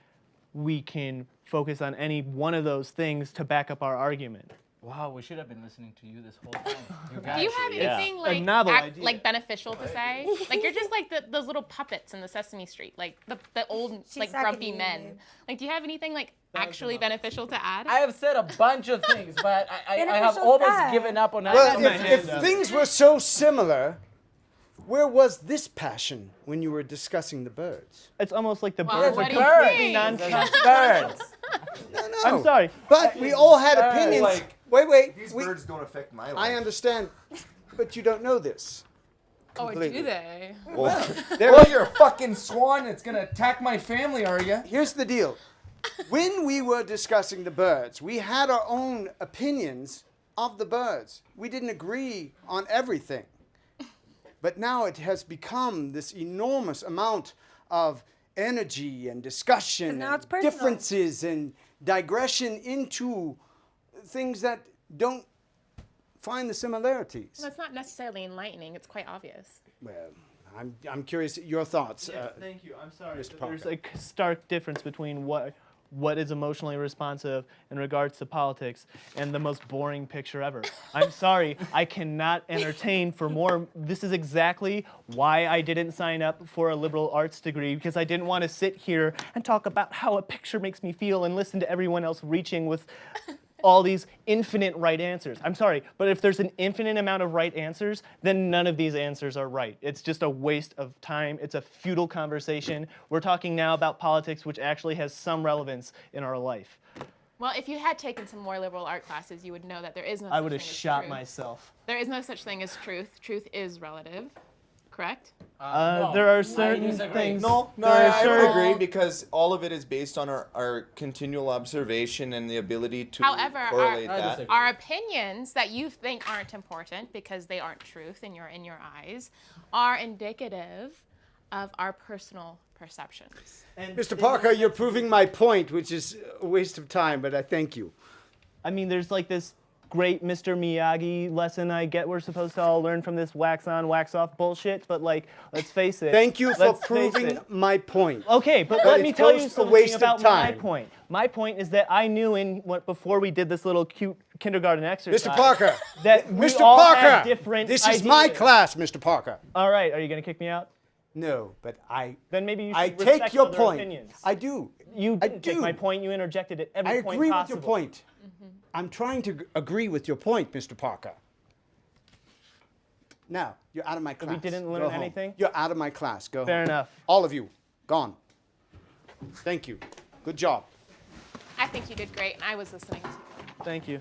we can focus on any one of those things to back up our argument. Wow, we should have been listening to you this whole time. You Do you have yeah. anything A like novel idea. like beneficial to say? Like you're just like those little puppets in the Sesame Street, like the old She's like talking grumpy to you, men. babe. Like, do you have anything like actually beneficial to add? I have said a bunch of things, but I have Beneficial almost stuff. given up on Well, my if hand up. things were so similar, where was this passion when you were discussing the birds? It's almost like the Well, birds what are do you completely think? nonsense. birds. No. I'm sorry. But we all had opinions. Like, wait. These we- birds don't affect my life. I understand, but you don't know this. Or completely. do they? Well, you're a fucking swan that's gonna attack my family, are you? Here's the deal. When we were discussing the birds, we had our own opinions of the birds. We didn't agree on everything. But now it has become this enormous amount of energy and discussion 'Cause now and it's personal. differences and digression into things that don't find the similarities. Well, it's not necessarily enlightening. It's quite obvious. Well, I'm curious your thoughts. Thank you. I'm sorry. Mr. There's Parker. a stark difference between what is emotionally responsive in regards to politics and the most boring picture ever. I'm sorry, I cannot entertain for more. This is exactly why I didn't sign up for a liberal arts degree, because I didn't want to sit here and talk about how a picture makes me feel and listen to everyone else reaching with all these infinite right answers. I'm sorry, but if there's an infinite amount of right answers, then none of these answers are right. It's just a waste of time. It's a futile conversation. We're talking now about politics, which actually has some relevance in our life. Well, if you had taken some more liberal art classes, you would know that there is no I such would have thing as shot truth. myself. There is no such thing as truth. Truth is relative. Correct? There are certain things. No, there are I would certain- agree because all of it is based on our continual observation and the ability to However, correlate that. our opinions that you think aren't important because they aren't truth in your eyes are indicative of our personal perceptions. And Mr. Parker, you're proving my point, which is a waste of time, but I thank you. I mean, there's like this great Mr. Miyagi lesson I get we're supposed to all learn from this wax on, wax off bullshit, but like, let's face it. Thank you for let's face proving it. my point. Okay, but But let me it's tell you both a something waste of about my time. point. My point is that I knew before we did this little cute kindergarten exercise. Mr. Parker, That we Mr. all Parker, had different this is my ideas. class, Mr. Parker. All right, are you gonna kick me out? No, but Then maybe you should I respect take your other point. opinions. I do. You I didn't take do. my point. You interjected at every I point agree with possible. your point. I'm trying to agree with your point, Mr. Parker. Now, you're out of my class. didn't Go learn home. anything? You're out of my class. Go Fair home. enough. All of you, gone. Thank you. Good job. I think you did great, and I was listening to you. Thank you.